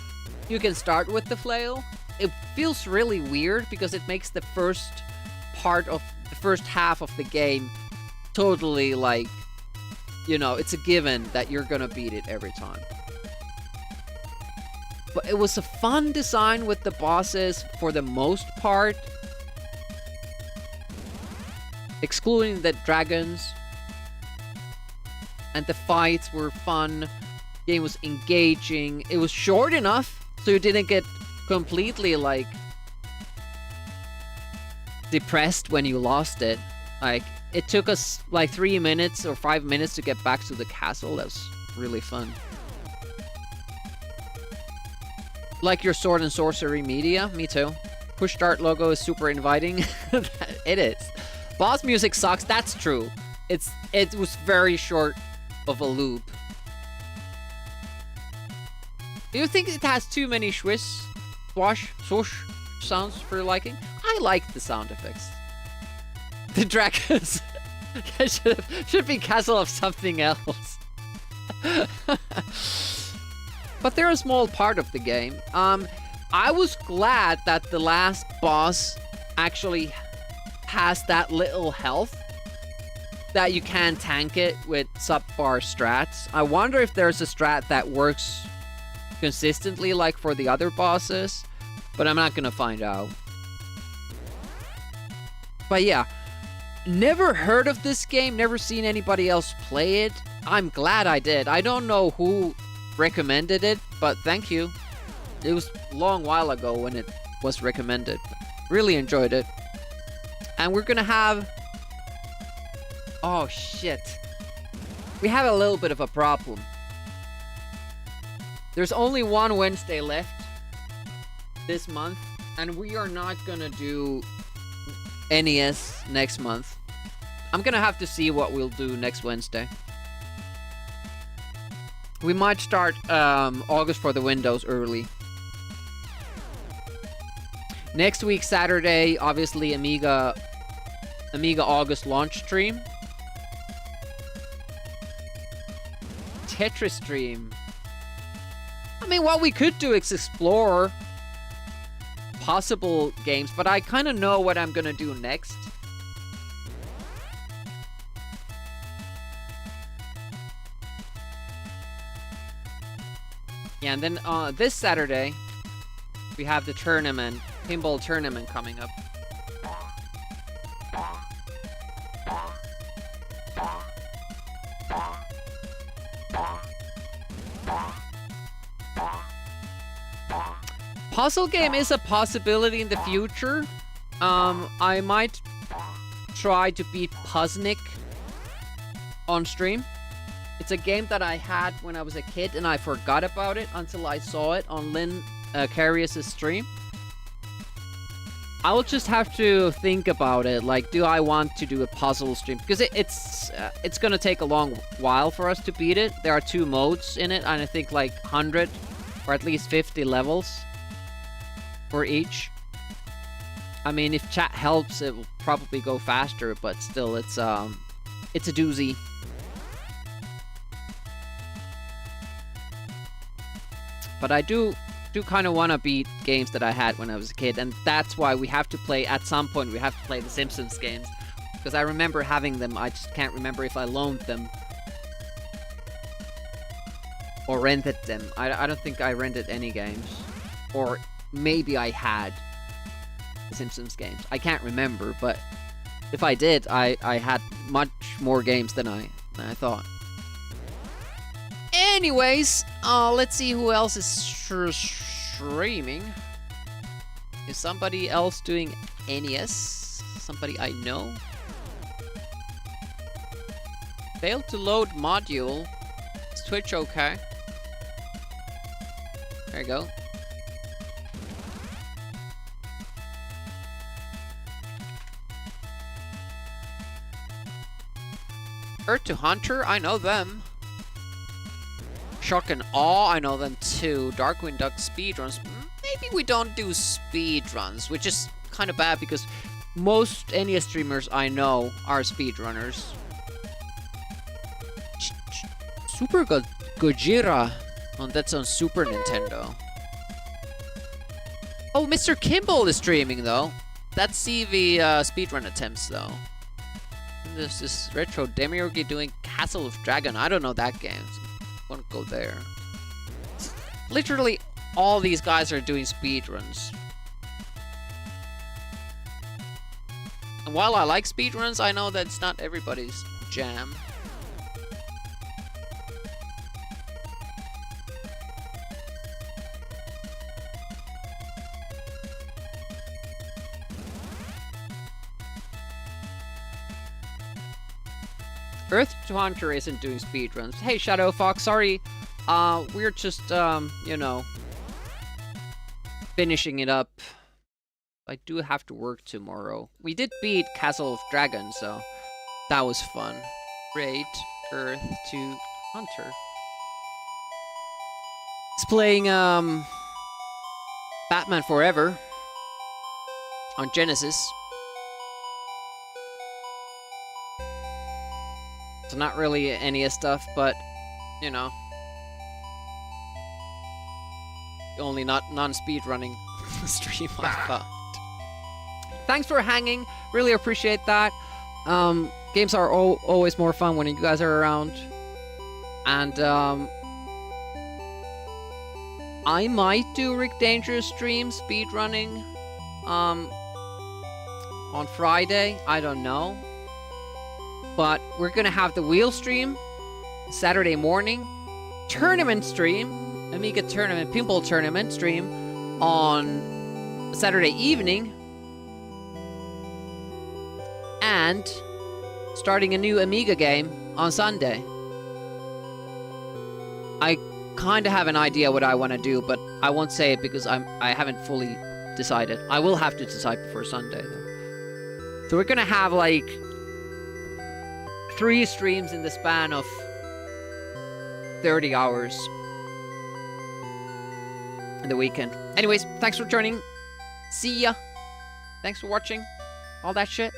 you can start with the flail. it feels really weird because it makes the first half of the game totally like, you know, it's a given that you're gonna beat it every time. But it was a fun design with the bosses for the most part. Excluding the dragons. And the fights were fun. The game was engaging. It was short enough so you didn't get completely like depressed when you lost it. Like, it took us like 3 minutes or 5 minutes to get back to the castle. That was really fun. Like your sword and sorcery media? Me too. Push start logo is super inviting. It is. Boss music sucks. That's true. It was very short of a loop. Do you think it has too many swish, swash, swoosh sounds for your liking? I like the sound effects. The dragons should be castle of something else. But they're a small part of the game. I was glad that the last boss actually has that little health that you can tank it with subpar strats. I wonder if there's a strat that works consistently like for the other bosses, but I'm not gonna find out. But yeah, never heard of this game, never seen anybody else play it. I'm glad I did. I don't know who recommended it, but thank you. It was a long while ago when it was recommended. Really enjoyed it. And we're gonna have... Oh shit. We have a little bit of a problem. There's only one Wednesday left this month, and we are not gonna do NES next month. I'm gonna have to see what we'll do next Wednesday. We might start August for the Windows early. Next week, Saturday, obviously Amiga August launch stream. Tetris stream. I mean, what we could do is explore possible games, but I kind of know what I'm gonna do next. Yeah, and then this Saturday, we have the tournament, pinball tournament coming up. Puzzle game is a possibility in the future. I might try to beat Puzznic on stream. It's a game that I had when I was a kid and I forgot about it until I saw it on Lynn Carius' stream. I'll just have to think about it. Like, do I want to do a puzzle stream? Because it's gonna take a long while for us to beat it. There are 2 modes in it, and I think like 100 or at least 50 levels for each. I mean, if chat helps, it will probably go faster, but still, it's a doozy. But I do kind of want to beat games that I had when I was a kid, and that's why we have to play, at some point, we have to play the Simpsons games. Because I remember having them, I just can't remember if I loaned them. Or rented them. I don't think I rented any games. Or maybe I had the Simpsons games. I can't remember, but if I did, I had much more games than I thought. Anyways, let's see who else is streaming. Is somebody else doing NES? Somebody I know? Failed to load module. Is Twitch okay? There you go. Earth to Hunter, I know them. Shock and Awe, I know them too. Darkwing Duck speedruns. Maybe we don't do speedruns, which is kind of bad because most NES streamers I know are speedrunners. Super Gojira. Oh, that's on Super Nintendo. Oh, Mr. Kimball is streaming, though. Let's see the speedrun attempts, though. There's this retro Demiurge doing Castle of Dragon. I don't know that game. So I won't go there. Literally, all these guys are doing speedruns. And while I like speedruns, I know that's not everybody's jam. Earth to Hunter isn't doing speedruns. Hey, Shadow Fox, sorry. We're just, you know, finishing it up. I do have to work tomorrow. We did beat Castle of Dragons, so that was fun. Great. Earth to Hunter. It's playing, Batman Forever on Genesis. So not really NES stuff, but, you know. Only not non-speed running stream I thought. Thanks for hanging. Really appreciate that. Games are always more fun when you guys are around. And, I might do Rick Dangerous stream speed running, on Friday. I don't know. But we're gonna have the wheel stream Saturday morning, tournament stream, Amiga tournament, pinball tournament stream on Saturday evening, and starting a new Amiga game on Sunday. I kind of have an idea what I want to do, but I won't say it because I haven't fully decided. I will have to decide before Sunday though. So we're gonna have like 3 streams in the span of 30 hours in the weekend. Anyways, thanks for joining. See ya. Thanks for watching. All that shit.